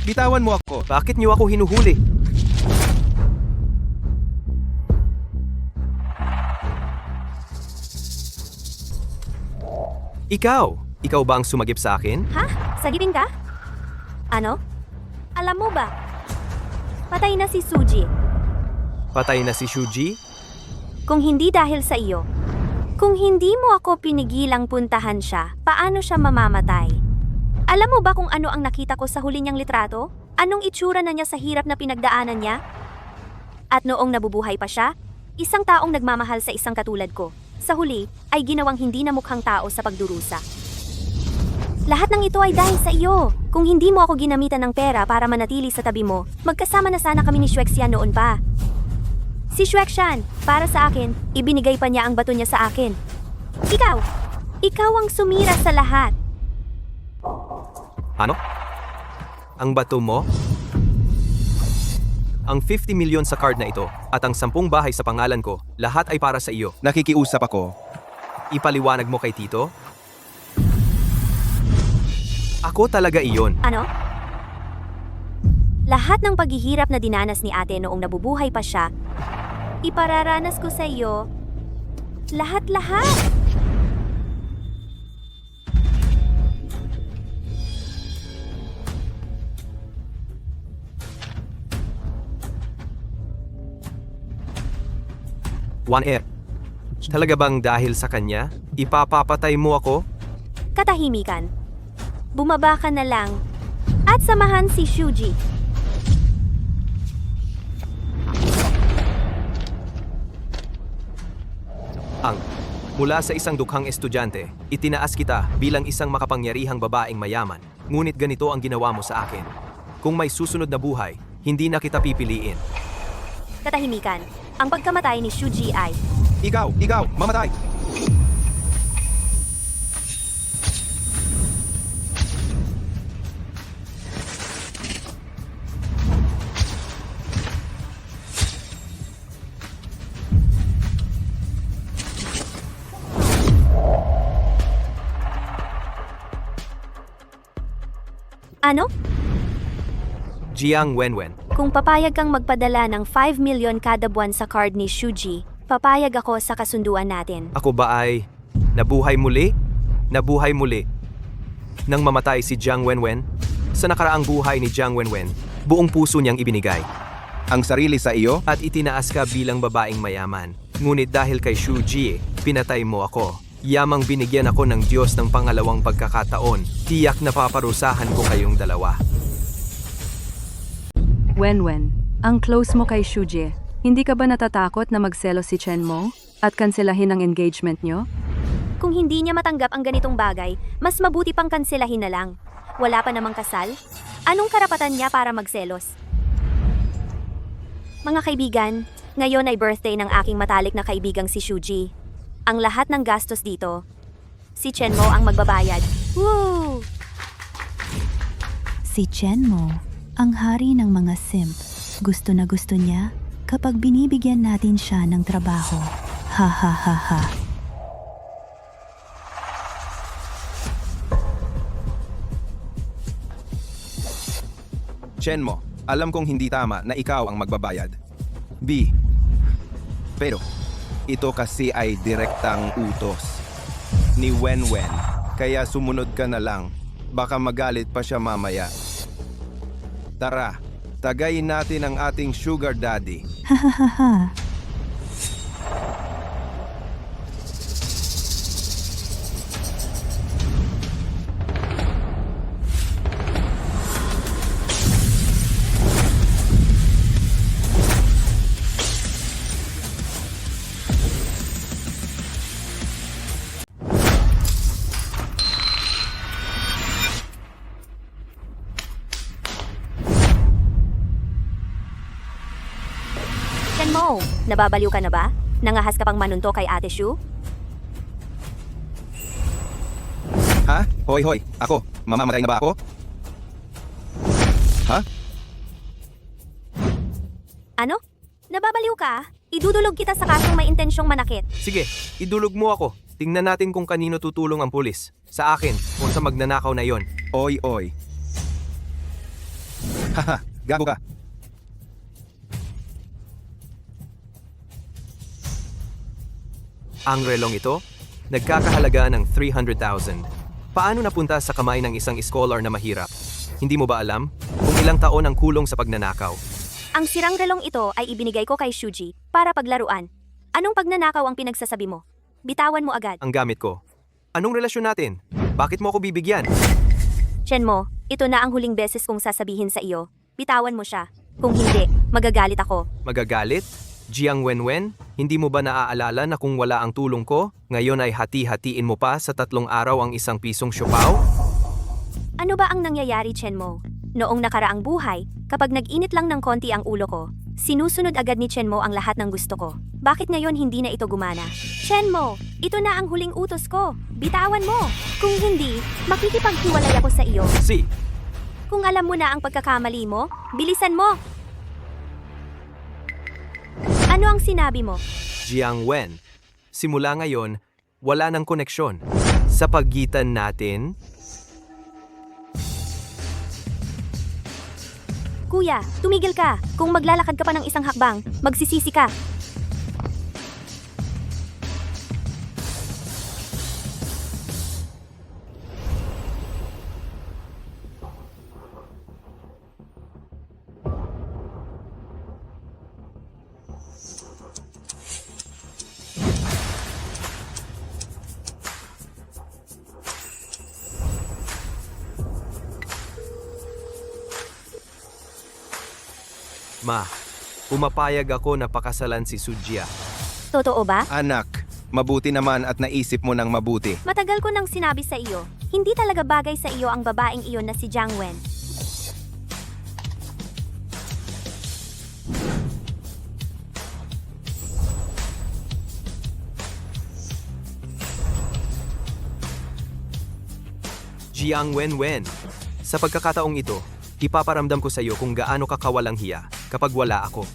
Bitawan mo ako. Bakit niyo ako hinuhuli? Ikaw ba ang sumagip sa akin? Ha? Sagipin ka? Ano? Alam mo ba? Patay na si Suji. Patay na si Shuji? Kung hindi dahil sa iyo. Kung hindi mo ako pinigilang puntahan siya, paano siya mamamatay? Alam mo ba kung ano ang nakita ko sa huli niyang litrato? Anong itsura na niya sa hirap na pinagdaanan niya? At noong nabubuhay pa siya, isang taong nagmamahal sa isang katulad ko. Sa huli, ay ginawang hindi na mukhang tao sa pagdurusa. Lahat ng ito ay dahil sa iyo. Kung hindi mo ako ginamitan ng pera para manatili sa tabi mo, magkasama na sana kami ni Shuexian noon pa. Si Shuexian, para sa akin, ibinigay pa niya ang bato niya sa akin. Ikaw ang sumira sa lahat. Ano? Ang bato mo? Ang 50 milyon sa card na ito at ang 10 bahay sa pangalan ko, lahat ay para sa iyo. Nakikiusap ako. Ipaliwanag mo kay Tito? Ako talaga iyon. Ano? Lahat ng paghihirap na dinanas ni ate noong nabubuhay pa siya, ipararanas ko sa iyo. Lahat-lahat! One Air. Talaga bang dahil sa kanya, ipapapatay mo ako? Katahimikan. Bumaba ka na lang. At samahan si Shuji. Mula sa isang dukhang estudyante, itinaas kita bilang isang makapangyarihang babaeng mayaman. Ngunit ganito ang ginawa mo sa akin. Kung may susunod na buhay, hindi na kita pipiliin. Katahimikan. Ang pagkamatay ni Shuji ay... Ikaw, mamatay! Ano? Jiang Wenwen. Kung papayag kang magpadala ng 5 million kada buwan sa card ni Shuji, papayag ako sa kasunduan natin. Ako ba ay nabuhay muli? Nabuhay muli. Nang mamatay si Jiang Wenwen? Sa nakaraang buhay ni Jiang Wenwen, buong puso niyang ibinigay. Ang sarili sa iyo? At itinaas ka bilang babaeng mayaman. Ngunit dahil kay Shuji, pinatay mo ako. Yamang binigyan ako ng Diyos ng pangalawang pagkakataon. Tiyak na paparusahan ko kayong dalawa. Wenwen, ang close mo kay Shuji. Hindi ka ba natatakot na magselos si Chen Mo at kanselahin ang engagement nyo? Kung hindi niya matanggap ang ganitong bagay, mas mabuti pang kanselahin na lang. Wala pa namang kasal? Anong karapatan niya para magselos? Mga kaibigan, ngayon ay birthday ng aking matalik na kaibigang si Shuji. Ang lahat ng gastos dito, si Chen Mo ang magbabayad. Woo! Si Chen Mo, ang hari ng mga simp. Gusto na gusto niya kapag binibigyan natin siya ng trabaho. Ha ha ha ha. Chen Mo, alam kong hindi tama na ikaw ang magbabayad. B. Pero, ito kasi ay direktang utos ni Wenwen. Kaya sumunod ka na lang. Baka magalit pa siya mamaya. Tara, tagayin natin ang ating sugar daddy. Ha ha ha ha. Chen Mo, nababaliw ka na ba? Nangahas ka pang manunto kay Ate Shu? Ha? Hoy, ako. Mamamatay na ba ako? Ha? Ano? Nababaliw ka? Idudulog kita sa kasong may intensyong manakit. Sige, idulog mo ako. Tingnan natin kung kanino tutulong ang pulis. Sa akin o sa magnanakaw na yon. Oy. Haha, gago ka. Ang relong ito, nagkakahalaga ng 300,000. Paano napunta sa kamay ng isang scholar na mahirap? Hindi mo ba alam kung ilang taon ang kulong sa pagnanakaw? Ang sirang relong ito ay ibinigay ko kay Shuji para paglaruan. Anong pagnanakaw ang pinagsasabi mo? Bitawan mo agad. Ang gamit ko. Anong relasyon natin? Bakit mo ako bibigyan? Shenmo, ito na ang huling beses kong sasabihin sa iyo. Bitawan mo siya. Kung hindi, magagalit ako. Magagalit? Jiang Wenwen, hindi mo ba naaalala na kung wala ang tulong ko, ngayon ay hati-hatiin mo pa sa 3 araw ang 1 pisong siopaw? Ano ba ang nangyayari, Chenmo? Noong nakaraang buhay, kapag nag-init lang ng konti ang ulo ko, sinusunod agad ni Chenmo ang lahat ng gusto ko. Bakit ngayon hindi na ito gumana? Chenmo, ito na ang huling utos ko. Bitawan mo. Kung hindi, makikipaghiwalay ako sa iyo. Si, Kung alam mo na ang pagkakamali mo, bilisan mo. Ano ang sinabi mo? Jiang Wen, simula ngayon, wala nang koneksyon. Sa pagitan natin, Kuya, tumigil ka. Kung maglalakad ka pa ng isang hakbang, magsisisi ka. Ma, pumapayag ako na pakasalan si Sujia. Totoo ba? Anak, mabuti naman at naisip mo ng mabuti. Matagal ko nang sinabi sa iyo, hindi talaga bagay sa iyo ang babaeng iyon na si Jiang Wen. Jiang Wenwen, sa pagkakataong ito, ipaparamdam ko sa iyo kung gaano ka kawalang hiya kapag wala ako.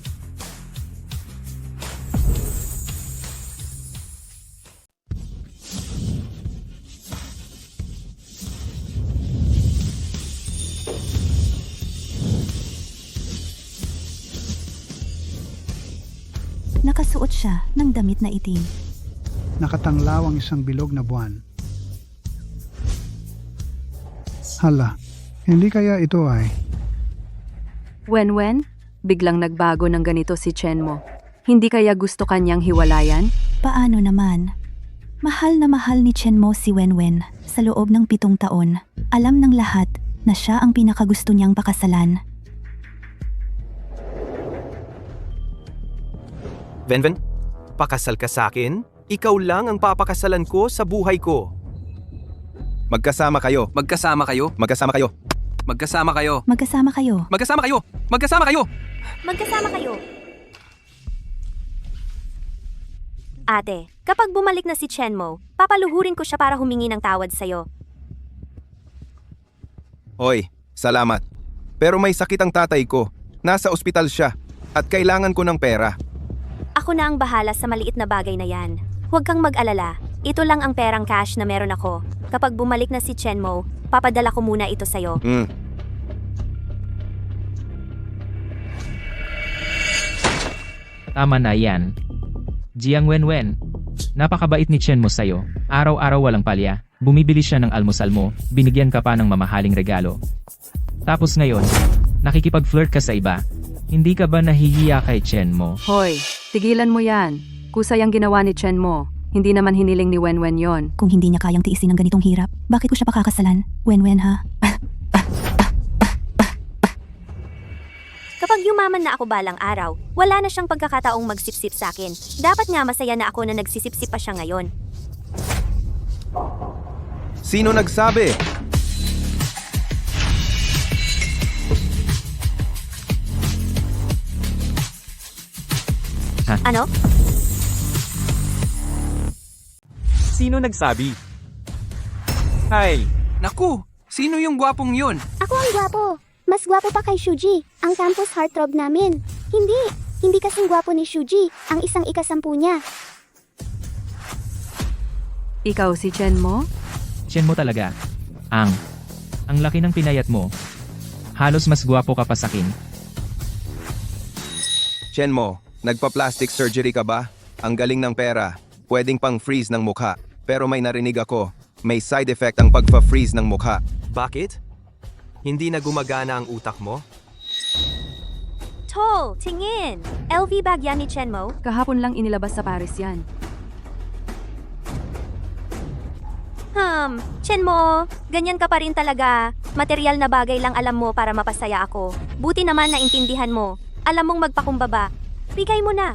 Nakasuot siya ng damit na itim. Nakatanglaw ang isang bilog na buwan. Hala, hindi kaya ito ay... Wenwen, biglang nagbago ng ganito si Chenmo. Hindi kaya gusto kanyang hiwalayan? Paano naman? Mahal na mahal ni Chenmo si Wenwen sa loob ng 7 taon. Alam ng lahat na siya ang pinakagusto niyang pakasalan. Wenwen, pakasal ka sa akin? Ikaw lang ang papakasalan ko sa buhay ko. Magkasama kayo. Magkasama kayo? Magkasama kayo. Magkasama kayo? Magkasama kayo. Magkasama kayo? Magkasama kayo? Magkasama kayo. Ate, kapag bumalik na si Chenmo, papaluhurin ko siya para humingi ng tawad sa'yo. Hoy, salamat. Pero may sakit ang tatay ko. Nasa ospital siya. At kailangan ko ng pera. Ako na ang bahala sa maliit na bagay na yan. Huwag kang mag-alala. Ito lang ang perang cash na meron ako. Kapag bumalik na si Chenmo, papadala ko muna ito sa'yo. Tama na yan. Jiang Wenwen, napakabait ni Chen mo sa'yo. Araw-araw walang palya, bumibili siya ng almusal mo, binigyan ka pa ng mamahaling regalo. Tapos ngayon, nakikipag-flirt ka sa iba. Hindi ka ba nahihiya kay Chen mo? Hoy, tigilan mo yan. Kusay ang ginawa ni Chenmo. Hindi naman hiniling ni Wenwen yon. Kung hindi niya kayang tiisin ng ganitong hirap, bakit ko siya pakakasalan? Wenwen ha? Kapag yumaman na ako balang araw, wala na siyang pagkakataong magsipsip sa akin. Dapat nga masaya na ako na nagsisipsip pa siya ngayon. Sino nagsabi? Ano? Sino nagsabi? Hay, naku! Sino yung gwapong yun? Ako ang gwapo. Mas gwapo pa kay Shuji, ang campus heartthrob namin. Hindi kasing gwapo ni Shuji, ang isang ika-10 niya. Ikaw si Chenmo? Chen mo talaga. Ang laki ng pinayat mo. Halos mas gwapo ka pa sa akin. Chenmo, nagpa-plastic surgery ka ba? Ang galing ng pera. Pwedeng pang freeze ng mukha. Pero may narinig ako. May side effect ang pagpa-freeze ng mukha. Bakit? Hindi na gumagana ang utak mo? Tol, tingin! LV bag yan ni Chenmo? Kahapon lang inilabas sa Paris yan. Chenmo, ganyan ka pa rin talaga. Material na bagay lang alam mo para mapasaya ako. Buti naman naintindihan mo. Alam mong magpakumbaba. Bigay mo na.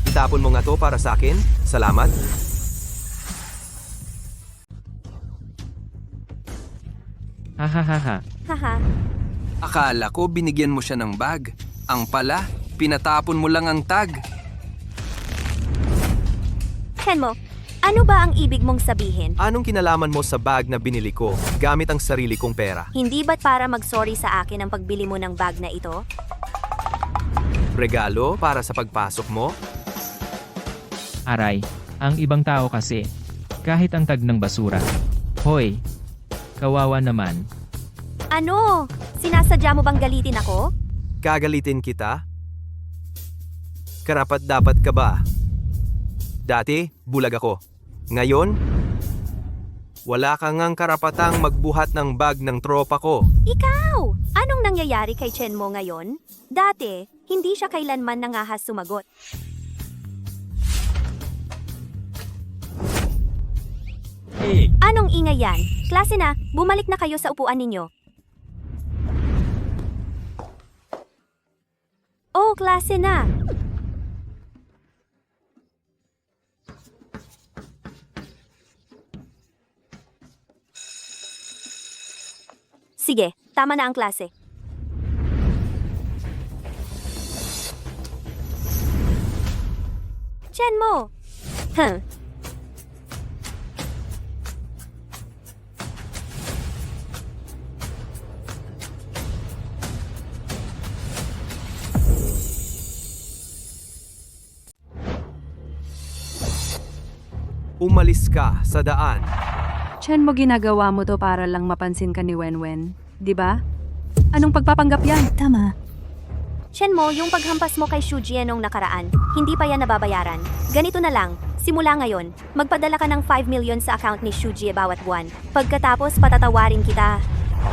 Itapon mo nga to para sa akin? Salamat. Hahaha. Haha. Akala ko binigyan mo siya ng bag. Ang pala, pinatapon mo lang ang tag. Chenmo, ano ba ang ibig mong sabihin? Anong kinalaman mo sa bag na binili ko gamit ang sarili kong pera? Hindi ba't para mag-sorry sa akin ang pagbili mo ng bag na ito? Regalo para sa pagpasok mo? Aray, ang ibang tao kasi. Kahit ang tag ng basura. Hoy, kawawa naman. Ano? Sinasadya mo bang galitin ako? Gagalitin kita? Karapat dapat ka ba? Dati, bulag ako. Ngayon, wala ka ngang karapatang magbuhat ng bag ng tropa ko. Ikaw! Anong nangyayari kay Chenmo ngayon? Dati, hindi siya kailanman nangahas sumagot. Anong ingay yan? Klase na, bumalik na kayo sa upuan ninyo. Oh, klase na. Sige, tama na ang klase. Chenmo! Umalis ka sa daan. Chenmo, ginagawa mo to para lang mapansin ka ni Wenwen, di ba? Anong pagpapanggap yan? Tama. Chenmo, yung paghampas mo kay Shujie nung nakaraan, hindi pa yan nababayaran. Ganito na lang, simula ngayon, magpadala ka ng 5 million sa account ni Shujie bawat buwan. Pagkatapos patatawarin kita.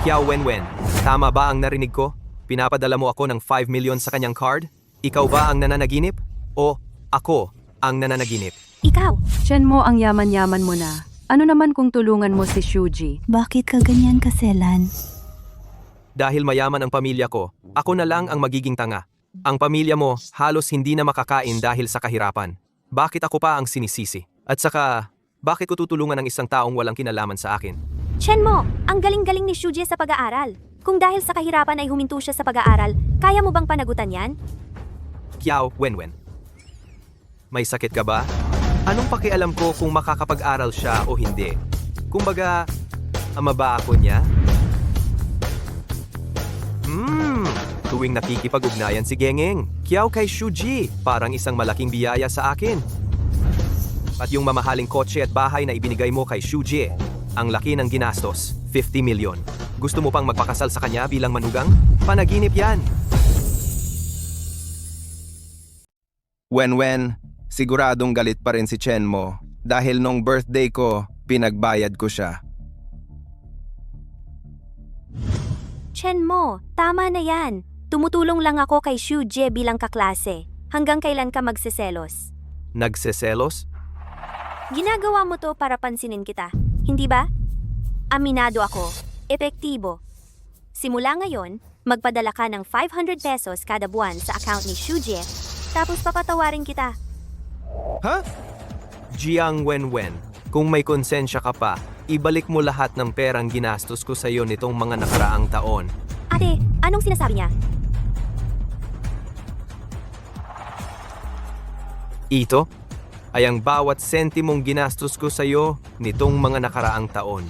Xiao Wenwen, tama ba ang narinig ko? Pinapadala mo ako ng 5 million sa kanyang card? Ikaw ba ang nananaginip? O ako ang nananaginip? Ikaw, Chenmo, ang yaman-yaman mo na. Ano naman kung tulungan mo si Shuji? Bakit ka ganyan kaselan? Dahil mayaman ang pamilya ko, ako na lang ang magiging tanga. Ang pamilya mo halos hindi na makakain dahil sa kahirapan. Bakit ako pa ang sinisisi? At saka, bakit ko tutulungan ng isang taong walang kinalaman sa akin? Chenmo, ang galing-galing ni Shujie sa pag-aaral. Kung dahil sa kahirapan ay huminto siya sa pag-aaral, kaya mo bang panagutan yan? Xiao Wenwen. May sakit ka ba? Anong pakialam ko kung makakapag-aral siya o hindi? Kumbaga, ama ba ako niya? Tuwing nakikipag-ugnayan si Gengeng, Xiao kay Shuji, parang isang malaking biyaya sa akin. At yung mamahaling kotse at bahay na ibinigay mo kay Shuji, ang laki ng ginastos, 50 million. Gusto mo pang magpakasal sa kanya bilang manugang? Panaginip yan! Wenwen, siguradong galit pa rin si Chenmo dahil nung birthday ko, pinagbayad ko siya. Chenmo, tama na yan. Tumutulong lang ako kay Shujie bilang kaklase. Hanggang kailan ka magseselos? Nagseselos? Ginagawa mo to para pansinin kita, hindi ba? Aminado ako. Epektibo. Simula ngayon, magpadala ka ng 500 pesos kada buwan sa account ni Shujie, tapos papatawarin kita. Ha? Jiang Wenwen, kung may konsensya ka pa, ibalik mo lahat ng perang ginastos ko sa iyo nitong mga nakaraang taon. Ate, anong sinasabi niya? Ito ay ang bawat sentimong ginastos ko sa iyo nitong mga nakaraang taon.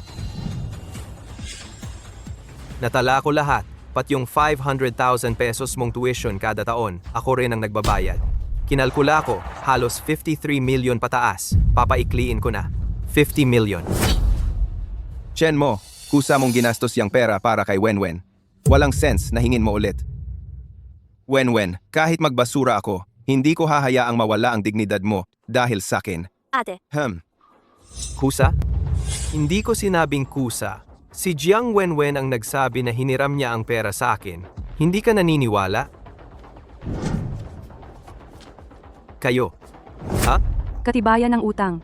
Natala ko lahat, Pat yung 500,000 pesos mong tuition kada taon, ako rin ang nagbabayad. Kinalkula ko, halos 53 million pataas. Papaikliin ko na. 50 million. Chen mo, kusa mong ginastos yung pera para kay Wenwen. Walang sense na hingin mo ulit. Wenwen, kahit magbasura ako, hindi ko hahayaang mawala ang dignidad mo dahil sakin. Ate, Kusa? Hindi ko sinabing kusa. Si Jiang Wenwen ang nagsabi na hiniram niya ang pera sa akin. Hindi ka naniniwala? Kayo. Ha? Katibayan ng utang.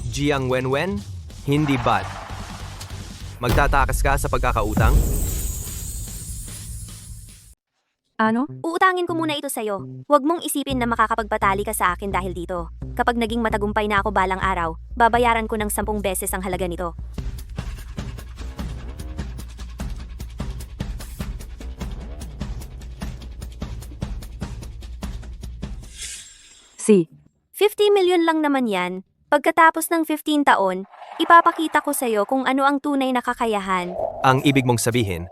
Jiang Wenwen? Hindi bad. Magtatakas ka sa pagkakautang? Ano? uutangin ko muna ito sa'yo. Huwag mong isipin na makakapagpatali ka sa akin dahil dito. Kapag naging matagumpay na ako balang araw, babayaran ko ng 10 beses ang halaga nito. Si. 50 million lang naman yan. Pagkatapos ng 15 taon, ipapakita ko sa'yo kung ano ang tunay na kakayahan. Ang ibig mong sabihin?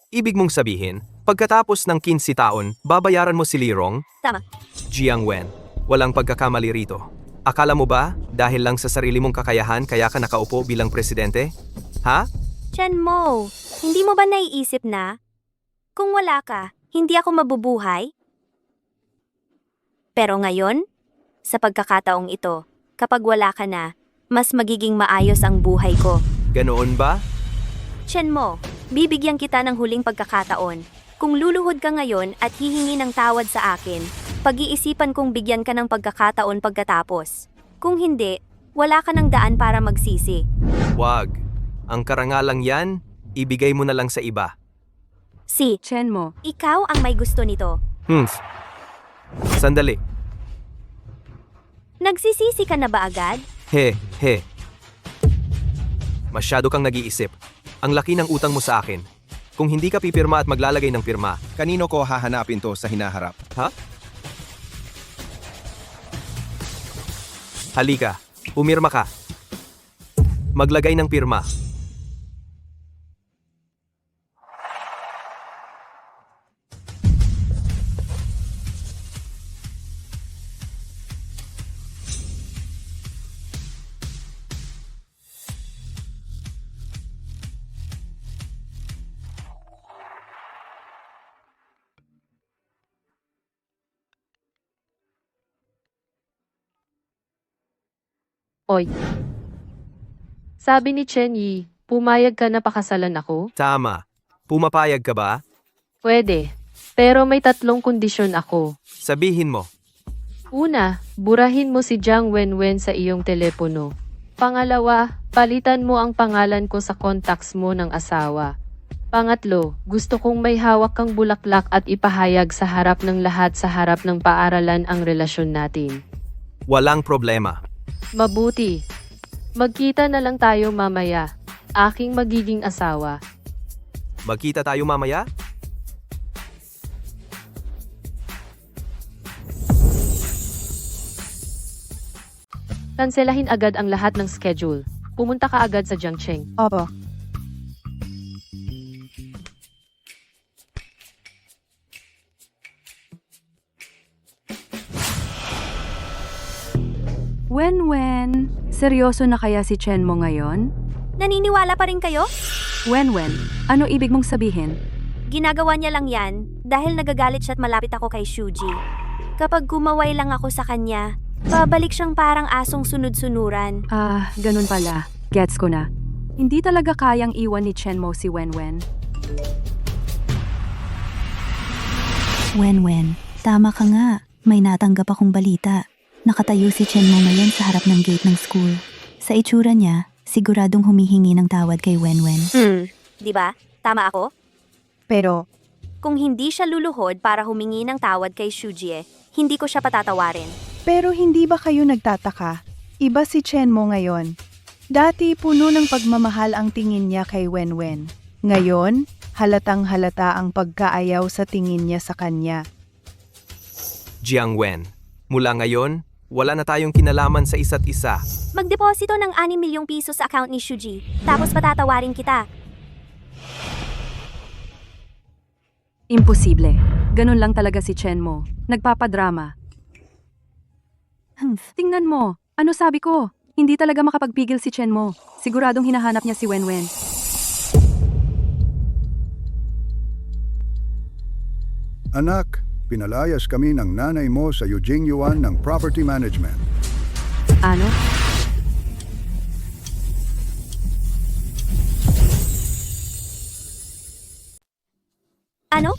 Ibig mong sabihin, pagkatapos ng 15 taon, babayaran mo si Lirong? Tama. Jiang Wen, walang pagkakamali rito. Akala mo ba, dahil lang sa sarili mong kakayahan kaya ka nakaupo bilang presidente? Ha? Chen Mo, hindi mo ba naiisip na? Kung wala ka, hindi ako mabubuhay? Pero ngayon, sa pagkakataong ito, kapag wala ka na, mas magiging maayos ang buhay ko. Ganoon ba? Chen Mo, bibigyan kita ng huling pagkakataon. Kung luluhod ka ngayon at hihingi ng tawad sa akin, pag-iisipan kong bigyan ka ng pagkakataon pagkatapos. Kung hindi, wala ka ng daan para magsisi. Wag. Ang karangalang yan, ibigay mo na lang sa iba. Si, Chen mo. ikaw ang may gusto nito. Sandali. Nagsisisi ka na ba agad? He. Masyado kang nag-iisip. Ang laki ng utang mo sa akin. Kung hindi ka pipirma at maglalagay ng pirma, Kanino ko hahanapin to sa hinaharap? ha? Halika, pumirma ka. Maglagay ng pirma. Oy. Sabi ni Chen Yi, pumayag ka na pakasalan ako? Tama. Pumapayag ka ba? Pwede. Pero may 3 kondisyon ako. Sabihin mo. Una, burahin mo si Jiang Wenwen sa iyong telepono. Pangalawa, palitan mo ang pangalan ko sa contacts mo ng asawa. Pangatlo, gusto kong may hawak kang bulaklak at ipahayag sa harap ng lahat sa harap ng paaralan ang relasyon natin. Walang problema. Mabuti. Magkita na lang tayo mamaya. Aking magiging asawa. Magkita tayo mamaya? Kanselahin agad ang lahat ng schedule. Pumunta ka agad sa Jiangcheng. Opo. Wenwen, seryoso na kaya si Chen mo ngayon? Naniniwala pa rin kayo? Wenwen, ano ibig mong sabihin? Ginagawa niya lang yan dahil nagagalit siya at malapit ako kay Shuji. Kapag gumaway lang ako sa kanya, babalik siyang parang asong sunod-sunuran. Ah, ganun pala. Gets ko na. Hindi talaga kayang iwan ni Chen mo si Wenwen. Wenwen, tama ka nga. May natanggap akong balita. Nakatayo si Chen mo ngayon sa harap ng gate ng school. Sa itsura niya, siguradong humihingi ng tawad kay Wenwen. Di ba? Tama ako? Pero, Kung hindi siya luluhod para humingi ng tawad kay Shuji, hindi ko siya patatawarin. Pero hindi ba kayo nagtataka? Iba si Chen mo ngayon. Dati puno ng pagmamahal ang tingin niya kay Wenwen. Ngayon, halatang halata ang pagkaayaw sa tingin niya sa kanya. Jiang Wen, mula ngayon, Wala na tayong kinalaman sa isa't isa. Magdeposito ng 6 milyong piso sa account ni Shuji, tapos patatawarin kita. Imposible. Ganun lang talaga si Chenmo. Nagpapadrama. Tingnan mo. Ano sabi ko? Hindi talaga makapagpigil si Chenmo. Siguradong hinahanap niya si Wenwen. Anak, pinalayas kami ng nanay mo sa Eugene Yuan ng Property Management. Ano? Ano?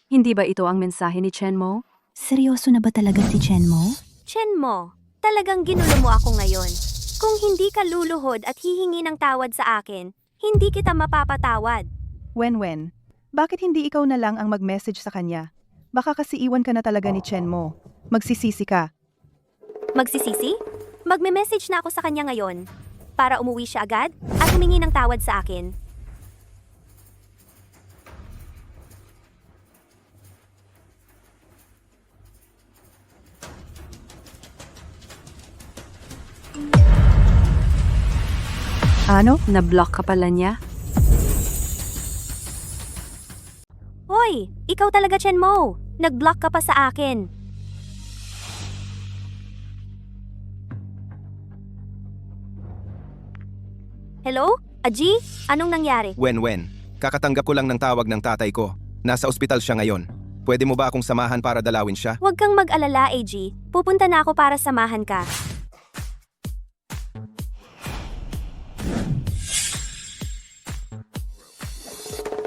Hindi ba ito ang mensahe ni Chenmo? Seryoso na ba talaga si Chenmo? Chenmo, talagang ginulo mo ako ngayon. Kung hindi ka luluhod at hihingi ng tawad sa akin, hindi kita mapapatawad. Wenwen, bakit hindi ikaw na lang ang mag-message sa kanya? Baka kasi iwan ka na talaga ni Chenmo. Magsisisi ka. Magsisisi? Magme-message na ako sa kanya ngayon para umuwi siya agad at humingi ng tawad sa akin. Ano? Na-block ka pala niya? Hoy, ikaw talaga Chenmo. Nag-block ka pa sa akin. Hello? Aji? Anong nangyari? Wenwen, kakatanggap ko lang ng tawag ng tatay ko. Nasa ospital siya ngayon. Pwede mo ba akong samahan para dalawin siya? Huwag kang mag-alala, AG. Pupunta na ako para samahan ka.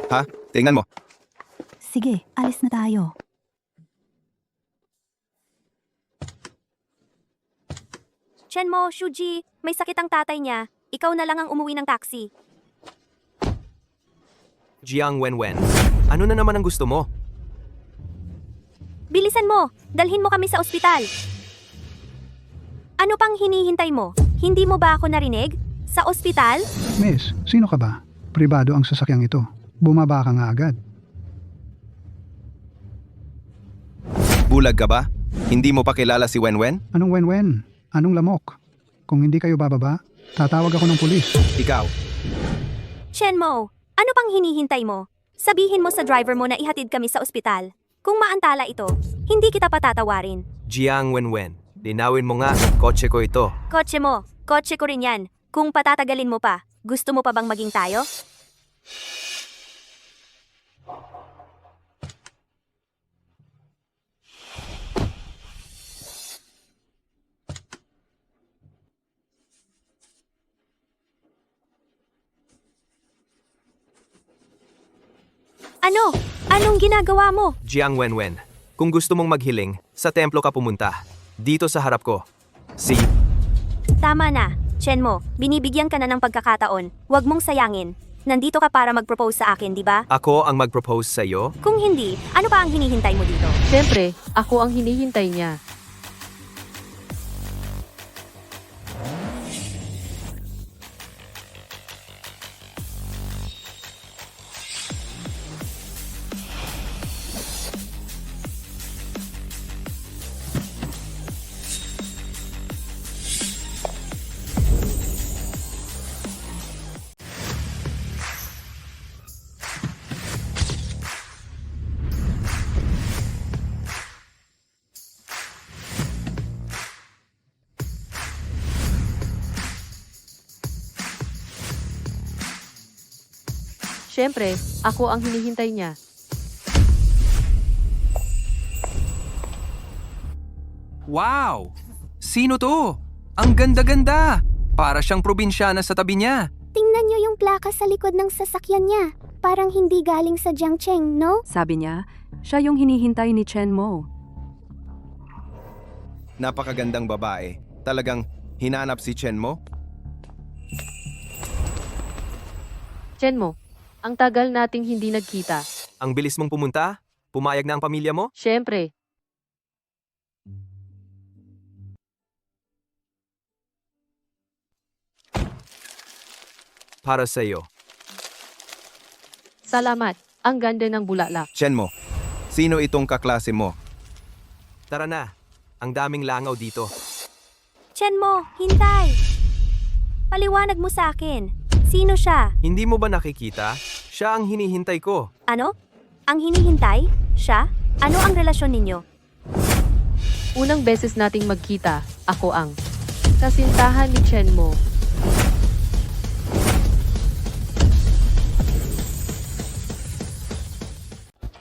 Ha? Tingnan mo. Sige, alis na tayo. Chenmo, Shuji, may sakit ang tatay niya. Ikaw na lang ang umuwi ng taxi. Jiang Wenwen, ano na naman ang gusto mo? Bilisan mo! Dalhin mo kami sa ospital! Ano pang hinihintay mo? Hindi mo ba ako narinig? Sa ospital? Miss, sino ka ba? Pribado ang sasakyang ito. Bumaba ka nga agad. Bulag ka ba? Hindi mo pa kilala si Wenwen? Anong Wenwen? Anong lamok? Kung hindi kayo bababa, tatawag ako ng pulis. Ikaw. Chenmo, ano pang hinihintay mo? Sabihin mo sa driver mo na ihatid kami sa ospital. Kung maantala ito, hindi kita patatawarin. Jiang Wenwen, linawin mo nga, kotse ko ito. Kotse mo, kotse ko rin yan. Kung patatagalin mo pa, gusto mo pa bang maging tayo? Ano? Anong ginagawa mo? Jiang Wenwen, kung gusto mong maghiling, sa templo ka pumunta. Dito sa harap ko. See? Tama na. Chenmo, binibigyan ka na ng pagkakataon. Huwag mong sayangin. Nandito ka para mag-propose sa akin, di ba? Ako ang mag-propose sa iyo? Kung hindi, ano pa ang hinihintay mo dito? Siyempre, ako ang hinihintay niya. Siyempre, ako ang hinihintay niya. Wow! Sino to? Ang ganda-ganda! Para siyang probinsyana sa tabi niya. Tingnan niyo yung plaka sa likod ng sasakyan niya. Parang hindi galing sa Jiangcheng, no? Sabi niya, siya yung hinihintay ni Chenmo. Napakagandang babae. Talagang hinanap si Chenmo? Chenmo, ang tagal nating hindi nagkita. Ang bilis mong pumunta? Pumayag na ang pamilya mo? Siyempre, Para sa iyo. salamat. Ang ganda ng bulaklak. Chenmo, sino itong kaklase mo? Tara na. Ang daming langaw dito. Chenmo, hintay! Paliwanag mo sa akin. Sino siya? Hindi mo ba nakikita? Siya ang hinihintay ko. Ano? Ang hinihintay? Siya? Ano ang relasyon ninyo? Unang beses nating magkita, ako ang kasintahan ni Chenmo.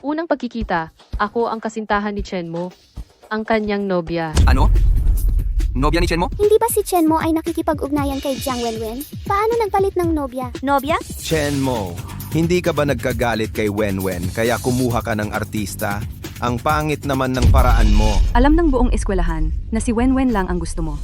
Unang pagkikita, ako ang kasintahan ni Chenmo, ang kanyang nobya. Ano? Nobya ni Chenmo? Hindi ba si Chenmo ay nakikipag-ugnayan kay Jiang Wenwen? Paano nagpalit ng nobya? Nobya? Chenmo, hindi ka ba nagkagalit kay Wenwen kaya kumuha ka ng artista? Ang pangit naman ng paraan mo. Alam ng buong eskwelahan na si Wenwen lang ang gusto mo.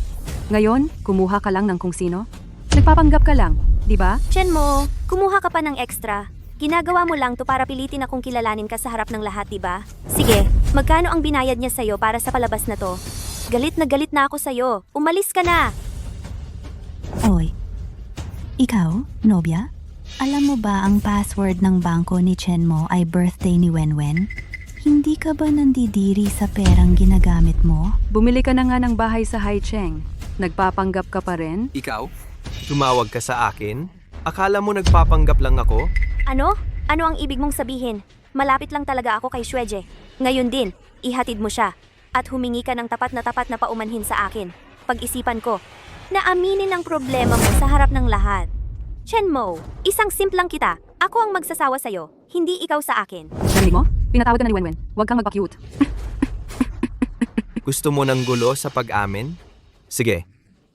Ngayon, kumuha ka lang ng kung sino? Nagpapanggap ka lang, di ba? Chenmo, kumuha ka pa ng extra. Ginagawa mo lang to para pilitin akong kilalanin ka sa harap ng lahat, di ba? Sige, magkano ang binayad niya sa'yo para sa palabas na to? Galit na ako sa'yo. Umalis ka na! Oy, ikaw, nobya? Alam mo ba ang password ng bangko ni Chenmo ay birthday ni Wenwen? Hindi ka ba nandidiri sa perang ginagamit mo? Bumili ka na nga ng bahay sa Haicheng. Nagpapanggap ka pa rin? Ikaw? Tumawag ka sa akin? Akala mo nagpapanggap lang ako? Ano? Ano ang ibig mong sabihin? Malapit lang talaga ako kay Xueje. Ngayon din, ihatid mo siya. At humingi ka ng tapat na paumanhin sa akin. Pag-isipan ko, na aminin ang problema mo sa harap ng lahat. Chenmo, isang simplang kita. Ako ang magsasawa sa'yo, hindi ikaw sa akin. Narinig mo? Pinatawad ka na ni Wenwen. Huwag kang magpa-cute. Gusto mo ng gulo sa pag-amin? Sige.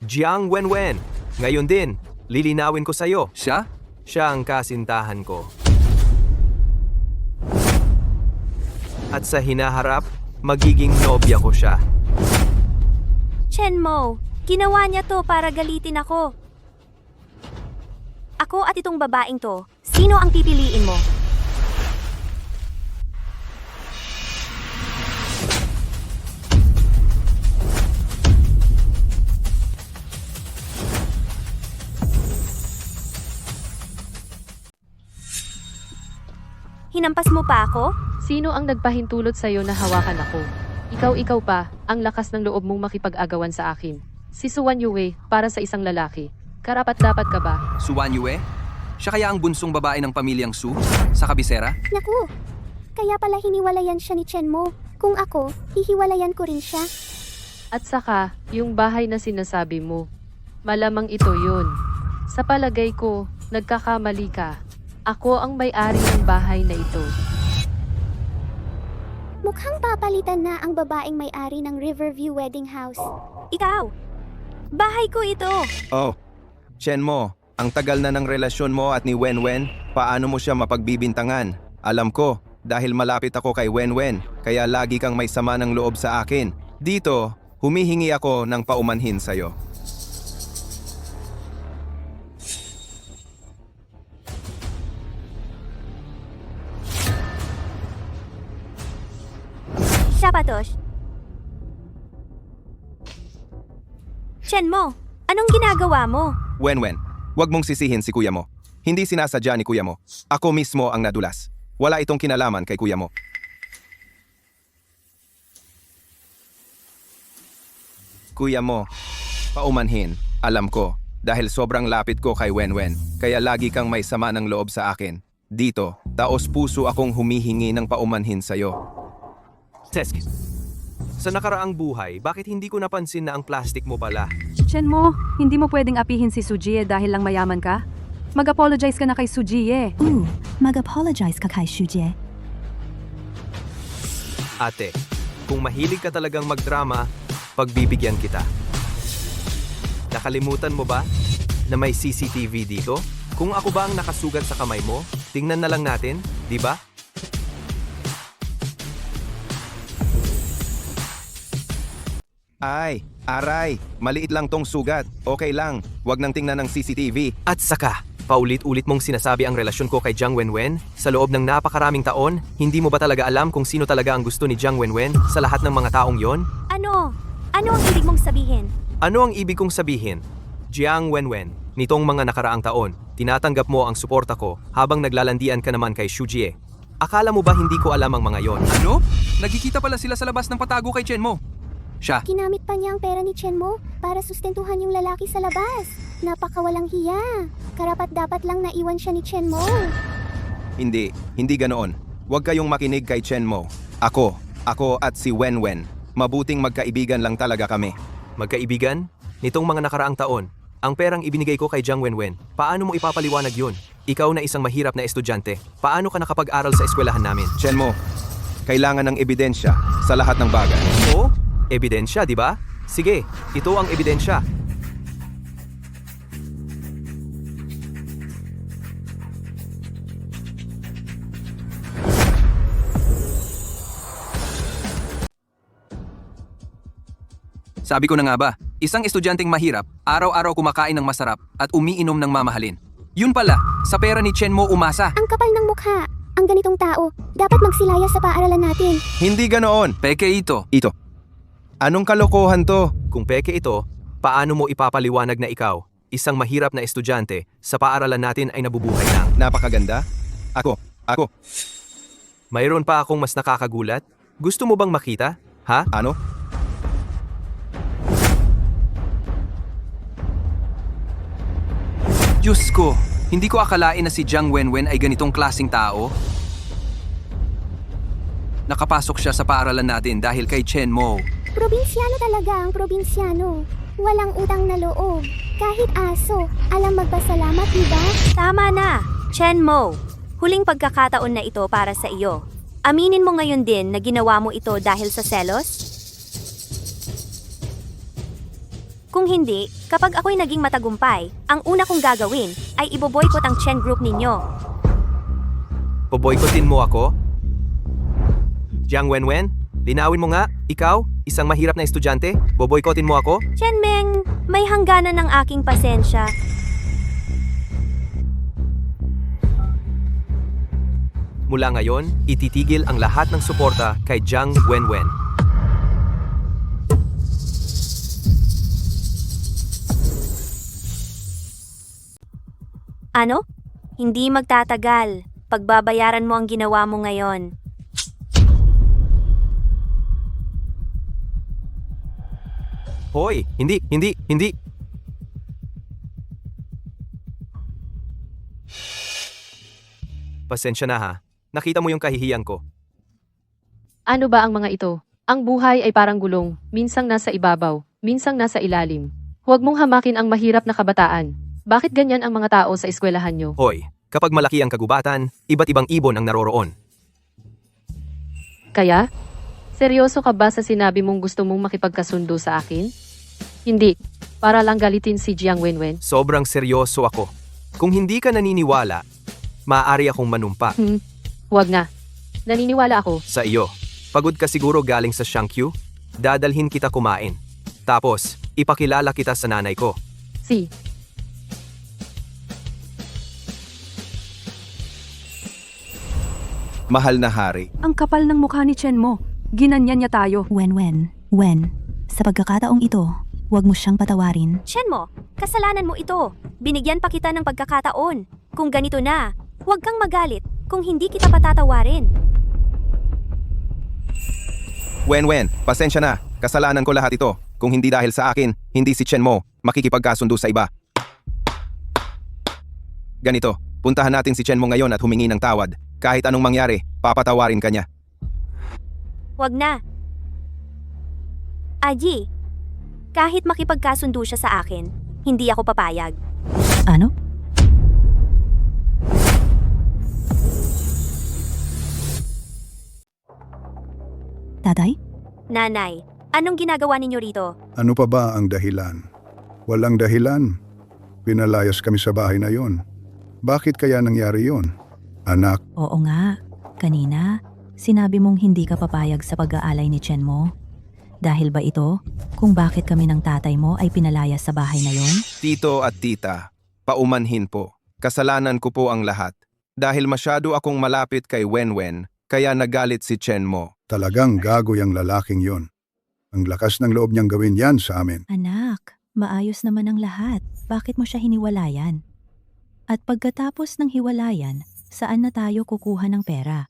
Jiang Wenwen. Ngayon din, lilinawin ko sa'yo. Siya? Siya ang kasintahan ko. At sa hinaharap, magiging nobya ko siya. Chenmo, ginawa niya to para galitin ako. Ako at itong babaeng to, sino ang pipiliin mo? Hinampas mo pa ako? Sino ang nagpahintulot sa'yo na hawakan ako? Ikaw pa, ang lakas ng loob mong makipag-agawan sa akin. Si Suan Yue, para sa isang lalaki. Karapat-dapat ka ba? Suan Yue? Siya kaya ang bunsong babae ng pamilyang Su? Sa kabisera? Naku, kaya pala hiniwalayan siya ni Chenmo. Kung ako, hihiwalayan ko rin siya. At saka, yung bahay na sinasabi mo. Malamang ito yun. Sa palagay ko, nagkakamali ka. Ako ang may-ari ng bahay na ito. Mukhang papalitan na ang babaeng may-ari ng Riverview Wedding House. Ikaw! Bahay ko ito! Oh, Chenmo, ang tagal na ng relasyon mo at ni Wenwen, paano mo siya mapagbibintangan? Alam ko, dahil malapit ako kay Wenwen, kaya lagi kang may sama ng loob sa akin. Dito, humihingi ako ng paumanhin sa'yo. Shapatosh. Chenmo, anong ginagawa mo? Wenwen, huwag mong sisihin si kuya mo. Hindi sinasadya ni kuya mo. Ako mismo ang nadulas. Wala itong kinalaman kay kuya mo. Kuya mo, paumanhin, alam ko, dahil sobrang lapit ko kay Wenwen, kaya lagi kang may sama ng loob sa akin. Dito, taos puso akong humihingi ng paumanhin sa'yo. Tesk, sa nakaraang buhay, bakit hindi ko napansin na ang plastic mo pala? Chenmo, hindi mo pwedeng apihin si Sujie dahil lang mayaman ka? Mag-apologize ka na kay Sujie. Mag-apologize ka kay Shuje. Ate, kung mahilig ka talagang magdrama, pagbibigyan kita. Nakalimutan mo ba na may CCTV dito? Kung ako ba ang nakasugat sa kamay mo, tingnan na lang natin, di ba? Ay, aray, maliit lang tong sugat. Okay lang, wag nang tingnan ng CCTV. At saka, paulit-ulit mong sinasabi ang relasyon ko kay Jiang Wenwen? Sa loob ng napakaraming taon, hindi mo ba talaga alam kung sino talaga ang gusto ni Jiang Wenwen sa lahat ng mga taong yon? Ano? Ano ang ibig mong sabihin? Ano ang ibig kong sabihin? Jiang Wenwen, nitong mga nakaraang taon, tinatanggap mo ang suporta ko habang naglalandian ka naman kay Shujie. Akala mo ba hindi ko alam ang mga yon? Ano? Nagkikita pala sila sa labas ng patago kay Chenmo. siya. Ginamit pa niya ang pera ni Chenmo para sustentuhan yung lalaki sa labas. Napakawalang hiya. Karapat dapat lang naiwan siya ni Chenmo. Hindi ganoon. Huwag kayong makinig kay Chenmo. Ako at si Wenwen. Mabuting magkaibigan lang talaga kami. Magkaibigan? Nitong mga nakaraang taon, ang perang ibinigay ko kay Jiang Wenwen, paano mo ipapaliwanag yun? Ikaw na isang mahirap na estudyante, paano ka nakapag-aral sa eskwelahan namin? Chenmo, kailangan ng ebidensya sa lahat ng bagay. Oo? Ebidensya, di ba? Sige, ito ang ebidensya. Sabi ko na nga ba, isang estudyanteng mahirap, araw-araw kumakain ng masarap at umiinom ng mamahalin. Yun pala, sa pera ni Chenmo umasa. Ang kapal ng mukha. Ang ganitong tao, dapat magsilaya sa paaralan natin. Hindi ganoon. Peke ito. Ito. Anong kalokohan to? Kung peke ito, paano mo ipapaliwanag na ikaw, isang mahirap na estudyante, sa paaralan natin ay nabubuhay lang? Napakaganda. Ako. Mayroon pa akong mas nakakagulat? Gusto mo bang makita? Ha? Ano? Diyos ko, hindi ko akalain na si Jiang Wenwen ay ganitong klaseng tao. Nakapasok siya sa paaralan natin dahil kay Chenmo. Probinsyano talaga ang probinsyano. Walang utang na loob. Kahit aso, alam magpasalamat, diba? Tama na, Chenmo. Huling pagkakataon na ito para sa iyo. Aminin mo ngayon din na ginawa mo ito dahil sa selos? Kung hindi, kapag ako'y naging matagumpay, ang una kong gagawin ay iboboykot ang Chen Group ninyo. Boboykotin mo ako? Jiang Wenwen, linawin mo nga, ikaw, isang mahirap na estudyante, boboykotin mo ako? Chen Meng, may hangganan ng aking pasensya. Mula ngayon, ititigil ang lahat ng suporta kay Jiang Wenwen. Ano? Hindi magtatagal. Pagbabayaran mo ang ginawa mo ngayon. Hoy, hindi. Pasensya na ha. Nakita mo yung kahihiyan ko. Ano ba ang mga ito? Ang buhay ay parang gulong, minsang nasa ibabaw, minsang nasa ilalim. Huwag mong hamakin ang mahirap na kabataan. Bakit ganyan ang mga tao sa eskwelahan nyo? Hoy, kapag malaki ang kagubatan, iba't ibang ibon ang naroroon. Kaya? Seryoso ka ba sa sinabi mong gusto mong makipagkasundo sa akin? Hindi. Para lang galitin si Jiang Wenwen. Sobrang seryoso ako. Kung hindi ka naniniwala, maaari akong manumpa. Huwag nga. Naniniwala ako. Sa iyo. Pagod ka siguro galing sa Shangqiu? Dadalhin kita kumain. Tapos, ipakilala kita sa nanay ko. Si. Mahal na hari. Ang kapal ng mukha ni Chenmo. Ginanyan niya tayo. Wen, sa pagkakataong ito, huwag mo siyang patawarin. Chenmo, kasalanan mo ito. Binigyan pa kita ng pagkakataon. Kung ganito na, huwag kang magalit kung hindi kita patatawarin. Wenwen, pasensya na. Kasalanan ko lahat ito. Kung hindi dahil sa akin, hindi si Chenmo makikipagkasundo sa iba. Ganito, puntahan natin si Chenmo ngayon at humingi ng tawad. Kahit anong mangyari, papatawarin ka niya. Huwag na. Aji, kahit makipagkasundo siya sa akin, hindi ako papayag. Ano? Tatay? Nanay, anong ginagawa ninyo rito? Ano pa ba ang dahilan? Walang dahilan. Pinalayas kami sa bahay na yon. Bakit kaya nangyari yon? Anak, Oo nga. Kanina, sinabi mong hindi ka papayag sa pag-aalay ni Chenmo. Dahil ba ito kung bakit kami ng tatay mo ay pinalayas sa bahay na yon? Tito at tita, paumanhin po. Kasalanan ko po ang lahat. Dahil masyado akong malapit kay Wenwen, kaya nagalit si Chenmo. talagang gago yung lalaking yon. Ang lakas ng loob niyang gawin yan sa amin. Anak, maayos naman ang lahat. Bakit mo siya hiniwalayan? At pagkatapos ng hiwalayan, saan na tayo kukuha ng pera?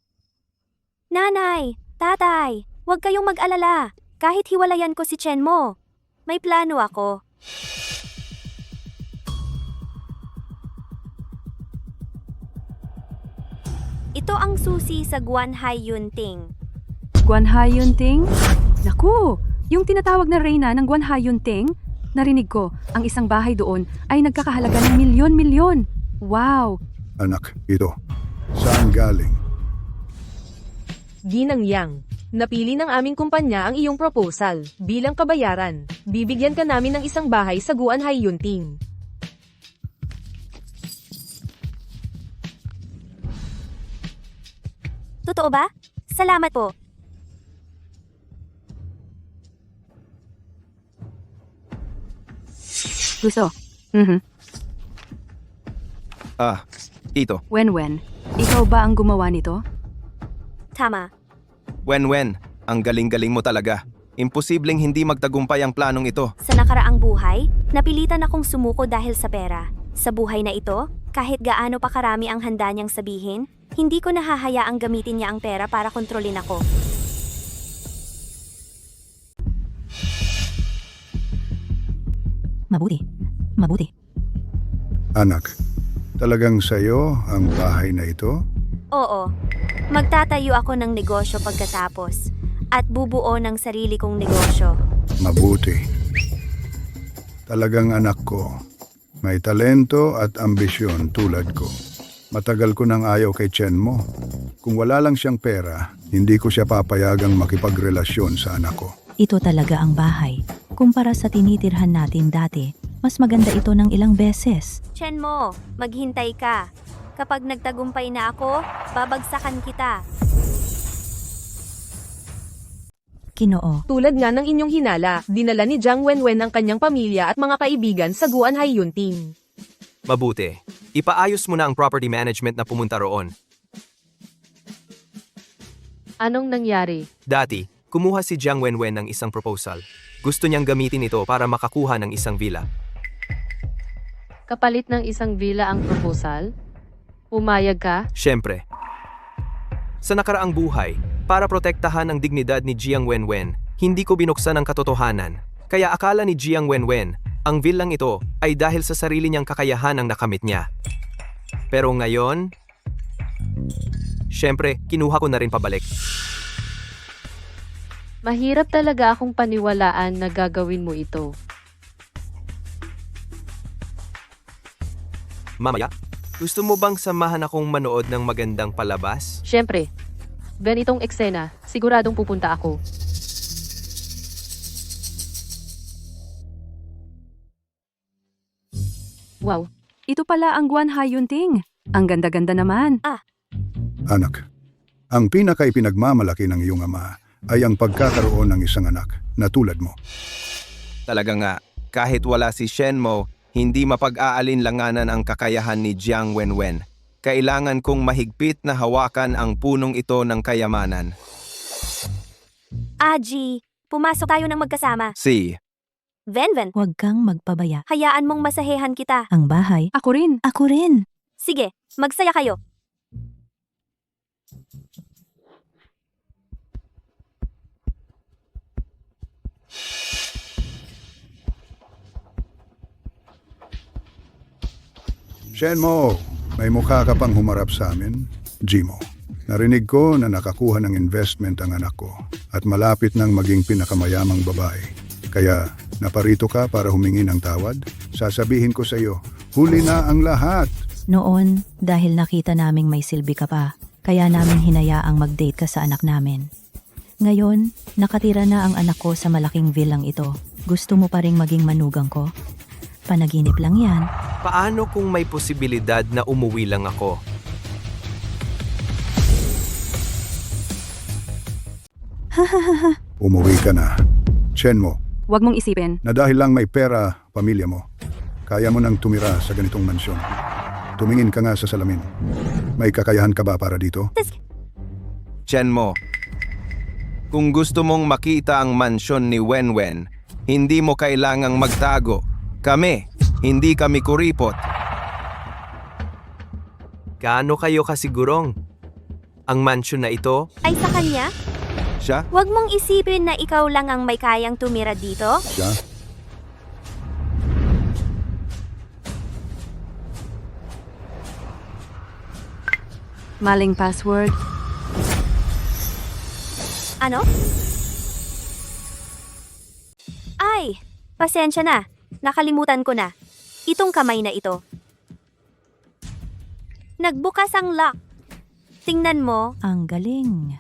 Nanay, tatay, huwag kayong mag-alala. Kahit hiwalayan ko si Chen mo, may plano ako. Ito ang susi sa Guanhai Yunting. Guanhai Yunting? Naku, yung tinatawag na reyna ng Guanhai Yunting? Narinig ko, ang isang bahay doon ay nagkakahalaga ng milyon-milyon. Wow! Anak, ito. Saan galing? Ginang Yang, napili ng aming kumpanya ang iyong proposal. Bilang kabayaran, bibigyan ka namin ng isang bahay sa Guanhai Yunting. Totoo ba? Salamat po. Gusto. Ito. Wenwen, ikaw ba ang gumawa nito? Tama. Wenwen, ang galing-galing mo talaga. Imposibleng hindi magtagumpay ang planong ito. Sa nakaraang buhay, napilitan akong sumuko dahil sa pera. Sa buhay na ito, kahit gaano pa karami ang handa niyang sabihin, hindi ko nahahayaang gamitin niya ang pera para kontrolin ako. Mabuti. Mabuti. Anak, talagang sayo ang bahay na ito? Oo, magtatayo ako ng negosyo pagkatapos at bubuo ng sarili kong negosyo. Mabuti. Talagang anak ko. May talento at ambisyon tulad ko. Matagal ko nang ayaw kay Chen mo. Kung wala lang siyang pera, hindi ko siya papayagang makipagrelasyon sa anak ko. Ito talaga ang bahay. Kumpara sa tinitirhan natin dati, mas maganda ito ng ilang beses. Chen mo, maghintay ka. Kapag nagtagumpay na ako, babagsakan kita. Kinoo. Tulad nga ng inyong hinala, dinala ni Jiang Wenwen ang kanyang pamilya at mga kaibigan sa Guanhai Yunting. Mabuti. Ipaayos mo na ang property management na pumunta roon. Anong nangyari? Dati, kumuha si Jiang Wenwen ng isang proposal. Gusto niyang gamitin ito para makakuha ng isang villa. Kapalit ng isang villa ang proposal? Pumayag ka? Siyempre. Sa nakaraang buhay, para protektahan ang dignidad ni Jiang Wenwen, hindi ko binuksan ang katotohanan. Kaya akala ni Jiang Wenwen, ang villang ito ay dahil sa sarili niyang kakayahan ang nakamit niya. Pero ngayon, siyempre, kinuha ko na rin pabalik. Mahirap talaga akong paniwalaan na gagawin mo ito. Mamaya, gusto mo bang samahan akong manood ng magandang palabas? Siyempre, ganitong eksena, siguradong pupunta ako. Wow, Ito pala ang Guanhai Yunting. Ang ganda-ganda naman. Anak, ang pinaka-ipinagmamalaki ng iyong ama ay ang pagkakaroon ng isang anak na tulad mo. Talaga nga, kahit wala si Shen Mo, hindi mapag-aalinlanganan ang kakayahan ni Jiang Wenwen. Kailangan kong mahigpit na hawakan ang punong ito ng kayamanan. Aji, pumasok tayo ng magkasama. Si, Wenwen, Huwag kang magpabaya. hayaan mong masahehan kita. Ang bahay. Ako rin. Ako rin. Sige, magsaya kayo. Shen Mo, may mukha ka pang humarap sa amin? Jimo, narinig ko na nakakuha ng investment ang anak ko at malapit nang maging pinakamayamang babae. Kaya naparito ka para humingi ng tawad? Sasabihin ko sa iyo, huli na ang lahat. Noon, dahil nakita naming may silbi ka pa, kaya namin hinayaang mag-date ka sa anak namin. Ngayon, nakatira na ang anak ko sa malaking villang ito. Gusto mo pa ring maging manugang ko? Panaginip lang yan. Paano kung may posibilidad na umuwi lang ako? Umuwi ka na. Shen Mo, Huwag mong isipin. na dahil lang may pera, pamilya mo, kaya mo nang tumira sa ganitong mansyon. Tumingin ka nga sa salamin. May kakayahan ka ba para dito? Chen Mo, kung gusto mong makita ang mansyon ni Wenwen, hindi mo kailangang magtago. Kami, hindi kami kuripot. Gaano kayo kasigurong? Ang mansion na ito? Ay sa kanya? Siya? Huwag mong isipin na ikaw lang ang may kayang tumira dito. Siya? Maling password. Ano? Ay, pasensya na. Nakalimutan ko na. Itong kamay na ito. Nagbukas ang lock. Tingnan mo. Ang galing.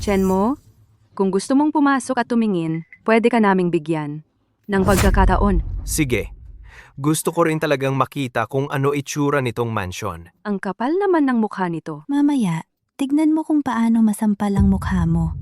Chenmo, kung gusto mong pumasok at tumingin, pwede ka naming bigyan ng pagkakataon. Sige. Gusto ko rin talagang makita kung ano itsura nitong mansion. Ang kapal naman ng mukha nito. Mamaya, tignan mo kung paano masampal ang mukha mo.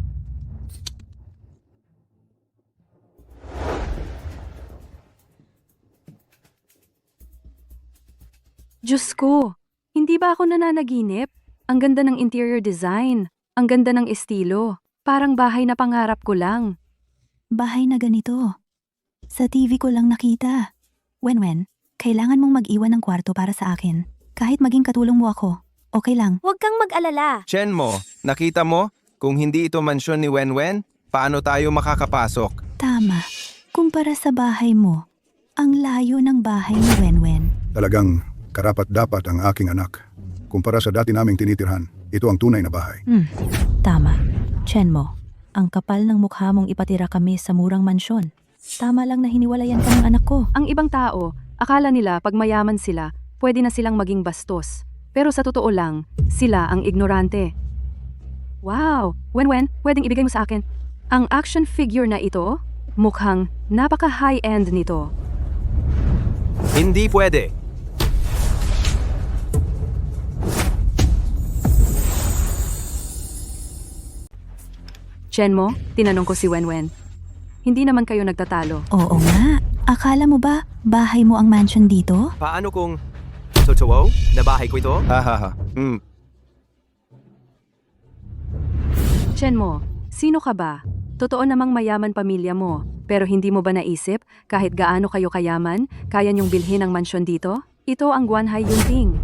Diyos ko, hindi ba ako nananaginip? Ang ganda ng interior design. Ang ganda ng estilo. Parang bahay na pangarap ko lang. Bahay na ganito. Sa TV ko lang nakita. Wenwen, kailangan mong mag-iwan ng kwarto para sa akin. Kahit maging katulong mo ako, okay lang. Huwag kang mag-alala. Chenmo, nakita mo? Kung hindi ito mansyon ni Wenwen, paano tayo makakapasok? Tama. Kumpara sa bahay mo, ang layo ng bahay ni Wenwen. Talagang karapat-dapat ang aking anak. Kumpara sa dati naming tinitirhan, ito ang tunay na bahay. Tama. Chenmo, ang kapal ng mukha mong ipatira kami sa murang mansyon. Tama lang na hiniwalayan ka ng anak ko. Ang ibang tao, akala nila pag mayaman sila, pwede na silang maging bastos. Pero sa totoo lang, sila ang ignorante. Wow! Wenwen, pwedeng ibigay mo sa akin. Ang action figure na ito, mukhang napaka-high-end nito. Hindi pwede. Chenmo, tinanong ko si Wenwen. Hindi naman kayo nagtatalo. Oo nga. Akala mo ba, bahay mo ang mansion dito? Paano kung... Totoo? Na bahay ko ito? Hahaha. Chenmo, sino ka ba? Totoo namang mayaman pamilya mo, pero hindi mo ba naisip kahit gaano kayo kayaman, kaya niyong bilhin ang mansyon dito? Ito ang Gwanhai Yunting.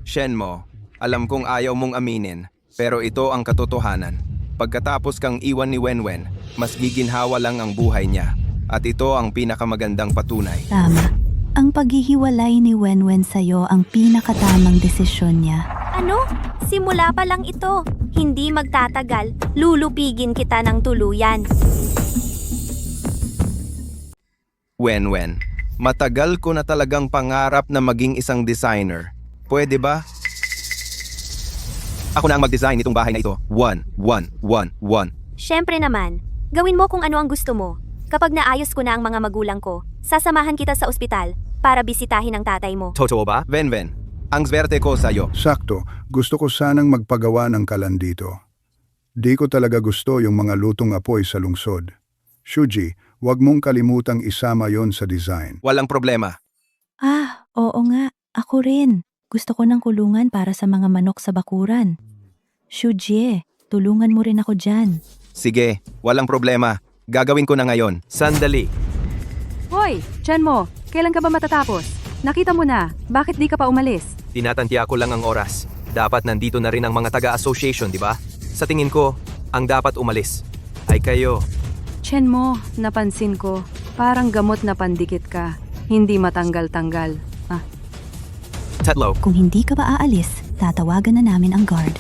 Chenmo, alam kong ayaw mong aminin, pero ito ang katotohanan. Pagkatapos kang iwan ni Wenwen, mas giginhawa lang ang buhay niya. At ito ang pinakamagandang patunay. Tama. Ang paghihiwalay ni Wenwen sa'yo ang pinakatamang desisyon niya. Ano? Simula pa lang ito. Hindi magtatagal. Lulupigin kita ng tuluyan. Wenwen, matagal ko na talagang pangarap na maging isang designer. Pwede ba? Ako na ang mag-design nitong bahay na ito. 1, 1, 1, 1. Siyempre naman. Gawin mo kung ano ang gusto mo. Kapag naayos ko na ang mga magulang ko, sasamahan kita sa ospital para bisitahin ang tatay mo. Totoo ba? Wenwen, ang swerte ko sa'yo. Sakto, gusto ko sanang magpagawa ng kalan dito. Di ko talaga gusto yung mga lutong apoy sa lungsod. Shuji, huwag mong kalimutang isama yon sa design. Walang problema. Ah, oo nga. Ako rin. Gusto ko ng kulungan para sa mga manok sa bakuran. Shujie, tulungan mo rin ako dyan. Sige, walang problema. Gagawin ko na ngayon. Sandali. Hoy, Chenmo, kailan ka ba matatapos? Nakita mo na, bakit di ka pa umalis? Tinatantya ko lang ang oras. Dapat nandito na rin ang mga taga-association, di ba? Sa tingin ko, ang dapat umalis ay kayo. Chenmo, napansin ko, parang gamot na pandikit ka. Hindi matanggal-tanggal. Tatlo. Kung hindi ka ba aalis, tatawagan na namin ang guard.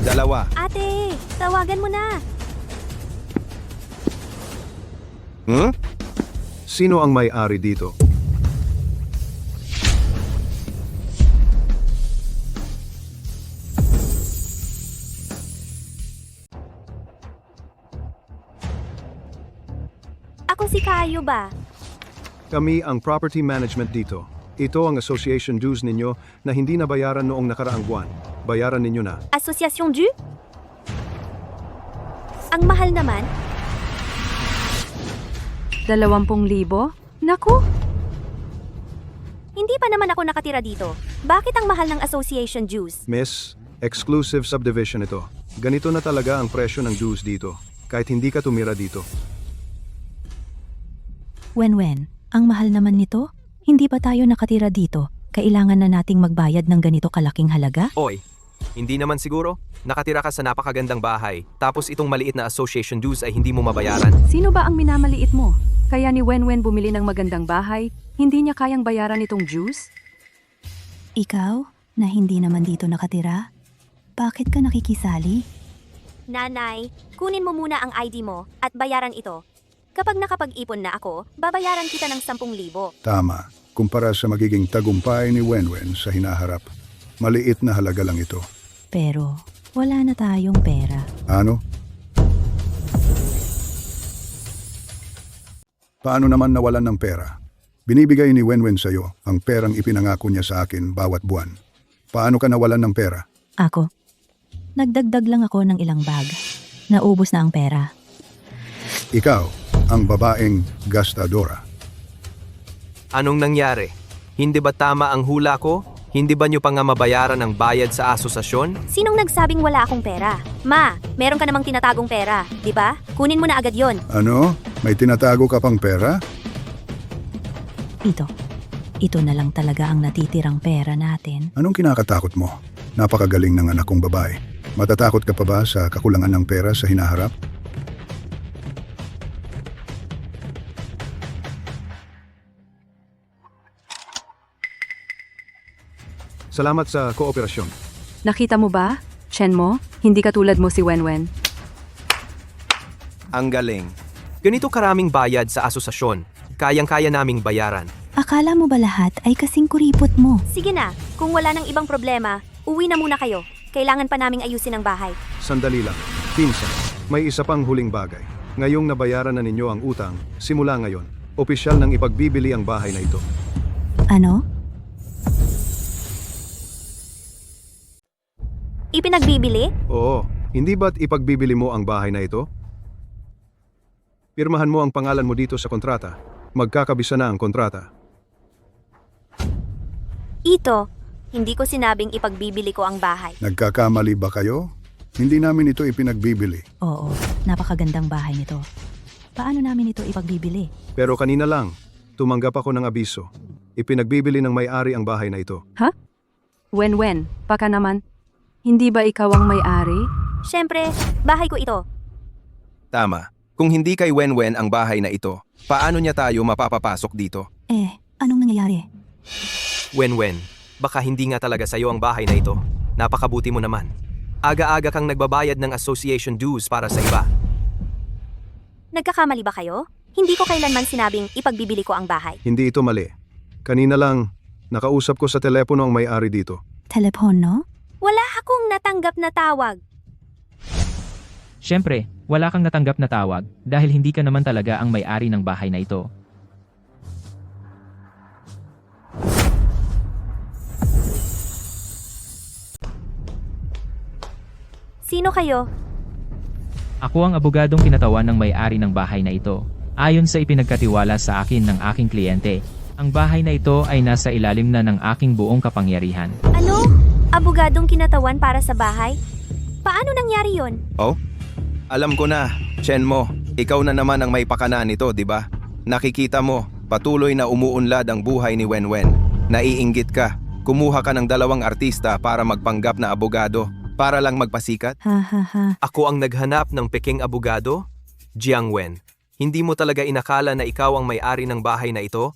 2. Ate, tawagan mo na. Sino ang may-ari dito? Ako si Kayo ba? Kami ang property management dito. Ito ang association dues ninyo na hindi nabayaran noong nakaraang buwan. Bayaran ninyo na. Association du? Ang mahal naman. 20,000? Naku! Hindi pa naman ako nakatira dito. Bakit ang mahal ng association dues? Miss, exclusive subdivision ito. Ganito na talaga ang presyo ng dues dito, kahit hindi ka tumira dito. Wenwen, ang mahal naman nito? Hindi ba tayo nakatira dito? Kailangan na nating magbayad ng ganito kalaking halaga? Oy, hindi naman siguro. Nakatira ka sa napakagandang bahay, tapos itong maliit na association dues ay hindi mo mabayaran. Sino ba ang minamaliit mo? Kaya ni Wenwen bumili ng magandang bahay, hindi niya kayang bayaran itong juice? Ikaw, na hindi naman dito nakatira? Bakit ka nakikisali? Nanay, kunin mo muna ang ID mo at bayaran ito. Kapag nakapag-ipon na ako, babayaran kita ng 10,000. Tama. Kumpara sa magiging tagumpay ni Wenwen sa hinaharap, maliit na halaga lang ito. Pero, wala na tayong pera. Ano? Paano naman nawalan ng pera? Binibigay ni Wenwen sa'yo ang perang ipinangako niya sa akin bawat buwan. Paano ka nawalan ng pera? Ako? Nagdagdag lang ako ng ilang bag. Naubos na ang pera. Ikaw, ang babaeng gastadora. Anong nangyari? Hindi ba tama ang hula ko? Hindi ba nyo pa nga mabayaran ang bayad sa asosasyon? Sinong nagsabing wala akong pera? Ma, meron ka namang tinatagong pera, di ba? Kunin mo na agad yon. Ano? May tinatago ka pang pera? Ito na lang talaga ang natitirang pera natin. Anong kinakatakot mo? Napakagaling ng anak kong babae. Matatakot ka pa ba sa kakulangan ng pera sa hinaharap? Salamat sa kooperasyon. Nakita mo ba, Chen mo? Hindi katulad mo si Wenwen. Ang galing. Ganito karaming bayad sa asosasyon. Kayang-kaya naming bayaran. Akala mo ba lahat ay kasing kuripot mo? Sige na, kung wala nang ibang problema, uwi na muna kayo. Kailangan pa naming ayusin ang bahay. Sandali lang. Pinsan, may isa pang huling bagay. Ngayong nabayaran na ninyo ang utang, simula ngayon, opisyal nang ipagbibili ang bahay na ito. Ano? Ipinagbibili? Oo, hindi ba't ipagbibili mo ang bahay na ito? Pirmahan mo ang pangalan mo dito sa kontrata. Magkakabisa na ang kontrata. Ito, hindi ko sinabing ipagbibili ko ang bahay. Nagkakamali ba kayo? Hindi namin ito ipinagbibili. Oo, napakagandang bahay nito. Paano namin ito ipagbibili? Pero kanina lang, tumanggap ako ng abiso. Ipinagbibili ng may-ari ang bahay na ito. Ha? Wenwen, baka naman. Hindi ba ikaw ang may-ari? Siyempre, bahay ko ito. Tama. Kung hindi kay Wenwen ang bahay na ito, paano niya tayo mapapapasok dito? Anong nangyayari? Wenwen, baka hindi nga talaga sa'yo ang bahay na ito. Napakabuti mo naman. Aga-aga kang nagbabayad ng association dues para sa iba. Nagkakamali ba kayo? Hindi ko kailanman sinabing ipagbibili ko ang bahay. Hindi ito mali. Kanina lang, nakausap ko sa telepono ang may-ari dito. Telepono? Wala akong natanggap na tawag. Siyempre, wala kang natanggap na tawag dahil hindi ka naman talaga ang may-ari ng bahay na ito. Sino kayo? Ako ang abogadong kinatawan ng may-ari ng bahay na ito. Ayon sa ipinagkatiwala sa akin ng aking kliyente, ang bahay na ito ay nasa ilalim na ng aking buong kapangyarihan. Ano? Abogadong kinatawan para sa bahay? Paano nangyari yon? Oh? Alam ko na, Chen mo, ikaw na naman ang may pakana nito, di ba? Nakikita mo, patuloy na umuunlad ang buhay ni Wenwen. Naiinggit ka, kumuha ka ng 2 artista para magpanggap na abogado, para lang magpasikat? Ako ang naghanap ng peking abogado? Jiang Wen, hindi mo talaga inakala na ikaw ang may-ari ng bahay na ito?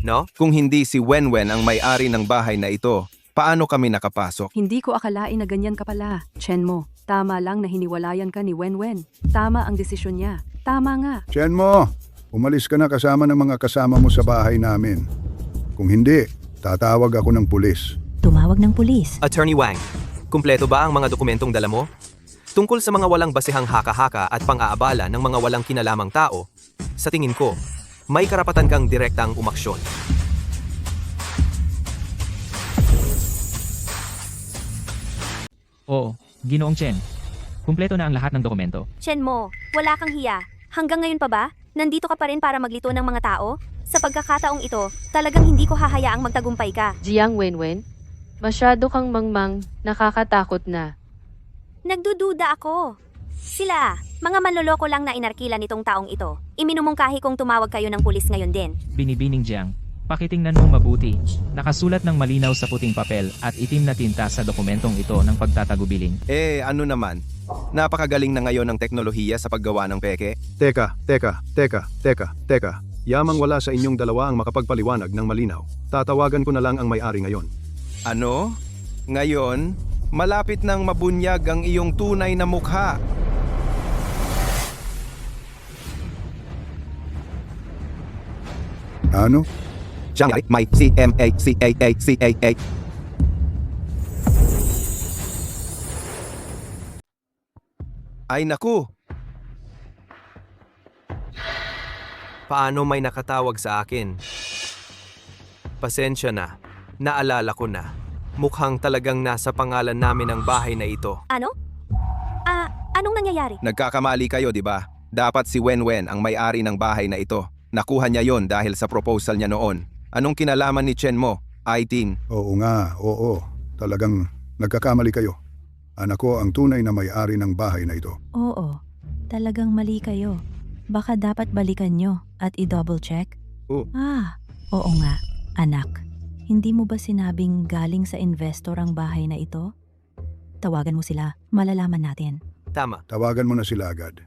No? Kung hindi si Wenwen ang may-ari ng bahay na ito, paano kami nakapasok? Hindi ko akalain na ganyan ka pala, Chen mo. Tama lang na hiniwalayan ka ni Wenwen. Tama ang desisyon niya. Tama nga. Chen mo, umalis ka na kasama ng mga kasama mo sa bahay namin. Kung hindi, tatawag ako ng pulis. Tumawag ng pulis. Attorney Wang, kumpleto ba ang mga dokumentong dala mo? Tungkol sa mga walang basehang haka-haka at pang-aabala ng mga walang kinalamang tao, sa tingin ko, may karapatan kang direktang umaksyon. Oo, Ginoong Chen. Kumpleto na ang lahat ng dokumento. Chen mo, wala kang hiya. Hanggang ngayon pa ba? Nandito ka pa rin para maglito ng mga tao? Sa pagkakataong ito, talagang hindi ko hahayaang magtagumpay ka. Jiang Wenwen, masyado kang mangmang, nakakatakot na. Nagdududa ako. Sila, mga manloloko lang na inarkila nitong taong ito. Iminumungkahi kong tumawag kayo ng pulis ngayon din. Binibining Jiang, Pakitingnan mo mabuti. Nakasulat ng malinaw sa puting papel at itim na tinta sa dokumentong ito ng pagtatagubilin. Ano naman? Napakagaling na ngayon ng teknolohiya sa paggawa ng peke. Teka. Yamang wala sa inyong dalawa ang makapagpaliwanag ng malinaw. Tatawagan ko na lang ang may-ari ngayon. Ano? Ngayon, malapit nang mabunyag ang iyong tunay na mukha. Ano? Siyang may CMA. Ay naku! Paano may nakatawag sa akin? Pasensya na. Naalala ko na. Mukhang talagang nasa pangalan namin ang bahay na ito. Ano? Anong nangyayari? Nagkakamali kayo, di ba? Dapat si Wenwen ang may-ari ng bahay na ito. Nakuha niya yon dahil sa proposal niya noon. Anong kinalaman ni Chen mo, Aitin? Oo nga, oo. Talagang nagkakamali kayo. Anak ko ang tunay na may-ari ng bahay na ito. Oo, talagang mali kayo. Baka dapat balikan nyo at i-double check. Oh. Oo nga, anak. Hindi mo ba sinabing galing sa investor ang bahay na ito? Tawagan mo sila, malalaman natin. Tama. Tawagan mo na sila agad.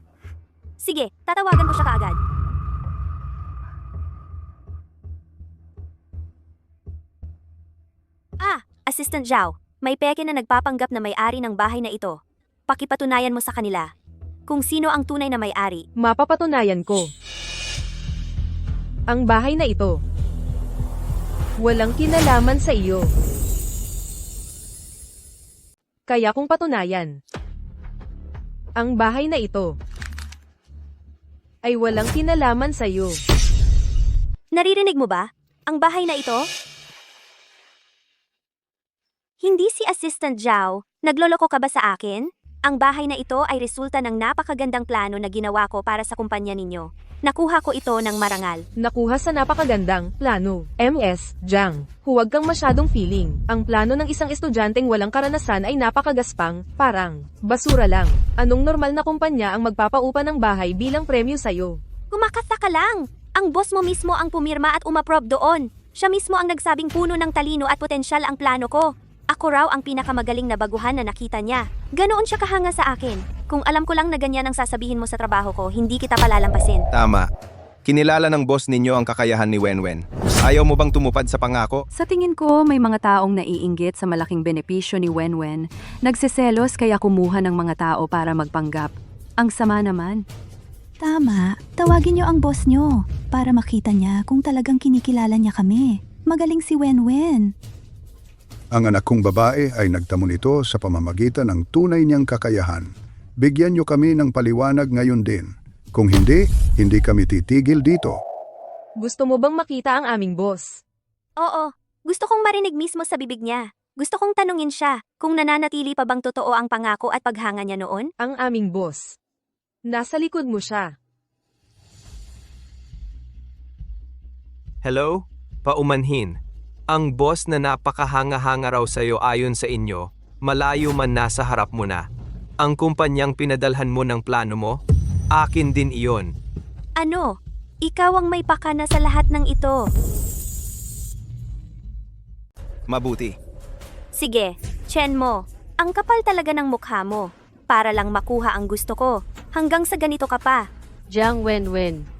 Sige, tatawagan ko siya kaagad. Assistant Zhao, may peke na nagpapanggap na may-ari ng bahay na ito. Pakipatunayan mo sa kanila kung sino ang tunay na may-ari. Mapapatunayan ko. Ang bahay na ito, walang kinalaman sa iyo. Kaya kung patunayan, ang bahay na ito ay walang kinalaman sa iyo. Naririnig mo ba? Ang bahay na ito? Hindi si Assistant Zhao. Nagloloko ka ba sa akin? Ang bahay na ito ay resulta ng napakagandang plano na ginawa ko para sa kumpanya ninyo. Nakuha ko ito ng marangal. Nakuha sa napakagandang plano. MS, Jiang, huwag kang masyadong feeling. Ang plano ng isang estudyanteng walang karanasan ay napakagaspang, parang basura lang. Anong normal na kumpanya ang magpapaupa ng bahay bilang premyo sa'yo? Kumakata ka lang! Ang boss mo mismo ang pumirma at umaprob doon. Siya mismo ang nagsabing puno ng talino at potensyal ang plano ko. Ako raw ang pinakamagaling na baguhan na nakita niya. Ganoon siya kahanga sa akin. Kung alam ko lang na ganyan ang sasabihin mo sa trabaho ko, hindi kita palalampasin. Tama. Kinilala ng boss ninyo ang kakayahan ni Wenwen. Ayaw mo bang tumupad sa pangako? Sa tingin ko, may mga taong naiinggit sa malaking benepisyo ni Wenwen. Nagseselos kaya kumuha ng mga tao para magpanggap. Ang sama naman. Tama, tawagin nyo ang boss nyo para makita niya kung talagang kinikilala niya kami. Magaling si Wenwen. Ang anak kong babae ay nagtamo nito sa pamamagitan ng tunay niyang kakayahan. Bigyan niyo kami ng paliwanag ngayon din. Kung hindi, hindi kami titigil dito. Gusto mo bang makita ang aming boss? Oo, gusto kong marinig mismo sa bibig niya. Gusto kong tanungin siya kung nananatili pa bang totoo ang pangako at paghanga niya noon. Ang aming boss. Nasa likod mo siya. Hello? Paumanhin. Ang boss na napakahanga-hanga raw sa'yo ayon sa inyo, malayo man nasa harap mo na. Ang kumpanyang pinadalhan mo ng plano mo, akin din iyon. Ano? Ikaw ang may pakana sa lahat ng ito. Mabuti. Sige, Chen mo. Ang kapal talaga ng mukha mo. Para lang makuha ang gusto ko. Hanggang sa ganito ka pa. Jiang Wenwen,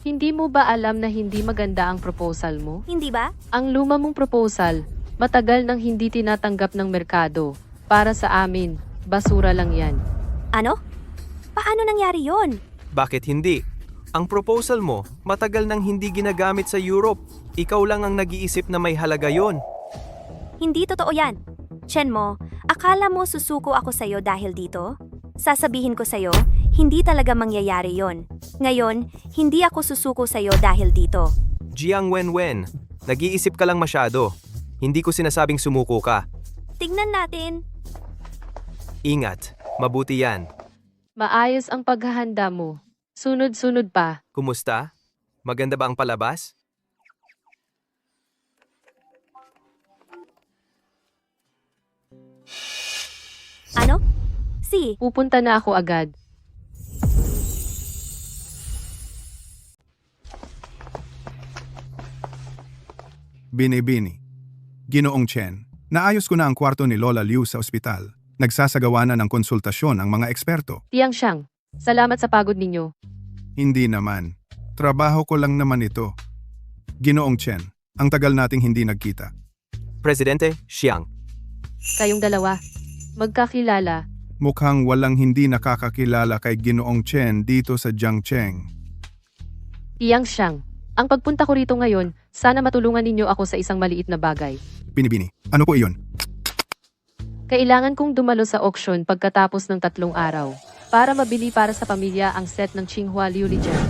hindi mo ba alam na hindi maganda ang proposal mo? Hindi ba? Ang luma mong proposal, matagal nang hindi tinatanggap ng merkado. Para sa amin, basura lang yan. Ano? Paano nangyari yon? Bakit hindi? Ang proposal mo, matagal nang hindi ginagamit sa Europe. Ikaw lang ang nag-iisip na may halaga yon. Hindi totoo yan. Chen mo, akala mo susuko ako sa'yo dahil dito? Sasabihin ko sa'yo, hindi talaga mangyayari yon. Ngayon, hindi ako susuko sa'yo dahil dito. Jiang Wenwen, nag-iisip ka lang masyado. Hindi ko sinasabing sumuko ka. Tignan natin. Ingat, mabuti yan. Maayos ang paghahanda mo. Sunod-sunod pa. Kumusta? Maganda ba ang palabas? Ano? Si, Pupunta na ako agad. Binibini. Ginoong Chen, naayos ko na ang kwarto ni Lola Liu sa ospital. Nagsasagawa na ng konsultasyon ang mga eksperto. Tiang Xiang, salamat sa pagod ninyo. Hindi naman. Trabaho ko lang naman ito. Ginoong Chen, ang tagal nating hindi nagkita. Presidente Xiang. Kayong dalawa, magkakilala. Mukhang walang hindi nakakakilala kay Ginoong Chen dito sa Jiangcheng. Tiang Xiang, ang pagpunta ko rito ngayon, sana matulungan ninyo ako sa isang maliit na bagay. Binibini, ano po iyon? Kailangan kong dumalo sa auction pagkatapos ng 3 araw para mabili para sa pamilya ang set ng Tsinghua Liulijian.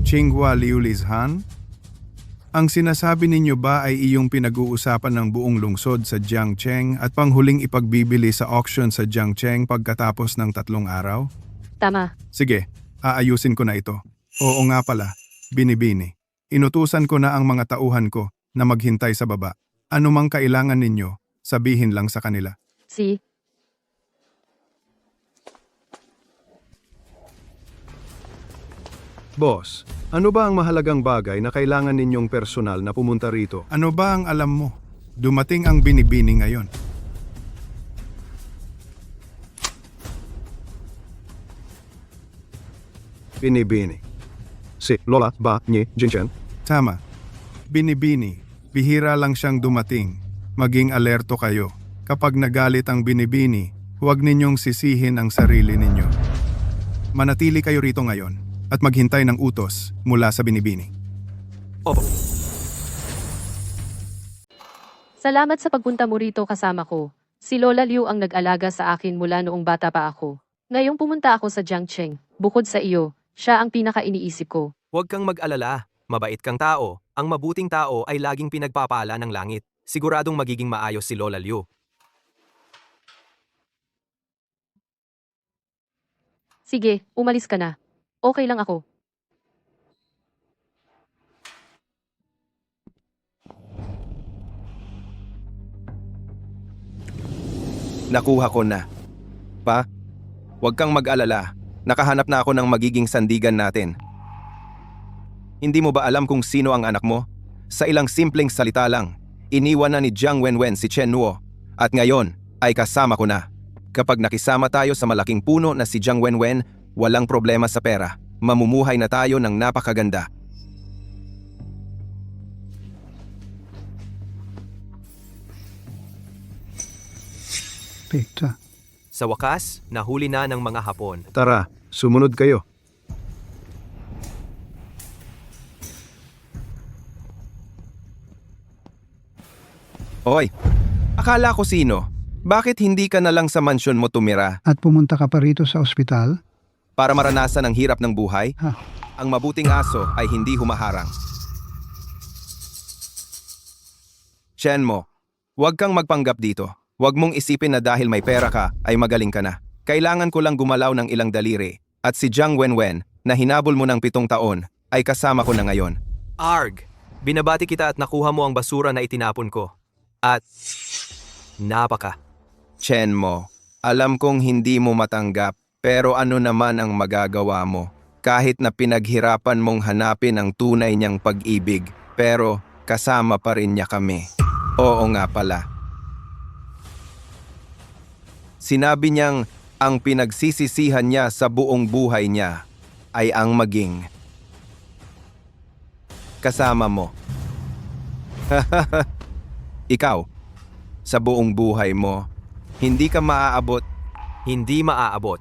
Tsinghua Liulizhan? Ang sinasabi ninyo ba ay iyong pinag-uusapan ng buong lungsod sa Jiangcheng at panghuling ipagbibili sa auction sa Jiangcheng pagkatapos ng 3 araw? Tama. Sige, aayusin ko na ito. Oo nga pala, Binibini. Inutusan ko na ang mga tauhan ko na maghintay sa baba. Ano mang kailangan ninyo, sabihin lang sa kanila. Si. Boss, ano ba ang mahalagang bagay na kailangan ninyong personal na pumunta rito? Ano ba ang alam mo? Dumating ang Binibini ngayon. Binibini. Si Lola ba ni Jinchen? Tama. Binibini. Bihira lang siyang dumating. Maging alerto kayo. Kapag nagalit ang Binibini, huwag ninyong sisihin ang sarili ninyo. Manatili kayo rito ngayon at maghintay ng utos mula sa Binibini. Opo. Salamat sa pagpunta mo rito kasama ko. Si Lola Liu ang nag-alaga sa akin mula noong bata pa ako. Ngayong pumunta ako sa Jiangcheng, bukod sa iyo, siya ang pinaka-iniisip ko. Huwag kang mag-alala. Mabait kang tao. Ang mabuting tao ay laging pinagpapala ng langit. Siguradong magiging maayos si Lola Liu. Sige, umalis ka na. Okay lang ako. Nakuha ko na. Pa, huwag kang mag-alala. Nakahanap na ako ng magiging sandigan natin. Hindi mo ba alam kung sino ang anak mo? Sa ilang simpleng salita lang, iniwan na ni Jiang Wenwen si Chen Nuo at ngayon ay kasama ko na. Kapag nakisama tayo sa malaking puno na si Jiang Wenwen, walang problema sa pera. Mamumuhay na tayo ng napakaganda. Pita. Sa wakas, nahuli na ng mga Hapon. Tara, sumunod kayo. Hoy, akala ko sino? Bakit hindi ka na lang sa mansyon mo tumira? At pumunta ka pa rito sa ospital? Para maranasan ang hirap ng buhay? Ha? Ang mabuting aso ay hindi humaharang. Chen mo, huwag kang magpanggap dito. Huwag mong isipin na dahil may pera ka ay magaling ka na. Kailangan ko lang gumalaw ng ilang daliri. At si Jiang Wenwen, na hinabol mo ng 7 taon, ay kasama ko na ngayon. Arg! Binabati kita at nakuha mo ang basura na itinapon ko. At napaka. Chen mo, alam kong hindi mo matanggap, pero ano naman ang magagawa mo? Kahit na pinaghirapan mong hanapin ang tunay niyang pag-ibig, pero kasama pa rin niya kami. Oo nga pala. Sinabi niyang ang pinagsisisihan niya sa buong buhay niya ay ang maging kasama mo. Ikaw, sa buong buhay mo, hindi ka maaabot. Hindi maaabot.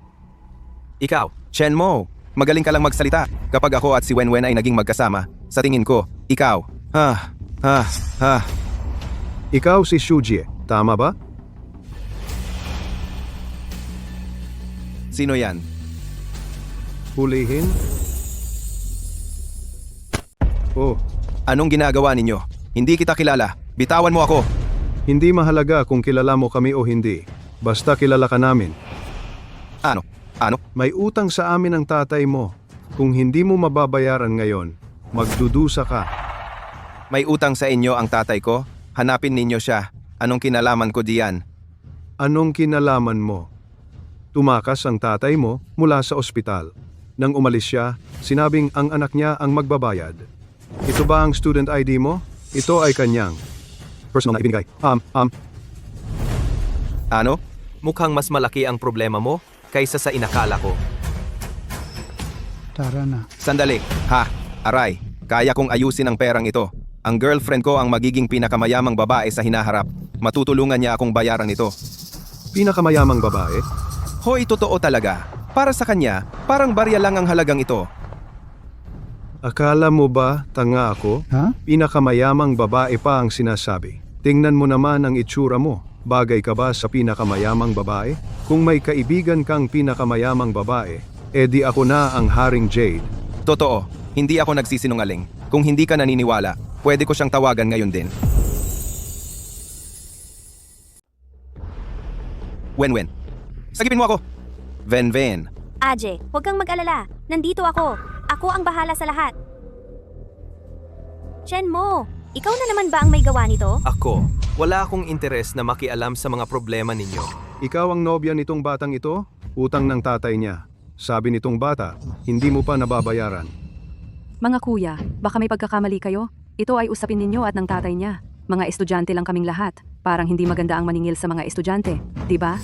Ikaw, Chen mo, magaling ka lang magsalita. Kapag ako at si Wenwen ay naging magkasama, sa tingin ko, ikaw, Ikaw si Shujie, tama ba? Sino yan? Hulihin? Oh, Anong ginagawa ninyo? Hindi kita kilala. Bitawan mo ako. hindi mahalaga kung kilala mo kami o hindi. Basta kilala ka namin. Ano? May utang sa amin ang tatay mo. Kung hindi mo mababayaran ngayon, magdudusa ka. May utang sa inyo ang tatay ko? Hanapin ninyo siya. Anong kinalaman ko diyan? Anong kinalaman mo? Tumakas ang tatay mo mula sa ospital. Nang umalis siya, sinabing ang anak niya ang magbabayad. Ito ba ang student ID mo? Ito ay kanyang personal na ibinigay. Ano? Mukhang mas malaki ang problema mo kaysa sa inakala ko. Tara na. Sandali. Ha? Aray. Kaya kong ayusin ang perang ito. Ang girlfriend ko ang magiging pinakamayamang babae sa hinaharap. Matutulungan niya akong bayaran ito. Pinakamayamang babae? Hoy, totoo talaga. Para sa kanya, parang barya lang ang halagang ito. Akala mo ba, tanga ako? Ha? Pinakamayamang babae pa ang sinasabi. Tingnan mo naman ang itsura mo. Bagay ka ba sa pinakamayamang babae? Kung may kaibigan kang pinakamayamang babae, edi ako na ang Haring Jade. Totoo. Hindi ako nagsisinungaling. Kung hindi ka naniniwala, pwede ko siyang tawagan ngayon din. Wen. Sagipin mo ako. Ven. Aje, huwag kang mag-alala. Nandito ako. Ako ang bahala sa lahat. Chenmo, ikaw na naman ba ang may gawa nito? Ako, wala akong interes na makialam sa mga problema ninyo. Ikaw ang nobya nitong batang ito? Utang ng tatay niya. Sabi nitong bata, hindi mo pa nababayaran. Mga kuya, baka may pagkakamali kayo? Ito ay usapin ninyo at ng tatay niya. Mga estudyante lang kaming lahat. Parang hindi maganda ang maningil sa mga estudyante, di ba?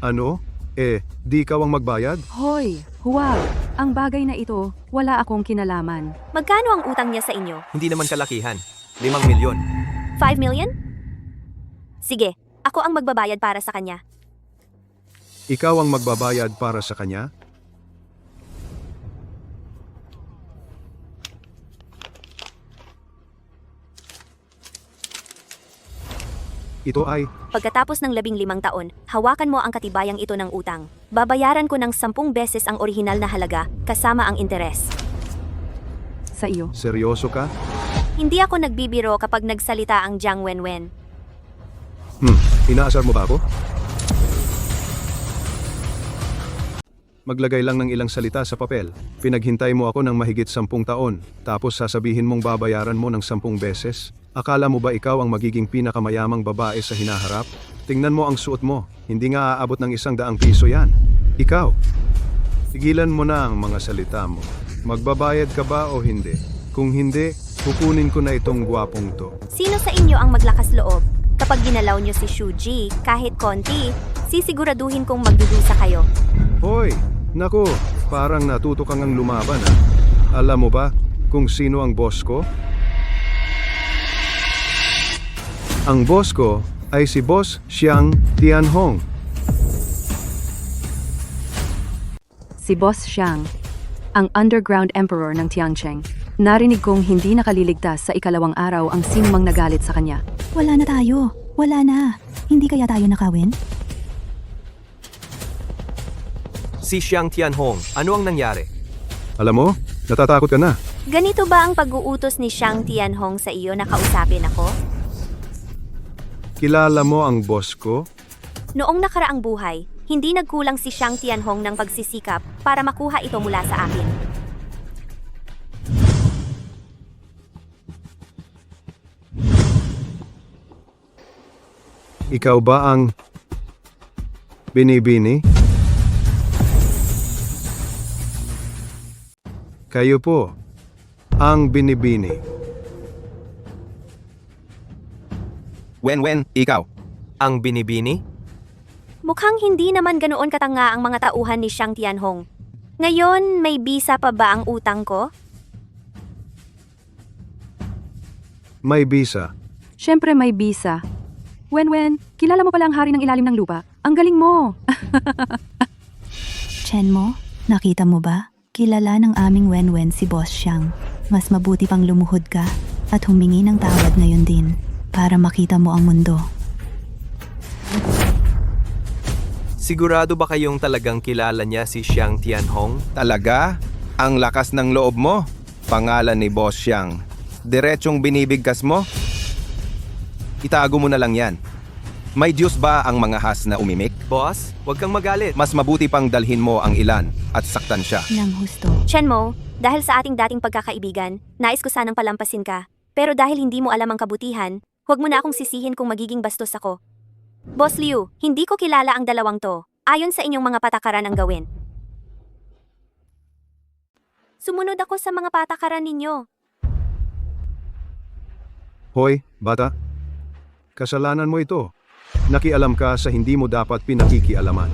Ano? Di ikaw ang magbayad? Hoy, huwag. Ang bagay na ito, wala akong kinalaman. Magkano ang utang niya sa inyo? Hindi naman kalakihan. 5 milyon. 5 million? Sige, ako ang magbabayad para sa kanya. Ikaw ang magbabayad para sa kanya? Ito ay Pagkatapos ng 15 taon, hawakan mo ang katibayang ito ng utang. Babayaran ko ng 10 beses ang orihinal na halaga, kasama ang interes. Sa iyo. seryoso ka? Hindi ako nagbibiro kapag nagsalita ang Jiang Wenwen. Inaasar mo ba ako? Maglagay lang ng ilang salita sa papel. Pinaghintay mo ako ng mahigit 10 taon, tapos sasabihin mong babayaran mo ng 10 beses? Akala mo ba ikaw ang magiging pinakamayamang babae sa hinaharap? Tingnan mo ang suot mo, hindi nga aabot ng 100 piso yan. Ikaw, tigilan mo na ang mga salita mo. Magbabayad ka ba o hindi? Kung hindi, kukunin ko na itong gwapong to. Sino sa inyo ang maglakas loob? Kapag ginalaw niyo si Shuji, kahit konti, sisiguraduhin kong magdudusa kayo. Hoy, naku, parang natuto kang ang lumaban ha. Alam mo ba kung sino ang boss ko? Ang boss ko ay si Boss Xiang Tianhong. Si Boss Xiang, ang underground emperor ng Tiancheng. Narinig kong hindi nakaliligtas sa ikalawang araw ang sinumang nagalit sa kanya. Wala na tayo. Wala na. Hindi kaya tayo nakawin? Si Xiang Tianhong, ano ang nangyari? Alam mo, natatakot ka na. Ganito ba ang pag-uutos ni Xiang Tianhong sa iyo na kausapin ako? Kilala mo ang boss ko? Noong nakaraang buhay, hindi nagkulang si Xiang Tianhong ng pagsisikap para makuha ito mula sa akin. Ikaw ba ang binibini? Kayo po, ang binibini. Wen, ikaw. Ang binibini? Mukhang hindi naman ganoon katanga ang mga tauhan ni Xiang Tianhong. Ngayon, may bisa pa ba ang utang ko? May bisa. Siyempre may bisa. Wen, kilala mo pala ang hari ng ilalim ng lupa. Ang galing mo! Chenmo, nakita mo ba? Kilala ng aming Wenwen si Boss Xiang. Mas mabuti pang lumuhod ka at humingi ng tawad ngayon din para makita mo ang mundo. Sigurado ba kayong talagang kilala niya si Xiang Tianhong? Talaga? Ang lakas ng loob mo. Pangalan ni Boss Xiang. Diretsong binibigkas mo? Itago mo na lang yan. May Diyos ba ang mga has na umimik? Boss, huwag kang magalit. Mas mabuti pang dalhin mo ang ilan at saktan siya. Nang husto. Chenmo, dahil sa ating dating pagkakaibigan, nais ko sanang palampasin ka. Pero dahil hindi mo alam ang kabutihan, huwag mo na akong sisihin kung magiging bastos ako. Boss Liu, hindi ko kilala ang dalawang to. Ayon sa inyong mga patakaran ang gawin. Sumunod ako sa mga patakaran ninyo. Hoy, bata. Kasalanan mo ito. Nakialam ka sa hindi mo dapat pinakikialaman.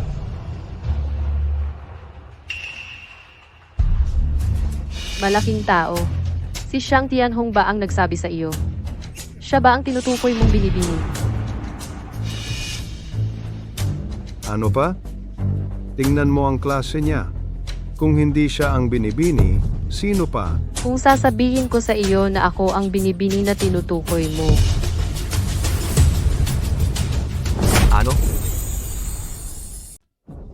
Malaking tao. Si Shang Tianhong ba ang nagsabi sa iyo? Siya ba ang tinutukoy mong binibini? Ano pa? Tingnan mo ang klase niya. Kung hindi siya ang binibini, sino pa? Kung sasabihin ko sa iyo na ako ang binibini na tinutukoy mo, Ano?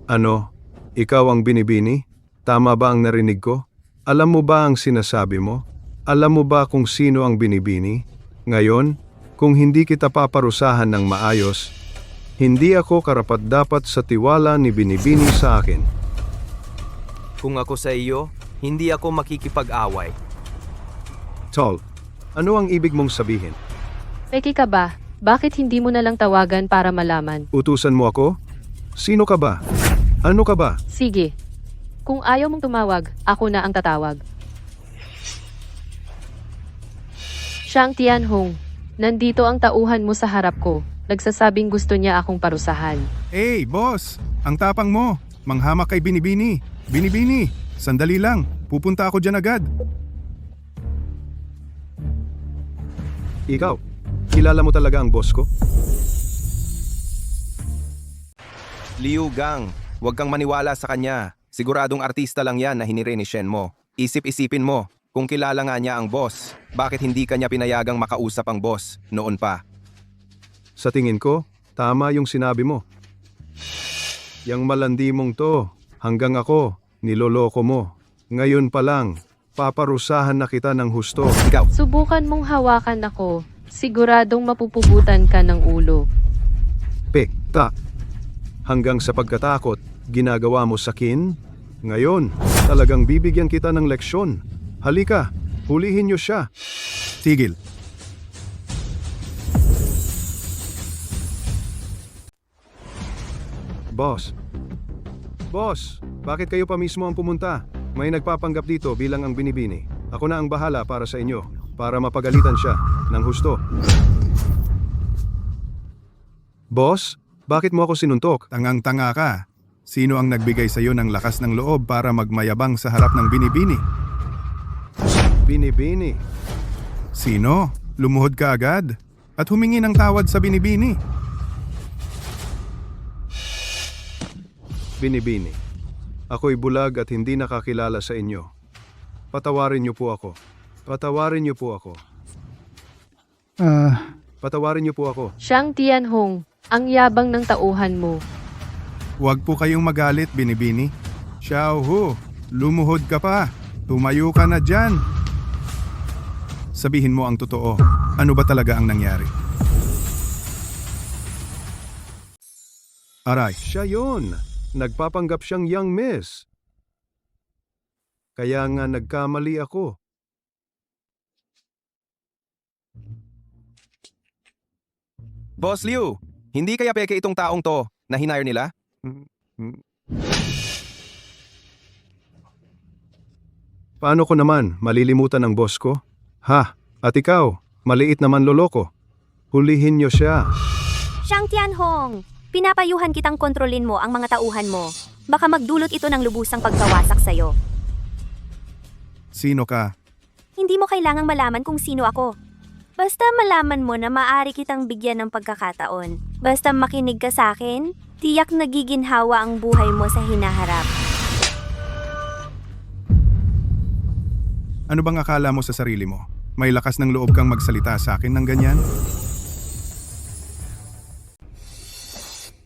Ano? Ikaw ang binibini? Tama ba ang narinig ko? Alam mo ba ang sinasabi mo? Alam mo ba kung sino ang binibini? Ngayon, kung hindi kita paparusahan ng maayos, hindi ako karapat-dapat sa tiwala ni binibini sa akin. Kung ako sa iyo, hindi ako makikipag-away. Tol, ano ang ibig mong sabihin? peki ka ba? Bakit hindi mo na lang tawagan para malaman? Utusan mo ako? Sino ka ba? Ano ka ba? Sige. Kung ayaw mong tumawag, ako na ang tatawag. Shang Tianhong, nandito ang tauhan mo sa harap ko. Nagsasabing gusto niya akong parusahan. Hey, boss! Ang tapang mo! Manghamak kay Binibini! Binibini! Sandali lang! Pupunta ako dyan agad! Ikaw, kilala mo talaga ang boss ko? Liu Gang, huwag kang maniwala sa kanya. Siguradong artista lang yan na hinire ni Shen mo. Isip-isipin mo, kung kilala nga niya ang boss, bakit hindi kanya pinayagang makausap ang boss noon pa? Sa tingin ko, tama yung sinabi mo. Yang malandi mong to, hanggang ako, niloloko mo. Ngayon pa lang, paparusahan na kita ng husto. Ikaw, Subukan mong hawakan ako. Siguradong mapupugutan ka ng ulo. Pekta. Hanggang sa pagkatakot, ginagawa mo sakin? Ngayon, talagang bibigyan kita ng leksyon. Halika, hulihin niyo siya. Tigil! Boss. Boss, bakit kayo pa mismo ang pumunta? May nagpapanggap dito bilang ang binibini. Ako na ang bahala para sa inyo, para mapagalitan siya ng husto. Boss, bakit mo ako sinuntok? Tangang-tanga ka. Sino ang nagbigay sa iyo ng lakas ng loob para magmayabang sa harap ng Binibini? Binibini. Sino? Lumuhod ka agad? At humingi ng tawad sa Binibini? Binibini. Ako'y bulag at hindi nakakilala sa inyo. Patawarin niyo po ako. Patawarin niyo po ako. Patawarin niyo po ako. Shang Tianhong, ang yabang ng tauhan mo. Huwag po kayong magalit, Binibini. Xiao Hu, lumuhod ka pa. Tumayo ka na dyan. Sabihin mo ang totoo. Ano ba talaga ang nangyari? Aray, Siya yun. Nagpapanggap siyang young miss. Kaya nga nagkamali ako. Boss Liu, hindi kaya peke itong taong to na hinire nila? Paano ko naman malilimutan ang boss ko? Ha? At ikaw, maliit naman loloko. Hulihin niyo siya. Shang Tianhong, pinapayuhan kitang kontrolin mo ang mga tauhan mo. Baka magdulot ito ng lubusang pagkawasak sa'yo. sino ka? Hindi mo kailangang malaman kung sino ako. Basta malaman mo na maaari kitang bigyan ng pagkakataon. Basta makinig ka sa akin, tiyak nagiginhawa ang buhay mo sa hinaharap. Ano bang akala mo sa sarili mo? May lakas ng loob kang magsalita sa akin ng ganyan?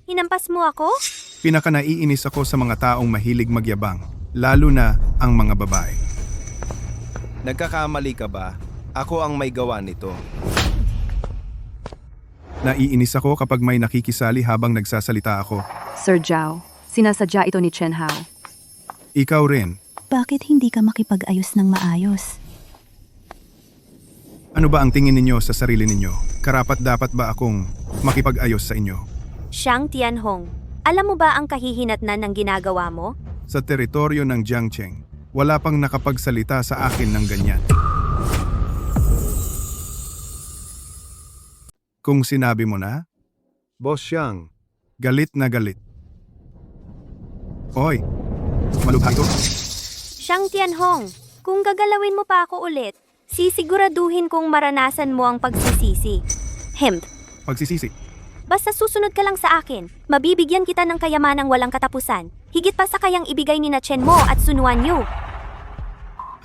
Hinampas mo ako? Pinaka-naiinis ako sa mga taong mahilig magyabang, lalo na ang mga babae. Nagkakamali ka ba? Ako ang may gawa nito. Naiinis ako kapag may nakikisali habang nagsasalita ako. Sir Zhao, sinasadya ito ni Chen Hao. Ikaw rin. Bakit hindi ka makipag-ayos ng maayos? Ano ba ang tingin ninyo sa sarili ninyo? Karapat-dapat ba akong makipag-ayos sa inyo? Shang Tianhong, alam mo ba ang kahihinatnan ng ginagawa mo? Sa teritoryo ng Jiangcheng, wala pang nakapagsalita sa akin ng ganyan. Kung sinabi mo na, Boss Xiang, galit na galit. Oy, malubha ito. Shang Tianhong, kung gagalawin mo pa ako ulit, sisiguraduhin kong maranasan mo ang pagsisisi. Pagsisisi. Basta susunod ka lang sa akin, mabibigyan kita ng kayamanang walang katapusan. Higit pa sa kayang ibigay ni na Chen Mo at Sunuan Yu.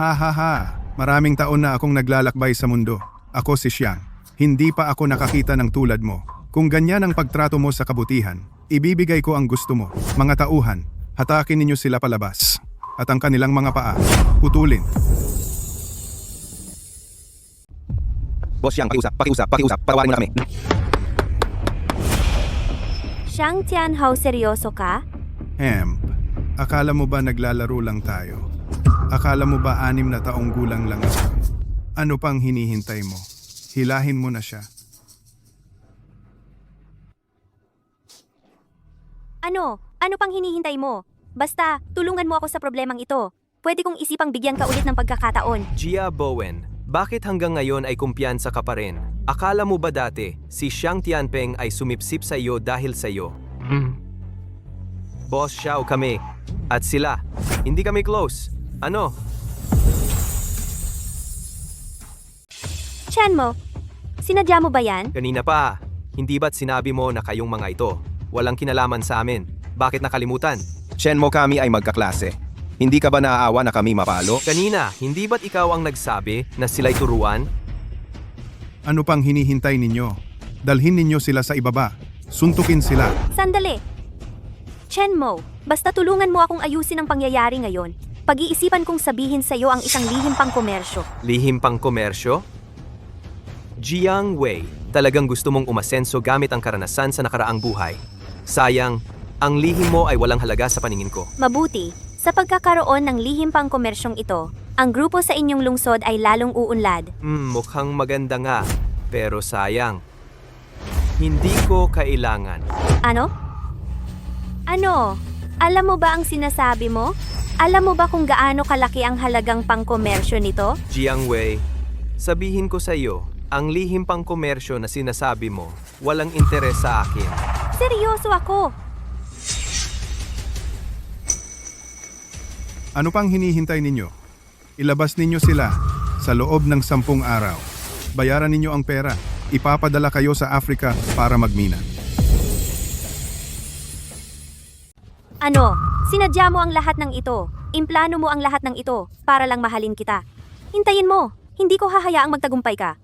Ha ha ha, maraming taon na akong naglalakbay sa mundo. Ako si Xiang. Hindi pa ako nakakita ng tulad mo. Kung ganyan ang pagtrato mo sa kabutihan, ibibigay ko ang gusto mo. Mga tauhan, hatakin ninyo sila palabas. At ang kanilang mga paa, putulin. Boss Xiang, pakiusap, patawarin mo na kami. Shang Tianhao, seryoso ka? Akala mo ba naglalaro lang tayo? Akala mo ba 6 na taong gulang lang ako? Ano pang hinihintay mo? Hilahin mo na siya. Ano? Ano pang hinihintay mo? Basta, tulungan mo ako sa problemang ito. Pwede kong isipang bigyan ka ulit ng pagkakataon. Jia Bowen, bakit hanggang ngayon ay kumpiyansa ka pa rin? Akala mo ba dati, si Xiang Tianpeng ay sumipsip sa iyo dahil sa iyo? Boss Xiao kami. At sila, hindi kami close. Ano? Chen Mo, sinadya mo ba yan? Kanina pa, hindi ba't sinabi mo na kayong mga ito? Walang kinalaman sa amin. Bakit nakalimutan? Chen Mo, kami ay magkaklase. Hindi ka ba naaawa na kami mapalo? Kanina, hindi ba't ikaw ang nagsabi na sila'y turuan? Ano pang hinihintay ninyo? Dalhin ninyo sila sa ibaba. Suntukin sila. Sandali. Chen Mo, basta tulungan mo akong ayusin ang pangyayari ngayon. Pag-iisipan kong sabihin sa iyo ang isang lihim pang komersyo. Lihim pang komersyo? Jiang Wei, talagang gusto mong umasenso gamit ang karanasan sa nakaraang buhay. Sayang, ang lihim mo ay walang halaga sa paningin ko. Mabuti, sa pagkakaroon ng lihim pang komersyong ito, ang grupo sa inyong lungsod ay lalong uunlad. Mukhang maganda nga, pero sayang. Hindi ko kailangan. Ano? Ano? Alam mo ba ang sinasabi mo? Alam mo ba kung gaano kalaki ang halagang pangkomersyo nito? Jiang Wei, sabihin ko sa iyo, ang lihim pang komersyo na sinasabi mo, walang interes sa akin. Seryoso ako! Ano pang hinihintay ninyo? Ilabas ninyo sila sa loob ng 10 araw. Bayaran ninyo ang pera. Ipapadala kayo sa Africa para magmina. Ano? Sinadya mo ang lahat ng ito. Implano mo ang lahat ng ito para lang mahalin kita. Hintayin mo. Hindi ko hahayaang magtagumpay ka.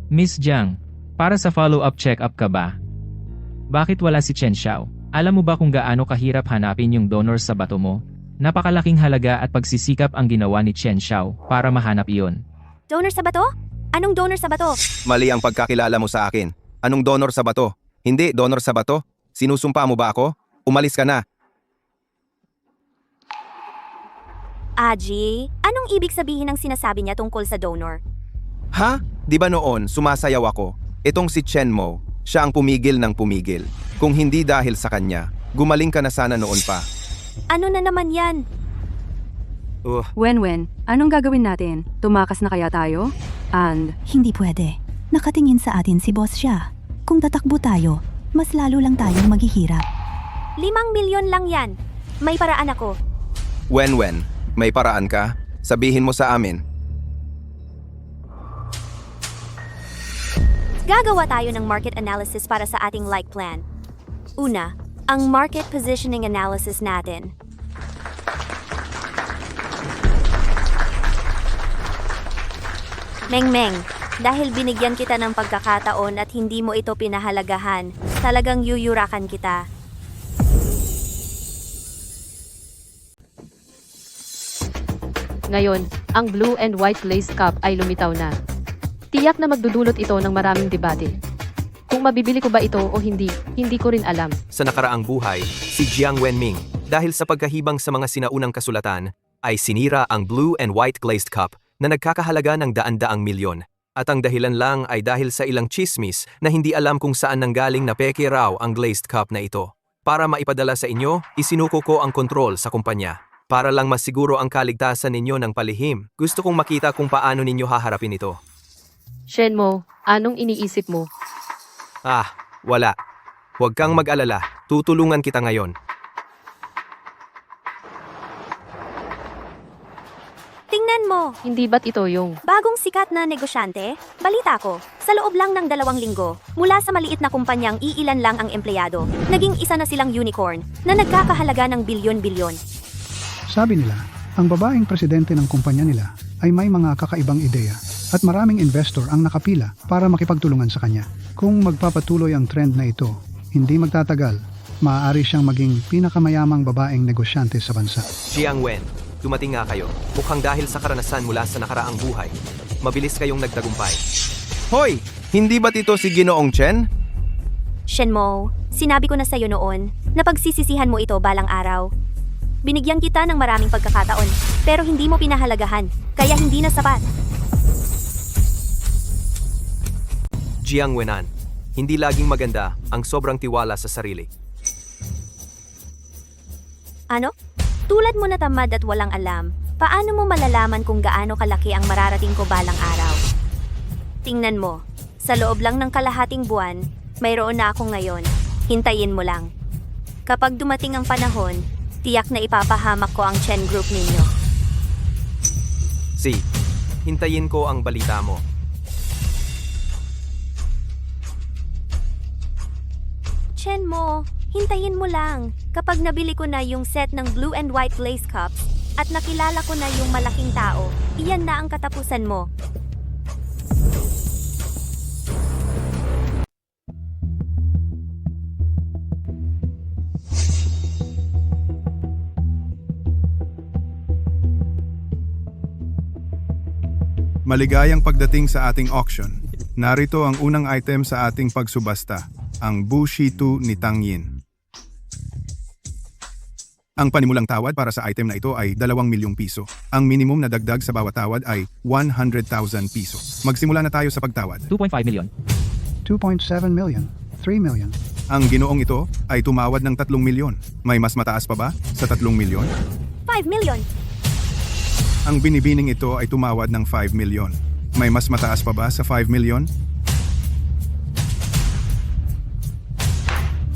Miss Jiang, para sa follow-up check-up ka ba? Bakit wala si Chen Xiao? Alam mo ba kung gaano kahirap hanapin yung donor sa bato mo? Napakalaking halaga at pagsisikap ang ginawa ni Chen Xiao para mahanap iyon. Donor sa bato? Anong donor sa bato? Mali ang pagkakilala mo sa akin. Anong donor sa bato? Hindi, donor sa bato? Sinusumpa mo ba ako? Umalis ka na. Aji, anong ibig sabihin ng sinasabi niya tungkol sa donor? Ha? Di ba noon, sumasayaw ako? Itong si Chen Mo, siya ang pumigil ng pumigil. Kung hindi dahil sa kanya, gumaling ka na sana noon pa. Ano na naman yan? Wenwen, anong gagawin natin? Tumakas na kaya tayo? And, Hindi pwede. Nakatingin sa atin si boss siya. Kung tatakbo tayo, mas lalo lang tayong maghihirap. 5 milyon lang yan. May paraan ako. Wenwen, may paraan ka? Sabihin mo sa amin. Gagawa tayo ng market analysis para sa ating like plan. Una, ang market positioning analysis natin. Meng, dahil binigyan kita ng pagkakataon at hindi mo ito pinahalagahan, talagang yuyurakan kita. Ngayon, ang blue and white lace cup ay lumitaw na. Tiyak na magdudulot ito ng maraming debate. Kung mabibili ko ba ito o hindi ko rin alam. Sa nakaraang buhay, si Jiang Wenming, dahil sa pagkahibang sa mga sinaunang kasulatan, ay sinira ang blue and white glazed cup na nagkakahalaga ng daan-daang milyon. At ang dahilan lang ay dahil sa ilang chismis na hindi alam kung saan nanggaling na peke raw ang glazed cup na ito. Para maipadala sa inyo, isinuko ko ang kontrol sa kumpanya. Para lang masiguro ang kaligtasan ninyo ng palihim, gusto kong makita kung paano ninyo haharapin ito. Shenmo, anong iniisip mo? Wala. Huwag kang mag-alala, tutulungan kita ngayon. Tingnan mo, Hindi ba't ito yung bagong sikat na negosyante? Balita ko, sa loob lang ng 2 linggo, mula sa maliit na kumpanyang iilan lang ang empleyado, naging isa na silang unicorn na nagkakahalaga ng bilyon-bilyon. Sabi nila, ang babaeng presidente ng kumpanya nila ay may mga kakaibang ideya at maraming investor ang nakapila para makipagtulungan sa kanya. Kung magpapatuloy ang trend na ito, hindi magtatagal, maaari siyang maging pinakamayamang babaeng negosyante sa bansa. Jiang Wen, dumating nga kayo. Mukhang dahil sa karanasan mula sa nakaraang buhay, mabilis kayong nagtagumpay. Hoy! Hindi ba't ito si Ginoong Chen? Shenmo, sinabi ko na sa'yo noon na pagsisisihan mo ito balang araw. Binigyan kita ng maraming pagkakataon, pero hindi mo pinahalagahan, kaya hindi na sapat. Jiang Wenan, hindi laging maganda ang sobrang tiwala sa sarili. Ano? Tulad mo na tamad at walang alam, paano mo malalaman kung gaano kalaki ang mararating ko balang araw? Tingnan mo, sa loob lang ng kalahating buwan, mayroon na ako ngayon. Hintayin mo lang. Kapag dumating ang panahon, tiyak na ipapahamak ko ang Chen Group ninyo. Hintayin ko ang balita mo. Chen mo, hintayin mo lang. Kapag nabili ko na yung set ng blue and white glaze cups at nakilala ko na yung malaking tao, iyan na ang katapusan mo. Maligayang pagdating sa ating auction. Narito ang unang item sa ating pagsubasta, ang Bushi 2 ni Tang Yin. Ang panimulang tawad para sa item na ito ay 2 milyong piso. Ang minimum na dagdag sa bawat tawad ay 100,000 piso. Magsimula na tayo sa pagtawad. 2.5 million. 2.7 million, 3 million. Ang ginoong ito ay tumawad ng 3 milyon. May mas mataas pa ba sa 3 milyon? 5 million! Ang binibining ito ay tumawad ng 5 milyon. May mas mataas pa ba sa 5 milyon?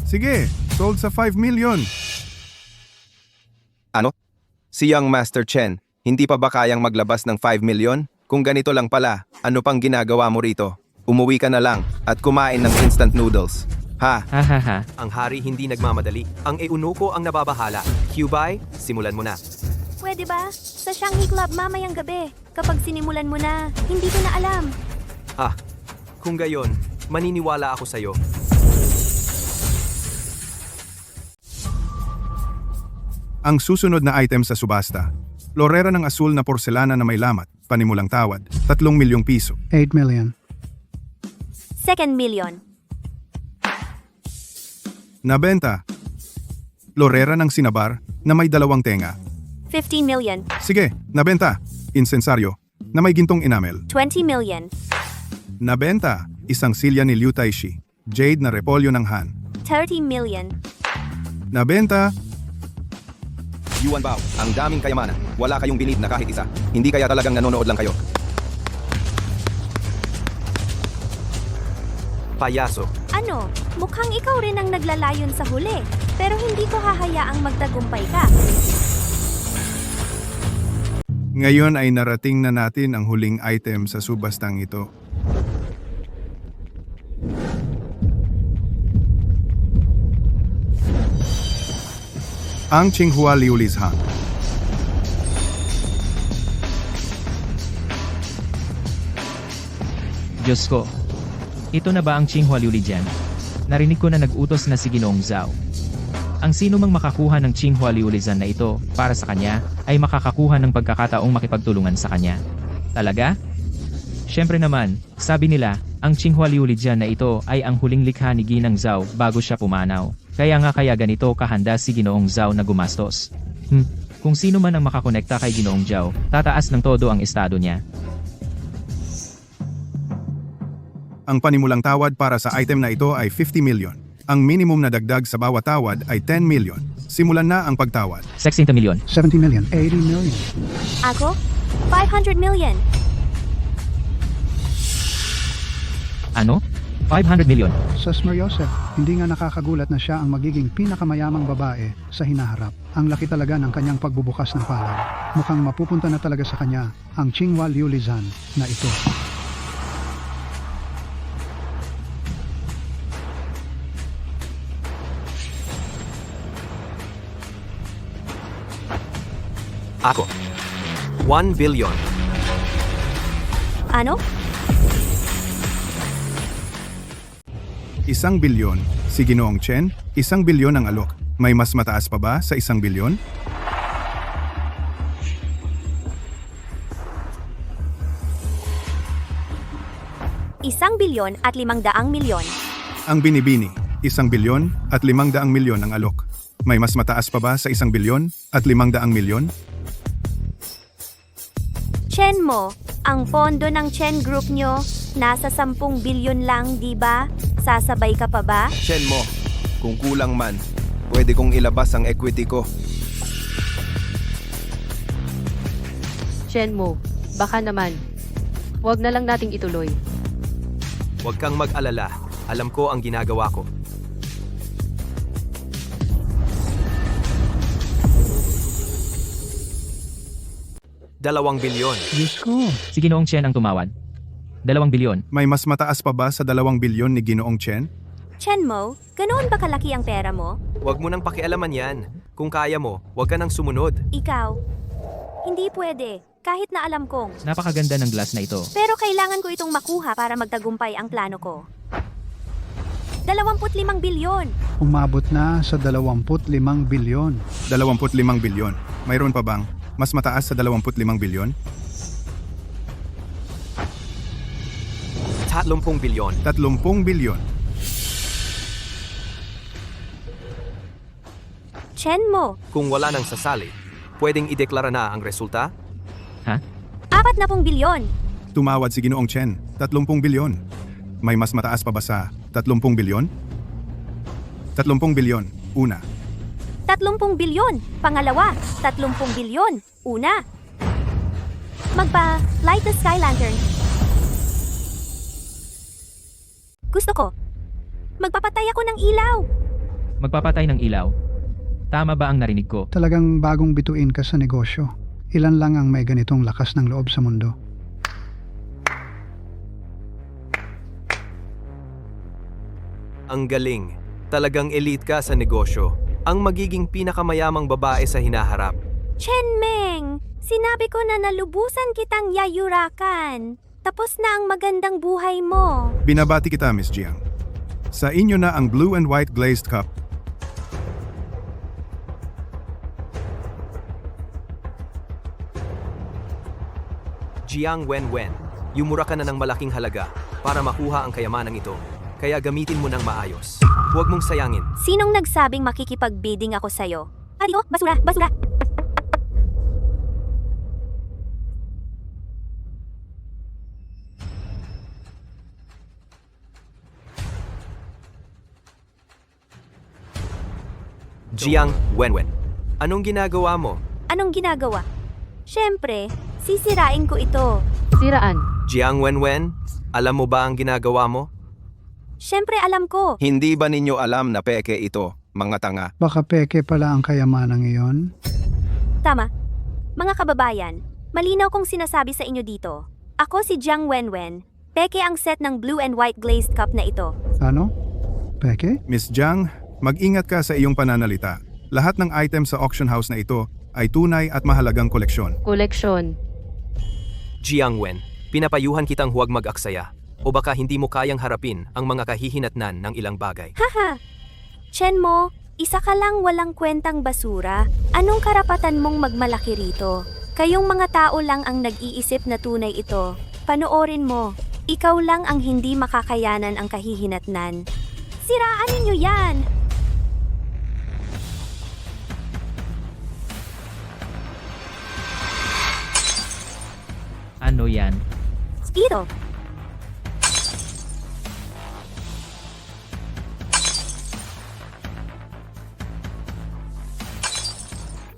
Sige, sold sa 5 milyon. Ano? Si Young Master Chen, hindi pa ba kayang maglabas ng 5 milyon? Kung ganito lang pala, ano pang ginagawa mo rito? Umuwi ka na lang at kumain ng instant noodles. Ha? Hahaha. Ang hari hindi nagmamadali. Ang eunuko ang nababahala. Kyubay, simulan mo na. Pwede ba? Sa Shanghai Club mamayang gabi. Kapag sinimulan mo na, hindi ko na alam. Kung gayon, maniniwala ako sa'yo. Ang susunod na item sa subasta, lorera ng asul na porselana na may lamat, panimulang tawad, 3 milyong piso. 8 million. 2 million. Nabenta, lorera ng sinabar na may 2 tenga. 15 million. Sige, nabenta, insensaryo na may gintong enamel. 20 million. Nabenta, isang silya ni Liu Taishi, jade na repolyo ng Han. 30 million. Nabenta, Yuan Bao, ang daming kayamanan. Wala kayong binid na kahit isa. Hindi kaya talagang nanonood lang kayo. Payaso. Ano? Mukhang ikaw rin ang naglalayon sa huli. Pero hindi ko hahayaang magtagumpay ka. ngayon ay narating na natin ang huling item sa subastang ito. Ang Tsinghua Liulizhang. Diyos ko. Ito na ba ang Tsinghua Liulijian? Narinig ko na nag-utos na si Ginoong Zhao. Ang sino mang makakuha ng Tsinghua Liulijian na ito, para sa kanya, ay makakakuha ng pagkakataong makipagtulungan sa kanya. Talaga? Siyempre naman, sabi nila, ang Tsinghua Liulijian na ito ay ang huling likha ni Ginang Zhao bago siya pumanaw. Kaya ganito kahanda si Ginoong Zhao na gumastos. Kung sino man ang makakonekta kay Ginoong Zhao, tataas ng todo ang estado niya. Ang panimulang tawad para sa item na ito ay 50 million. Ang minimum na dagdag sa bawat tawad ay 10 million. Simulan na ang pagtawad. 60 million. 70 million, 80 million. Ako? 500 million. Ano? 500 million. Sa Smeryosef, hindi nga nakakagulat na siya ang magiging pinakamayamang babae sa hinaharap. Ang laki talaga ng kanyang pagbubukas ng palad. Mukhang mapupunta na talaga sa kanya ang Qinghua Liulizan na ito. Ako. 1 billion. Ano? 1 bilyon, si Ginoong Chen, 1 bilyon ang alok. May mas mataas pa ba sa 1 bilyon? Isang bilyon at 500 milyon. Ang binibini, 1 bilyon at 500 milyon ang alok. May mas mataas pa ba sa 1 bilyon at 500 milyon? Chen mo, ang pondo ng Chen Group nyo, nasa 10 bilyon lang, di ba? Sasabay ka pa ba? Chen mo, kung kulang man, pwede kong ilabas ang equity ko. Chen mo, baka naman. Huwag na lang nating ituloy. Huwag kang mag-alala. Alam ko ang ginagawa ko. $2 bilyon. Diyos ko. Si Ginoong Chen ang tumawad. 2 bilyon. May mas mataas pa ba sa 2 bilyon ni Ginoong Chen? Chen mo, ganoon ba kalaki ang pera mo? Huwag mo nang pakialaman yan. Kung kaya mo, huwag ka nang sumunod. Ikaw? Hindi pwede, kahit na alam kong. Napakaganda ng glass na ito. Pero kailangan ko itong makuha para magtagumpay ang plano ko. 25 bilyon. Umabot na sa 25 bilyon. 25 bilyon. Mayroon pa bang mas mataas sa 25 bilyon? 30 bilyon. 30 bilyon. Chen mo, Kung wala nang sasali, pwedeng ideklara na ang resulta? 40 bilyon. Tumawad si Ginoong Chen, 30 bilyon. May mas mataas pa ba sa 30 bilyon? 30 bilyon, una. 30 bilyon. Pangalawa, 30 bilyon. Una. Light the sky lantern. Gusto ko. Magpapatay ako ng ilaw. Magpapatay ng ilaw. Tama ba ang narinig ko? Talagang bagong bituin ka sa negosyo. Ilan lang ang may ganitong lakas ng loob sa mundo. Ang galing. Talagang elite ka sa negosyo. Ang magiging pinakamayamang babae sa hinaharap. Chen Meng, sinabi ko na nalubusan kitang yayurakan. Tapos na ang magandang buhay mo. Binabati kita, Miss Jiang. Sa inyo na ang blue and white glazed cup. Jiang Wenwen, yumura ka na ng malaking halaga para makuha ang kayamanang ito. Kaya gamitin mo ng maayos. Huwag mong sayangin. Sinong nagsabing makikipag-bidding ako sa'yo? Adio, basura, basura! Jiang Wenwen, anong ginagawa mo? Anong ginagawa? Siyempre, sisirain ko ito. Siraan. Jiang Wenwen, alam mo ba ang ginagawa mo? Siyempre alam ko. Hindi ba ninyo alam na peke ito, mga tanga? Baka peke pala ang kayamanang iyon. Tama. Mga kababayan, malinaw kong sinasabi sa inyo dito. Ako si Jiang Wenwen. Peke ang set ng blue and white glazed cup na ito. Ano? Peke? Miss Jiang, mag-ingat ka sa iyong pananalita. Lahat ng item sa auction house na ito ay tunay at mahalagang koleksyon. Koleksyon. Jiang Wen, pinapayuhan kitang huwag mag-aksaya. O baka hindi mo kayang harapin ang mga kahihinatnan ng ilang bagay. Haha! Chen mo, isa ka lang walang kwentang basura. Anong karapatan mong magmalaki rito? Kayong mga tao lang ang nag-iisip na tunay ito. Panoorin mo. Ikaw lang ang hindi makakayanan ang kahihinatnan. Siraan ninyo yan! Ano yan? Ito.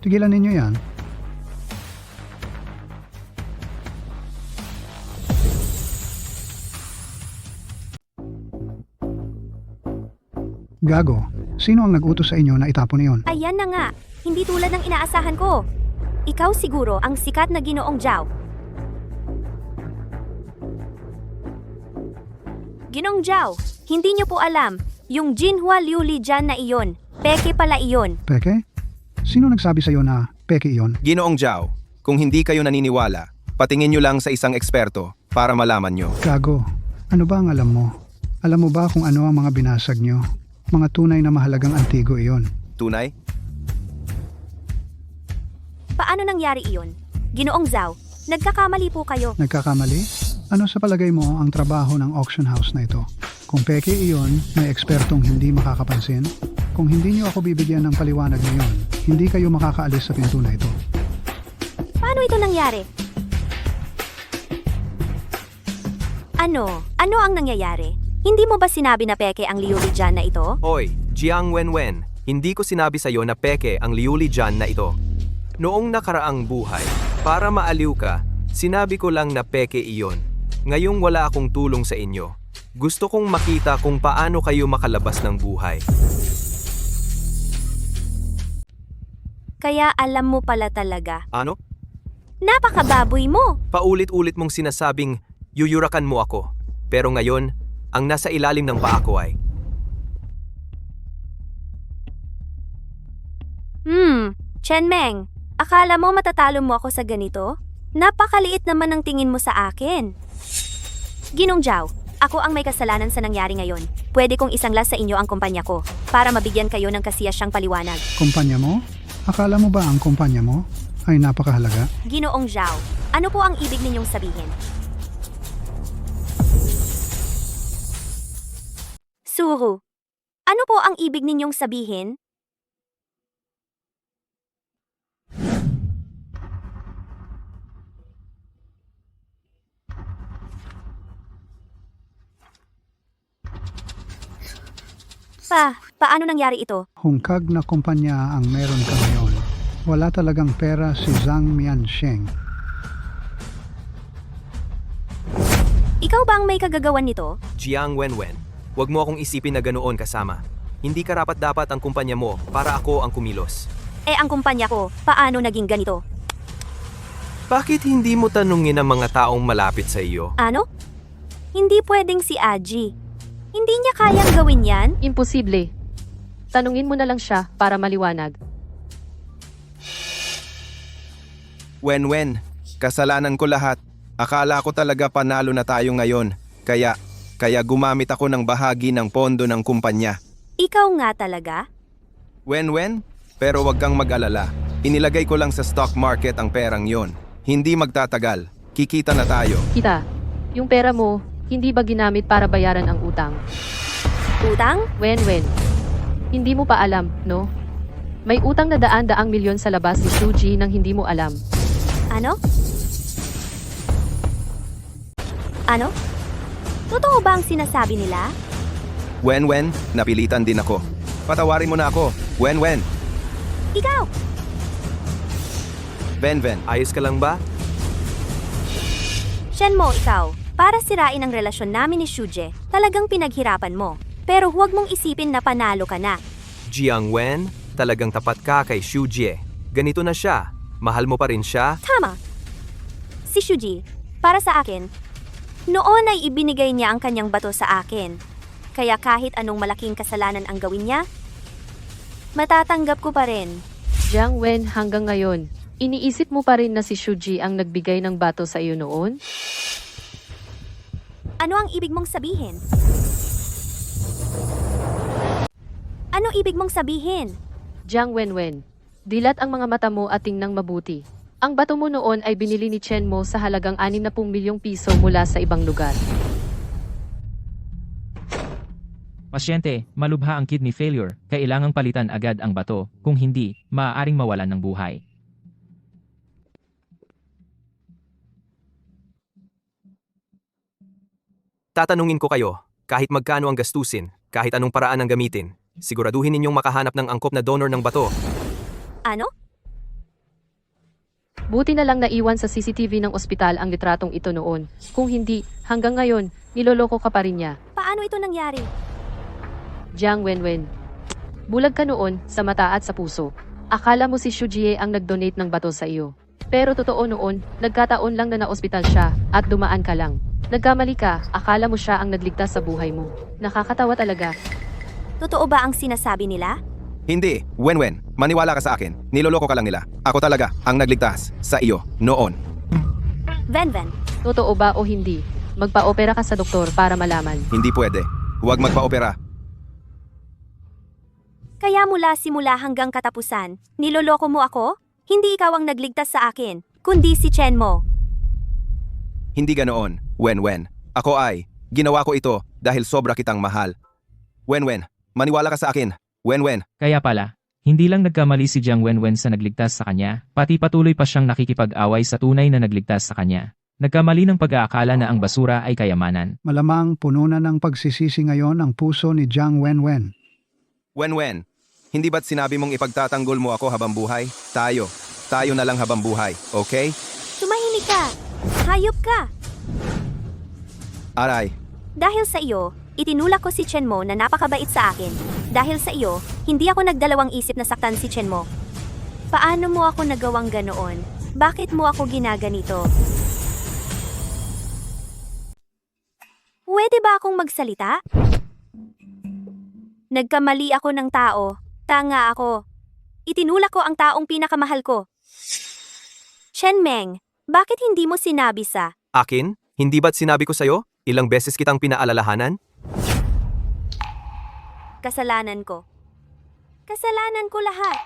Tigilan ninyo yan. Gago, sino ang nag-utos sa inyo na itapon iyon? Ayan na nga, hindi tulad ng inaasahan ko. Ikaw siguro ang sikat na Ginoong Zhao. Ginoong Zhao, hindi niyo po alam, yung Jinhua Liu Lijian na iyon, peke pala iyon. Peke? Sino nagsabi sa iyo na peke iyon? Ginoong Zhao, kung hindi kayo naniniwala, patingin nyo lang sa isang eksperto para malaman nyo. Gago, ano ba ang alam mo? Alam mo ba kung ano ang mga binasag nyo? Mga tunay na mahalagang antigo iyon. Tunay? Paano nangyari iyon? Ginoong Zhao, nagkakamali po kayo. Nagkakamali? Ano sa palagay mo ang trabaho ng auction house na ito? Kung peke iyon, may ekspertong hindi makakapansin? Kung hindi niyo ako bibigyan ng paliwanag ngayon, hindi kayo makakaalis sa pinto na ito. Paano ito nangyari? Ano? Ano ang nangyayari? Hindi mo ba sinabi na peke ang Liu Lijian na ito? Hoy, Jiang Wenwen, hindi ko sinabi sa'yo na peke ang Liu Lijian na ito. Noong nakaraang buhay, para maaliw ka, sinabi ko lang na peke iyon. Ngayong wala akong tulong sa inyo. Gusto kong makita kung paano kayo makalabas ng buhay. Kaya alam mo pala talaga. Ano? Napakababoy mo! Paulit-ulit mong sinasabing yuyurakan mo ako. Pero ngayon, ang nasa ilalim ng paa ko ay... Chen Meng, akala mo matatalo mo ako sa ganito? Napakaliit naman ang tingin mo sa akin. Ginong Zhao, ako ang may kasalanan sa nangyari ngayon. Pwede kong isanglas sa inyo ang kumpanya ko para mabigyan kayo ng kasiyasyang paliwanag. Kumpanya mo? Akala mo ba ang kumpanya mo ay napakahalaga? Ginoong Zhao, ano po ang ibig ninyong sabihin? Suru, ano po ang ibig ninyong sabihin? Paano nangyari ito? Hungkag na kumpanya ang meron ka ngayon. Wala talagang pera si Zhang Miansheng. Ikaw ba ang may kagagawan nito? Jiang Wenwen, huwag mo akong isipin na ganoon kasama. Hindi karapat-dapat ang kumpanya mo para ako ang kumilos. Ang kumpanya ko, paano naging ganito? Bakit hindi mo tanungin ang mga taong malapit sa iyo? Ano? Hindi pwedeng si Aji. Hindi niya kayang gawin yan? Imposible. Tanungin mo na lang siya para maliwanag. Wenwen, kasalanan ko lahat. Akala ko talaga panalo na tayo ngayon. Kaya gumamit ako ng bahagi ng pondo ng kumpanya. Ikaw nga talaga? Wenwen, pero wag kang mag-alala. Inilagay ko lang sa stock market ang perang yon. Hindi magtatagal. Kikita na tayo. Kita, yung pera mo, hindi ba ginamit para bayaran ang utang? Utang? Wenwen, hindi mo pa alam, no? May utang na daan-daang milyon sa labas ni Shuji nang hindi mo alam. Ano? Ano? Totoo ba ang sinasabi nila? Wenwen, napilitan din ako. Patawarin mo na ako. Wenwen. Ikaw! Benven. Ayos ka lang ba? Shenmo, ikaw. Para sirain ang relasyon namin ni Shuje, talagang pinaghirapan mo. Pero huwag mong isipin na panalo ka na. Jiang Wen, talagang tapat ka kay Shujie. Ganito na siya. Mahal mo pa rin siya? Tama. Si Shuji, para sa akin, noon ay ibinigay niya ang kanyang bato sa akin. Kaya kahit anong malaking kasalanan ang gawin niya, matatanggap ko pa rin. Jiang Wen, hanggang ngayon, iniisip mo pa rin na si Shuji ang nagbigay ng bato sa iyo noon? Ano ang ibig mong sabihin? Ano ibig mong sabihin? Jiang Wenwen, dilat ang mga mata mo at tingnang mabuti. Ang bato mo noon ay binili ni Chen Mo sa halagang 60 milyong piso mula sa ibang lugar. Pasyente, malubha ang kidney failure, kailangang palitan agad ang bato, kung hindi, maaaring mawalan ng buhay. Tatanungin ko kayo, kahit magkano ang gastusin, kahit anong paraan ang gamitin, siguraduhin ninyong makahanap ng angkop na donor ng bato. Ano? Buti na lang naiwan sa CCTV ng ospital ang litratong ito noon. Kung hindi, hanggang ngayon, niloloko ka pa rin niya. Paano ito nangyari? Jiang Wenwen. Bulag ka noon, sa mata at sa puso. Akala mo si Xu Jie ang nag-donate ng bato sa iyo. Pero totoo noon, nagkataon lang na na-ospital siya, at dumaan ka lang. Nagkamali ka, akala mo siya ang nagligtas sa buhay mo. Nakakatawa talaga. Totoo ba ang sinasabi nila? Hindi, Wenwen, maniwala ka sa akin. Niloloko ka lang nila. Ako talaga ang nagligtas sa iyo noon. Venven, Totoo ba o hindi? Magpa-opera ka sa doktor para malaman. Hindi pwede. Huwag magpa-opera. kaya mula simula hanggang katapusan, niloloko mo ako? Hindi ikaw ang nagligtas sa akin, kundi si Chen mo. Hindi ganoon, Wenwen. Ako ay, ginawa ko ito dahil sobra kitang mahal. Wenwen, maniwala ka sa akin. Wenwen. Kaya pala, hindi lang nagkamali si Jiang Wenwen sa nagligtas sa kanya, pati patuloy pa siyang nakikipag-away sa tunay na nagligtas sa kanya. Nagkamali ng pag-aakala na ang basura ay kayamanan. Malamang puno na ng pagsisisi ngayon ang puso ni Jiang Wenwen. Wenwen, hindi ba't sinabi mong ipagtatanggol mo ako habang buhay? Tayo na lang habang buhay, okay? Tumahimik ka! Hayop ka! Aray, Dahil sa iyo, itinulak ko si Chen mo na napakabait sa akin. Dahil sa iyo, hindi ako nagdalawang isip na saktan si Chen mo. Paano mo ako nagawang ganoon? Bakit mo ako ginaganito? Pwede ba akong magsalita? Nagkamali ako ng tao. Tanga ako. Itinulak ko ang taong pinakamahal ko. Chen Meng, bakit hindi mo sinabi sa... Akin? Hindi ba't sinabi ko sa'yo? Ilang beses kitang pinaalalahanan? Kasalanan ko. Kasalanan ko lahat.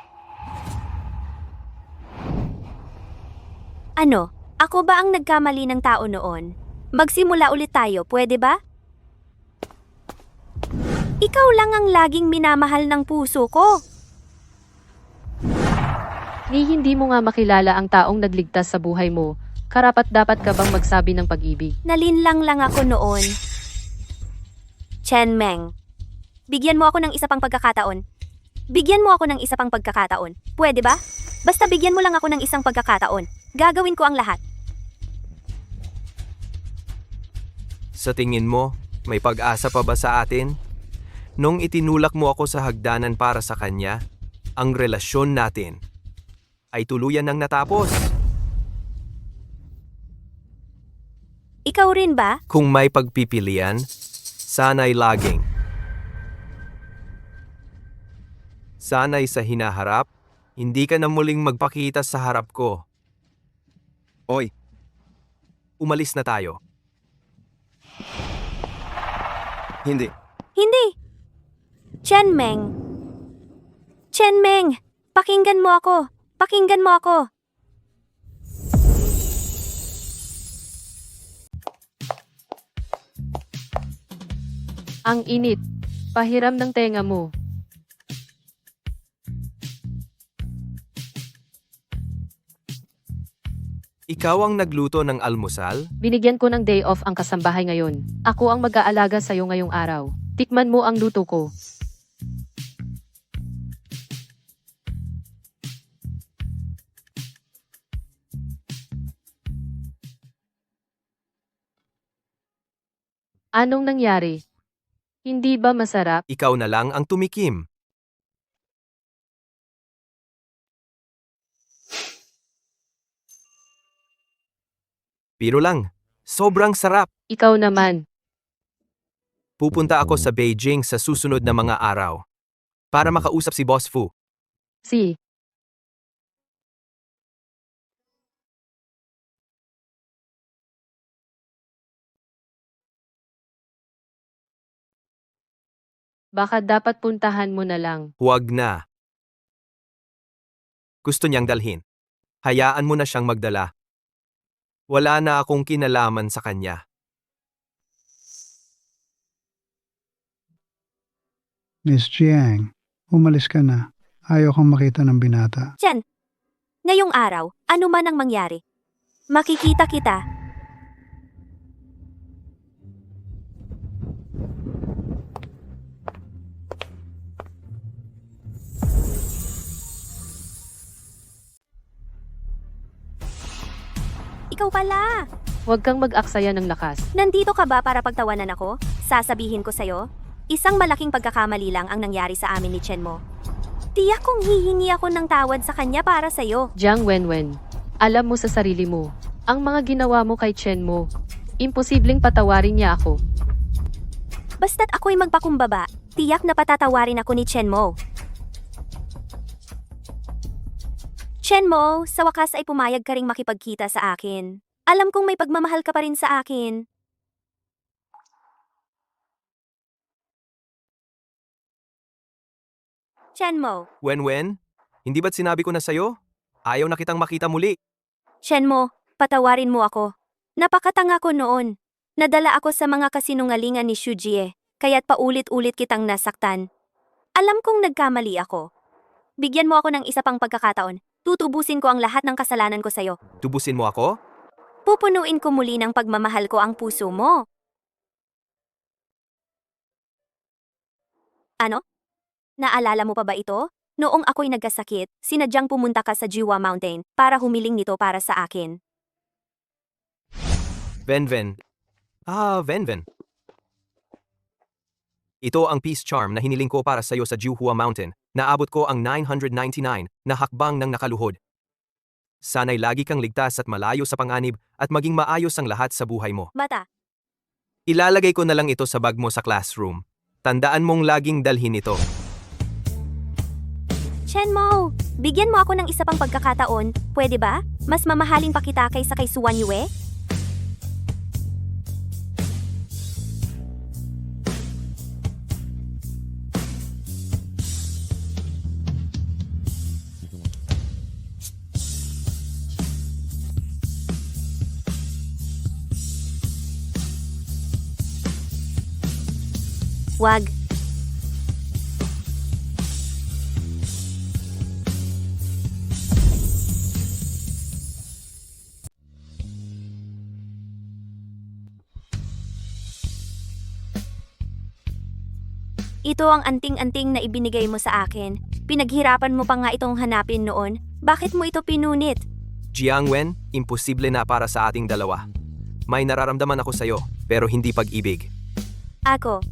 Ano? Ako ba ang nagkamali ng tao noon? Magsimula ulit tayo, pwede ba? Ikaw lang ang laging minamahal ng puso ko. Ni hindi mo nga makilala ang taong nagligtas sa buhay mo, karapat-dapat ka bang magsabi ng pag-ibig? Nalinlang lang ako noon. Chen Meng, bigyan mo ako ng isa pang pagkakataon. Bigyan mo ako ng isa pang pagkakataon. Pwede ba? Basta bigyan mo lang ako ng isang pagkakataon. Gagawin ko ang lahat. Sa tingin mo, may pag-asa pa ba sa atin? Nung itinulak mo ako sa hagdanan para sa kanya, ang relasyon natin ay tuluyan nang natapos. Ikaw rin ba? Kung may pagpipilian, sana'y laging. Sana'y sa hinaharap, hindi ka na muling magpakita sa harap ko. oy, Umalis na tayo. hindi. Hindi. Chen Meng. Chen Meng, pakinggan mo ako. Pakinggan mo ako. Ang init. Pahiram ng tenga mo. Ikaw ang nagluto ng almusal? Binigyan ko ng day off ang kasambahay ngayon. Ako ang mag-aalaga sa'yo ngayong araw. Tikman mo ang luto ko. Anong nangyari? Hindi ba masarap? Ikaw na lang ang tumikim. Biro lang, sobrang sarap. Ikaw naman. Pupunta ako sa Beijing sa susunod na mga araw para makausap si Boss Fu. Si. Baka dapat puntahan mo na lang. Huwag na. Gusto niyang dalhin. Hayaan mo na siyang magdala. Wala na akong kinalaman sa kanya. Miss Jiang, umalis ka na. Ayaw kong makita ng binata. Chen, ngayong araw, ano man ang mangyari, makikita kita. ikaw pala. Huwag kang mag-aksaya ng lakas. Nandito ka ba para pagtawanan ako? Sasabihin ko sa'yo, isang malaking pagkakamali lang ang nangyari sa amin ni Chen mo. Tiyak kong hihingi ako ng tawad sa kanya para sa'yo. Jiang Wenwen, alam mo sa sarili mo, ang mga ginawa mo kay Chen mo, imposibleng patawarin niya ako. Basta't ako'y magpakumbaba, tiyak na patatawarin ako ni Chen mo. Chen mo, sa wakas ay pumayag ka ring makipagkita sa akin. Alam kong may pagmamahal ka pa rin sa akin. Chen mo. Wenwen, hindi ba't sinabi ko na sa'yo? Ayaw na kitang makita muli. Chen mo, patawarin mo ako. Napakatanga ko noon. Nadala ako sa mga kasinungalingan ni Shujie, kaya't paulit-ulit kitang nasaktan. Alam kong nagkamali ako. Bigyan mo ako ng isa pang pagkakataon. Tutubusin ko ang lahat ng kasalanan ko sa'yo. Tubusin mo ako? Pupunuin ko muli ng pagmamahal ko ang puso mo. Ano? Naalala mo pa ba ito? Noong ako'y nagkasakit, sinadyang pumunta ka sa Jiwa Mountain para humiling nito para sa akin. Venven. Venven. Ito ang peace charm na hiniling ko para sa'yo sa Jiuhua Mountain. Naabot ko ang 999 na hakbang ng nakaluhod. Sana'y lagi kang ligtas at malayo sa panganib at maging maayos ang lahat sa buhay mo. Bata, Ilalagay ko na lang ito sa bag mo sa classroom. Tandaan mong laging dalhin ito. Chen Mo, bigyan mo ako ng isa pang pagkakataon, pwede ba? Mas mamahalin pa kita kaysa kay Suan Yue? Wag. Ito ang anting-anting na ibinigay mo sa akin. Pinaghirapan mo pa nga itong hanapin noon. Bakit mo ito pinunit? Jiang Wen, imposible na para sa ating dalawa. May nararamdaman ako sa'yo, pero hindi pag-ibig. Ako.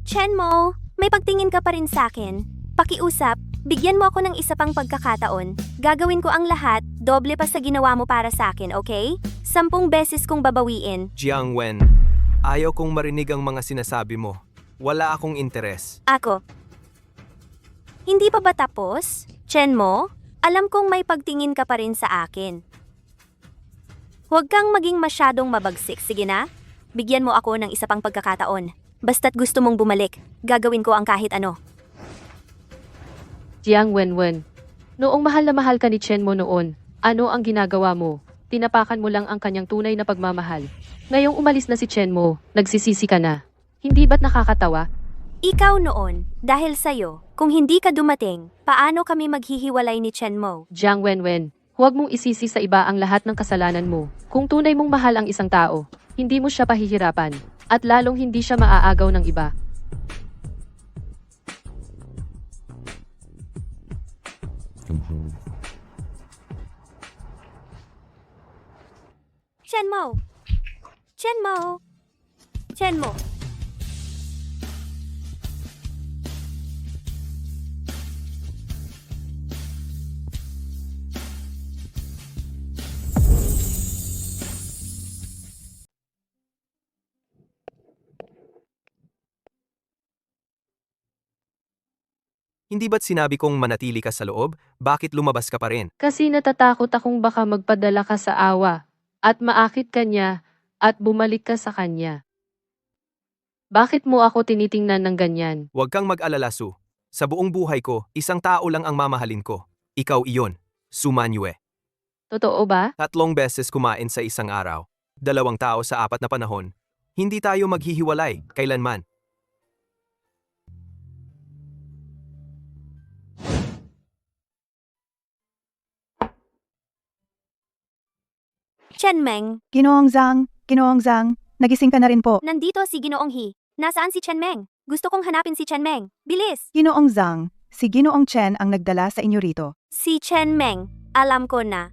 Chen Mo, may pagtingin ka pa rin sa akin. Pakiusap, bigyan mo ako ng isa pang pagkakataon. Gagawin ko ang lahat, doble pa sa ginawa mo para sa akin, okay? 10 beses kong babawiin. Jiang Wen, ayaw kong marinig ang mga sinasabi mo. Wala akong interes. Ako. Hindi pa ba tapos? Chen Mo, alam kong may pagtingin ka pa rin sa akin. Huwag kang maging masyadong mabagsik, sige na? Bigyan mo ako ng isa pang pagkakataon. Basta't gusto mong bumalik, gagawin ko ang kahit ano. Jiang Wenwen, noong mahal na mahal ka ni Chen mo noon, ano ang ginagawa mo? Tinapakan mo lang ang kanyang tunay na pagmamahal. Ngayong umalis na si Chen mo, nagsisisi ka na. Hindi ba't nakakatawa? Ikaw noon, dahil sa'yo, kung hindi ka dumating, paano kami maghihiwalay ni Chen Mo? Jiang Wenwen, huwag mong isisi sa iba ang lahat ng kasalanan mo. Kung tunay mong mahal ang isang tao, hindi mo siya pahihirapan, at lalong hindi siya maaagaw ng iba. Chen Mo! Chen Mo! Chen Mo! Hindi ba't sinabi kong manatili ka sa loob? Bakit lumabas ka pa rin? Kasi natatakot akong baka magpadala ka sa awa, at maakit ka niya, at bumalik ka sa kanya. Bakit mo ako tinitingnan ng ganyan? Huwag kang mag-alala, Su. Sa buong buhay ko, isang tao lang ang mamahalin ko. Ikaw iyon, Su Manyue. Totoo ba? 3 beses kumain sa isang araw. 2 tao sa 4 na panahon. Hindi tayo maghihiwalay, kailanman. Chen Meng, Ginoong Zhang, nagising ka na rin po. nandito si Ginoong He. Nasaan si Chen Meng? Gusto kong hanapin si Chen Meng. Bilis! Ginoong Zhang, si Ginoong Chen ang nagdala sa inyo rito. Si Chen Meng, alam ko na.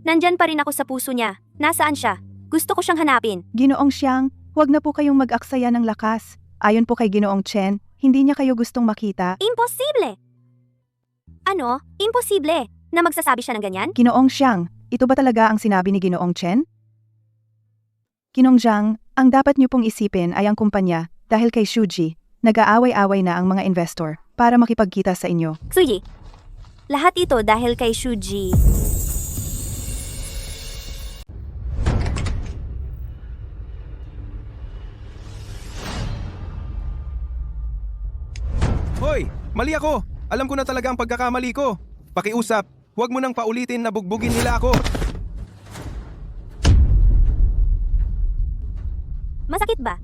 Nandyan pa rin ako sa puso niya. Nasaan siya? Gusto ko siyang hanapin. Ginoong Xiang, huwag na po kayong mag-aksaya ng lakas. Ayon po kay Ginoong Chen, hindi niya kayo gustong makita. Imposible! Ano? Imposible! Na magsasabi siya ng ganyan? Ginoong Xiang, ito ba talaga ang sinabi ni Ginoong Chen? Ginoong Zhang, ang dapat niyo pong isipin ay ang kumpanya dahil kay Shuji, nag-aaway-away na ang mga investor para makipagkita sa inyo. Suji, lahat ito dahil kay Shuji. Hoy! Mali ako! Alam ko na talaga ang pagkakamali ko. Pakiusap, huwag mo nang paulitin na bugbugin nila ako. Masakit ba?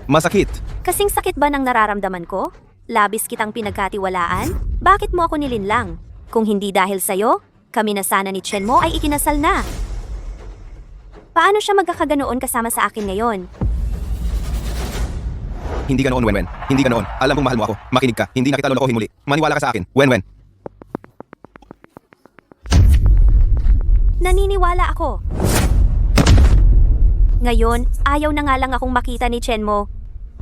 Masakit. Kasing sakit ba ng nararamdaman ko? Labis kitang pinagkatiwalaan? Bakit mo ako nilinlang? Kung hindi dahil sa'yo, kami na sana ni Chen mo ay ikinasal na. Paano siya magkakaganoon kasama sa akin ngayon? Hindi ganoon, Wenwen. Hindi ganoon. Alam kong mahal mo ako. Makinig ka. Hindi na kita lolokohin muli. Maniwala ka sa akin, Wenwen. Naniniwala ako. Ngayon, ayaw na nga lang akong makita ni Chen mo.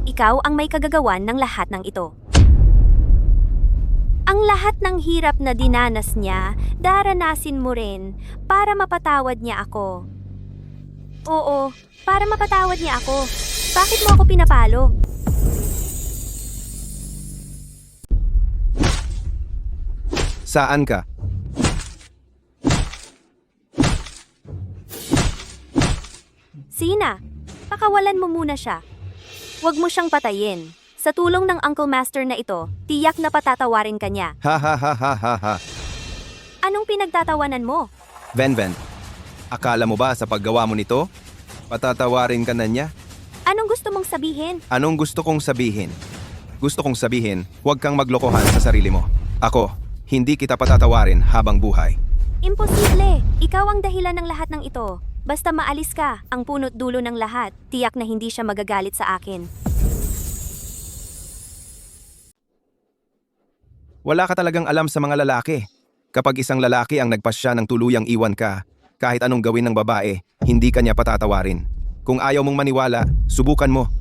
Ikaw ang may kagagawan ng lahat ng ito. Ang lahat ng hirap na dinanas niya, daranasin mo rin para mapatawad niya ako. Oo, para mapatawad niya ako. Bakit mo ako pinapalo? Saan ka? Sina, pakawalan mo muna siya. Huwag mo siyang patayin. Sa tulong ng Uncle Master na ito, tiyak na patatawarin ka niya. Ha ha ha ha ha ha. Anong pinagtatawanan mo? Venven, akala mo ba sa paggawa mo nito, patatawarin ka na niya? Anong gusto mong sabihin? Anong gusto kong sabihin? Gusto kong sabihin, huwag kang maglokohan sa sarili mo. Ako, hindi kita patatawarin habang buhay. Imposible! Ikaw ang dahilan ng lahat ng ito. Basta maalis ka, ang punot dulo ng lahat, tiyak na hindi siya magagalit sa akin. Wala ka talagang alam sa mga lalaki. Kapag isang lalaki ang nagpasya ng tuluyang iwan ka, kahit anong gawin ng babae, hindi kanya patatawarin. Kung ayaw mong maniwala, subukan mo.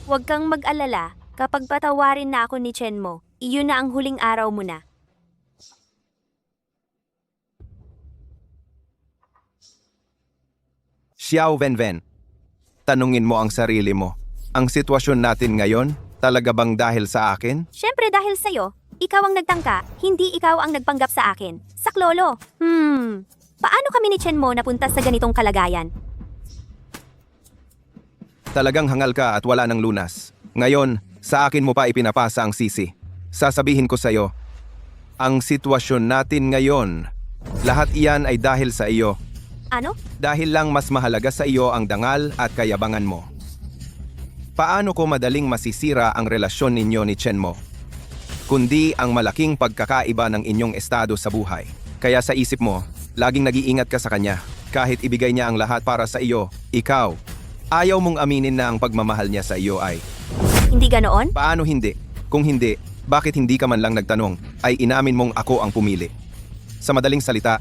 Huwag kang mag-alala, kapag patawarin na ako ni Chen mo, iyon na ang huling araw mo na. Xiao Venven, tanungin mo ang sarili mo. Ang sitwasyon natin ngayon, talaga bang dahil sa akin? Siyempre dahil sa'yo, ikaw ang nagtangka, hindi ikaw ang nagpanggap sa akin. Saklolo! Paano kami ni Chen mo napunta sa ganitong kalagayan? Talagang hangal ka at wala ng lunas. Ngayon, sa akin mo pa ipinapasa ang sisi. Sasabihin ko sa'yo, ang sitwasyon natin ngayon, lahat iyan ay dahil sa iyo. Ano? Dahil lang mas mahalaga sa iyo ang dangal at kayabangan mo. Paano ko madaling masisira ang relasyon ninyo ni Chen mo? Kundi ang malaking pagkakaiba ng inyong estado sa buhay. Kaya sa isip mo, laging nag-iingat ka sa kanya. Kahit ibigay niya ang lahat para sa iyo, ikaw, ayaw mong aminin na ang pagmamahal niya sa iyo ay... Hindi ganoon? Paano hindi? Kung hindi, bakit hindi ka man lang nagtanong, ay inamin mong ako ang pumili? Sa madaling salita,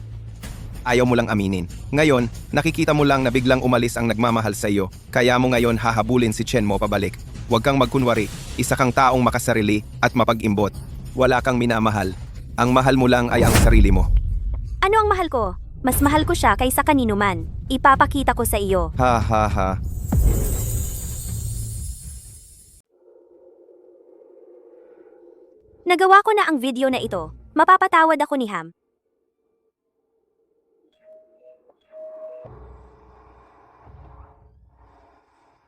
ayaw mo lang aminin. Ngayon, nakikita mo lang na biglang umalis ang nagmamahal sa iyo, kaya mo ngayon hahabulin si Chen mo pabalik. Huwag kang magkunwari, isa kang taong makasarili at mapag-imbot. Wala kang minamahal. Ang mahal mo lang ay ang sarili mo. Ano ang mahal ko? Mas mahal ko siya kaysa kanino man. Ipapakita ko sa iyo. Ha ha ha. Nagawa ko na ang video na ito. Mapapatawad ako ni Ham.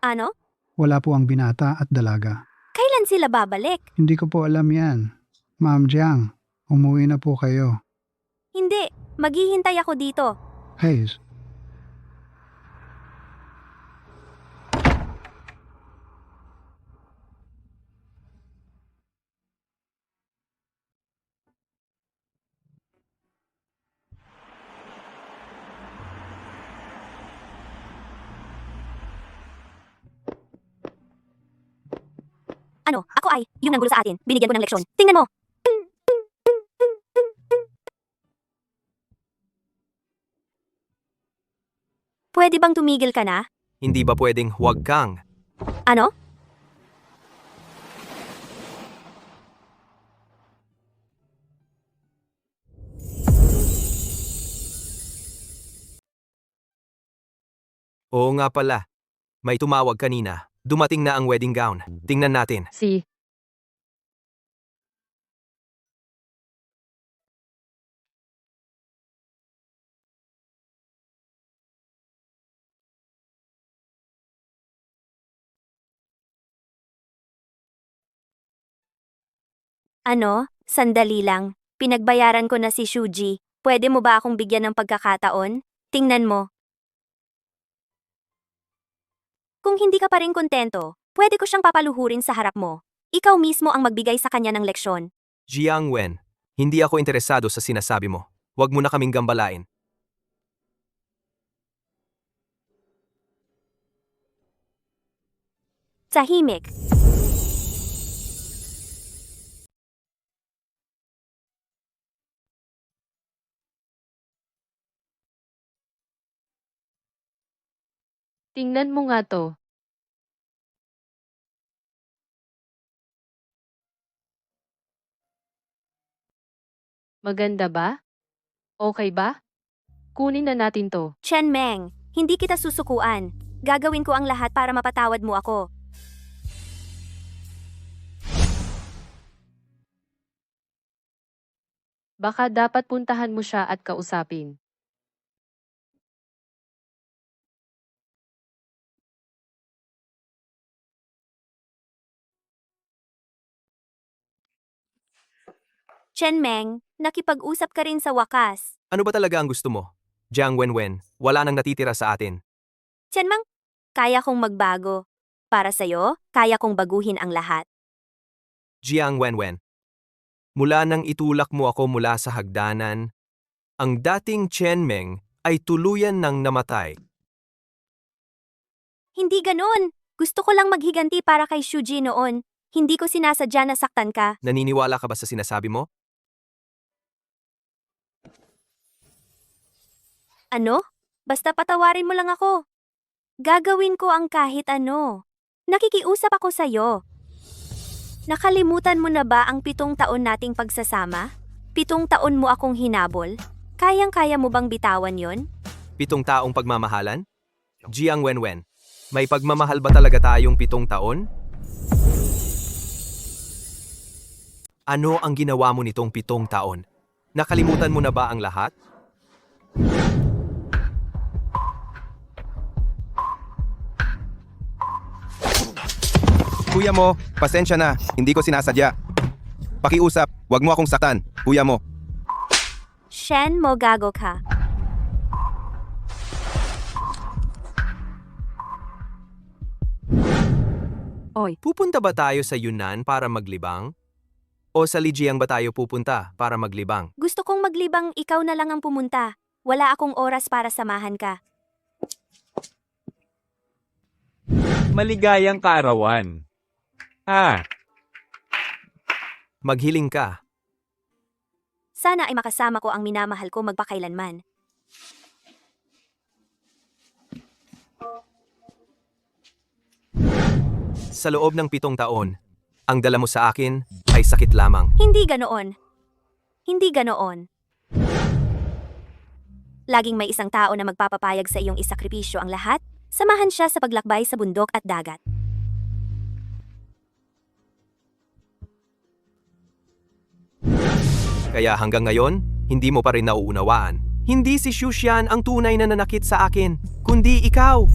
Ano? Wala po ang binata at dalaga. Kailan sila babalik? Hindi ko po alam yan. Ma'am Jiang, umuwi na po kayo. Hindi, maghihintay ako dito. Hayes, Ano, ako ay, yung nanggulo sa atin, binigyan ko ng leksyon. Tingnan mo! Pwede bang tumigil ka na? Hindi ba pwedeng huwag kang? Ano? Oo nga pala. May tumawag kanina. Dumating na ang wedding gown. Tingnan natin. Si Ano? Sandali lang. Pinagbayaran ko na si Shuji. Pwede mo ba akong bigyan ng pagkakataon? Tingnan mo. Kung hindi ka pa rin kontento, pwede ko siyang papaluhurin sa harap mo. Ikaw mismo ang magbigay sa kanya ng leksyon. Jiang Wen, hindi ako interesado sa sinasabi mo. Huwag mo na kaming gambalain. Tahimik. tingnan mo nga to. Maganda ba? Okay ba? Kunin na natin to. Chen Meng, hindi kita susukuan. Gagawin ko ang lahat para mapatawad mo ako. Baka dapat puntahan mo siya at kausapin. Chen Meng, nakipag-usap ka rin sa wakas. Ano ba talaga ang gusto mo? Jiang Wenwen, wala nang natitira sa atin. Chen Meng, kaya kong magbago. Para sa'yo, kaya kong baguhin ang lahat. Jiang Wenwen, mula nang itulak mo ako mula sa hagdanan, ang dating Chen Meng ay tuluyan nang namatay. Hindi ganon. Gusto ko lang maghiganti para kay Shuji noon. Hindi ko sinasadya na saktan ka. Naniniwala ka ba sa sinasabi mo? Ano? Basta patawarin mo lang ako. Gagawin ko ang kahit ano. Nakikiusap ako sa'yo. Nakalimutan mo na ba ang 7 taon nating pagsasama? 7 taon mo akong hinabol? Kayang-kaya mo bang bitawan yon? 7 taong pagmamahalan? Jiang Wenwen, may pagmamahal ba talaga tayong 7 taon? Ano ang ginawa mo nitong 7 taon? Nakalimutan mo na ba ang lahat? Kuya mo, pasensya na. Hindi ko sinasadya. Pakiusap, wag mo akong saktan. Kuya mo. Shen mo gago ka. Oy, Pupunta ba tayo sa Yunnan para maglibang? O sa Lijiang ba tayo pupunta para maglibang? Gusto kong maglibang ikaw na lang ang pumunta. Wala akong oras para samahan ka. Maligayang kaarawan. Maghiling ka. Sana ay makasama ko ang minamahal ko magpakailanman. Sa loob ng 7 taon, ang dala mo sa akin ay sakit lamang. Hindi ganoon. Hindi ganoon. Laging may isang tao na magpapapayag sa iyong isakripisyo ang lahat. Samahan siya sa paglakbay sa bundok at dagat. Kaya hanggang ngayon, hindi mo pa rin nauunawaan. Hindi si Shushan ang tunay na nanakit sa akin, kundi ikaw.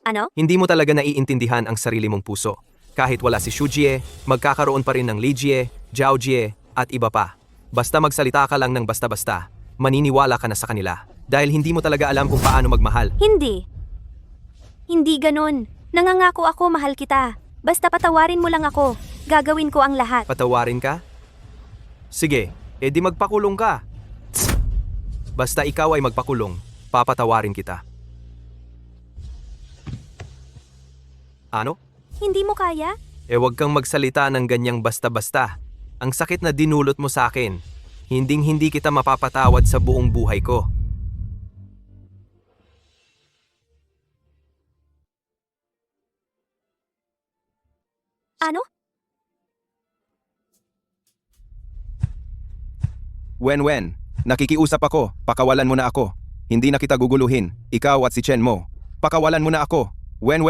Ano? Hindi mo talaga naiintindihan ang sarili mong puso. Kahit wala si Shujie, magkakaroon pa rin ng Lijie, Jiaojie, at iba pa. Basta magsalita ka lang ng basta-basta, maniniwala ka na sa kanila. Dahil hindi mo talaga alam kung paano magmahal. Hindi. Hindi ganun. Nangangako ako mahal kita. Basta patawarin mo lang ako. Gagawin ko ang lahat. Patawarin ka? Sige, edi magpakulong ka. Basta ikaw ay magpakulong, papatawarin kita. Ano? Hindi mo kaya? Huwag kang magsalita ng ganyang basta-basta. Ang sakit na dinulot mo sa akin. Hinding-hindi kita mapapatawad sa buong buhay ko. Ano? Wen, nakikiusap ako, pakawalan mo na ako. Hindi na kita guguluhin, ikaw at si Chen Mo. Pakawalan mo na ako, Wen.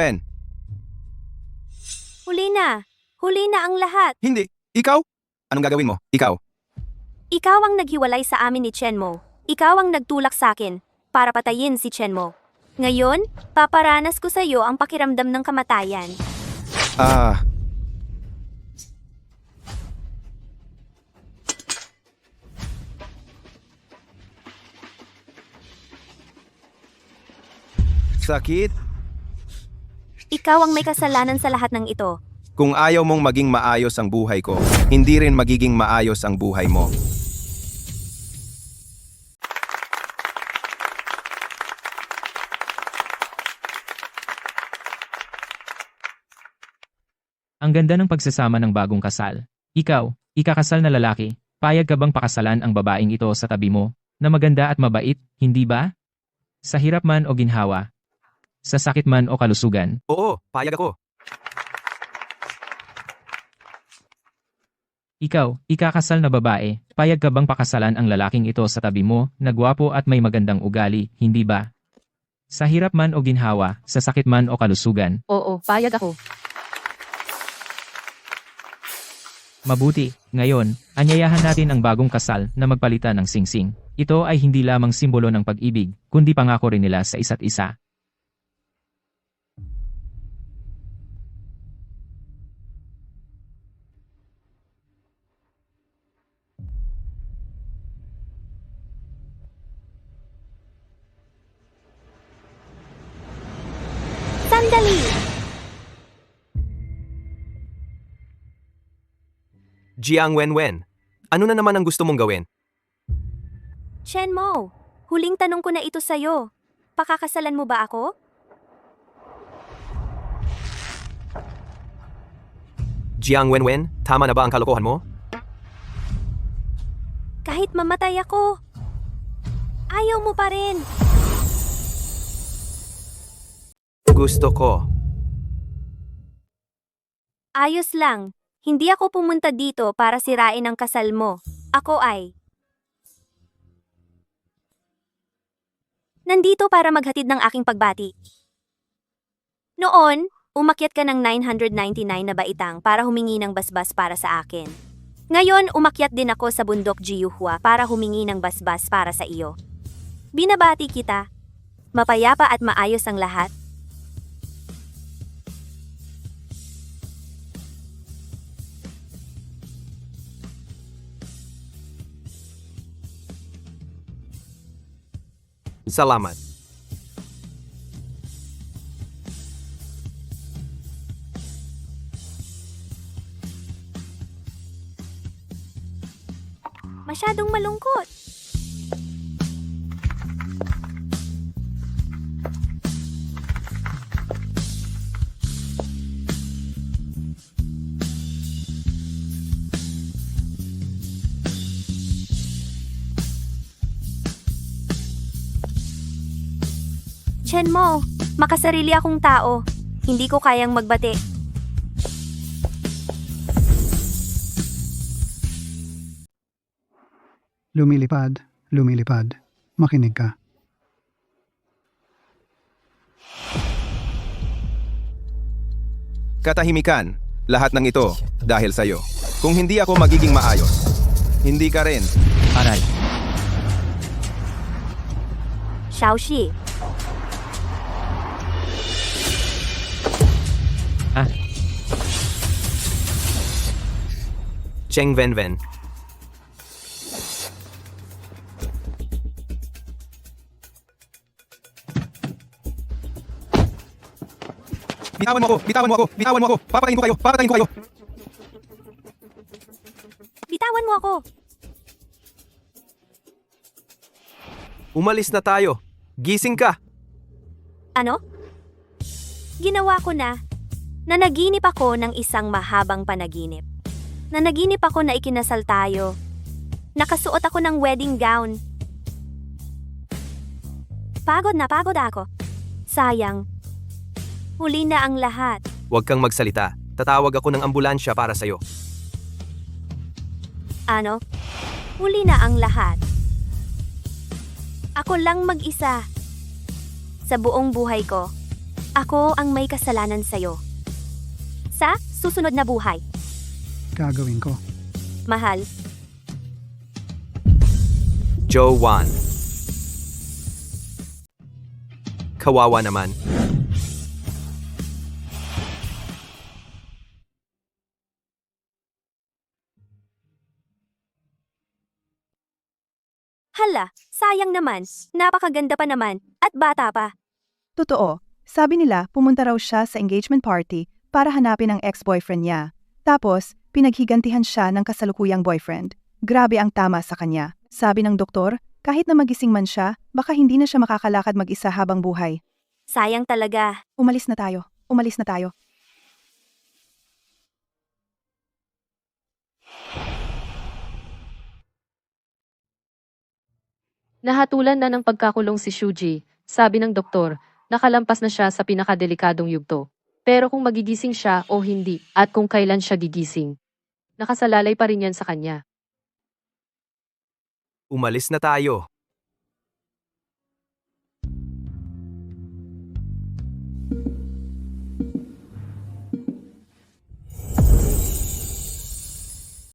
Huli na ang lahat. Hindi, ikaw? Anong gagawin mo? Ikaw? Ikaw ang naghiwalay sa amin ni Chen Mo. Ikaw ang nagtulak sa akin para patayin si Chen Mo. Ngayon, paparanas ko sa iyo ang pakiramdam ng kamatayan. Sakit? Ikaw ang may kasalanan sa lahat ng ito. Kung ayaw mong maging maayos ang buhay ko, hindi rin magiging maayos ang buhay mo. Ang ganda ng pagsasama ng bagong kasal. Ikaw, ikakasal na lalaki, payag ka bang pakasalan ang babaeng ito sa tabi mo, na maganda at mabait, hindi ba? Sa hirap man o ginhawa, sa sakit man o kalusugan. Oo, payag ako. Ikaw, ikakasal na babae, payag ka bang pakasalan ang lalaking ito sa tabi mo, na gwapo at may magandang ugali, hindi ba? Sa hirap man o ginhawa, sa sakit man o kalusugan. Oo, payag ako. Mabuti, ngayon, anyayahan natin ang bagong kasal na magpalitan ng singsing. Ito ay hindi lamang simbolo ng pag-ibig, kundi pangako rin nila sa isa't isa. Sandali! Jiang Wen, ano na naman ang gusto mong gawin? Chen Mo, huling tanong ko na ito sa'yo. Pakakasalan mo ba ako? Jiang Wen, tama na ba ang kalokohan mo? Kahit mamatay ako, ayaw mo pa rin. Gusto ko. Ayos lang. Hindi ako pumunta dito para sirain ang kasal mo. Ako ay nandito para maghatid ng aking pagbati. Noon, umakyat ka ng 999 na baitang para humingi ng basbas para sa akin. Ngayon, umakyat din ako sa bundok Jiuhua para humingi ng basbas para sa iyo. Binabati kita. Mapayapa at maayos ang lahat. Salamat. Masyadong malungkot. Chen Mo, makasarili akong tao. Hindi ko kayang magbati. Lumilipad. Makinig ka. Katahimikan, lahat ng ito dahil sa'yo. Kung hindi ako magiging maayos, hindi ka rin. Aray, Xiaoxi, Cheng Wen. Bitawan mo ako. Papatayin ko kayo. bitawan mo ako. Umalis na tayo. Gising ka. Ano? Ginawa ko na. Nanaginip ako ng isang mahabang panaginip. Nanaginip ako na ikinasal tayo. Nakasuot ako ng wedding gown. Pagod na pagod ako. Sayang. Huli na ang lahat. Huwag kang magsalita. Tatawag ako ng ambulansya para sa'yo. Ano? Huli na ang lahat. Ako lang mag-isa. Sa buong buhay ko, ako ang may kasalanan sa'yo. Sa susunod na buhay, Gagawin ko. mahal, Joanne. Kawawa naman. hala, sayang naman, napakaganda pa naman, at bata pa. Totoo, sabi nila pumunta raw siya sa engagement party para hanapin ang ex-boyfriend niya. Tapos, pinaghigantihan siya ng kasalukuyang boyfriend. Grabe ang tama sa kanya. Sabi ng doktor, kahit na magising man siya, baka hindi na siya makakalakad mag-isa habang buhay. Sayang talaga. Umalis na tayo. Umalis na tayo. Nahatulan na ng pagkakulong si Shuji. Sabi ng doktor, nakalampas na siya sa pinakadelikadong yugto. Pero kung magigising siya o hindi, at kung kailan siya gigising, nakasalalay pa rin yan sa kanya. Umalis na tayo.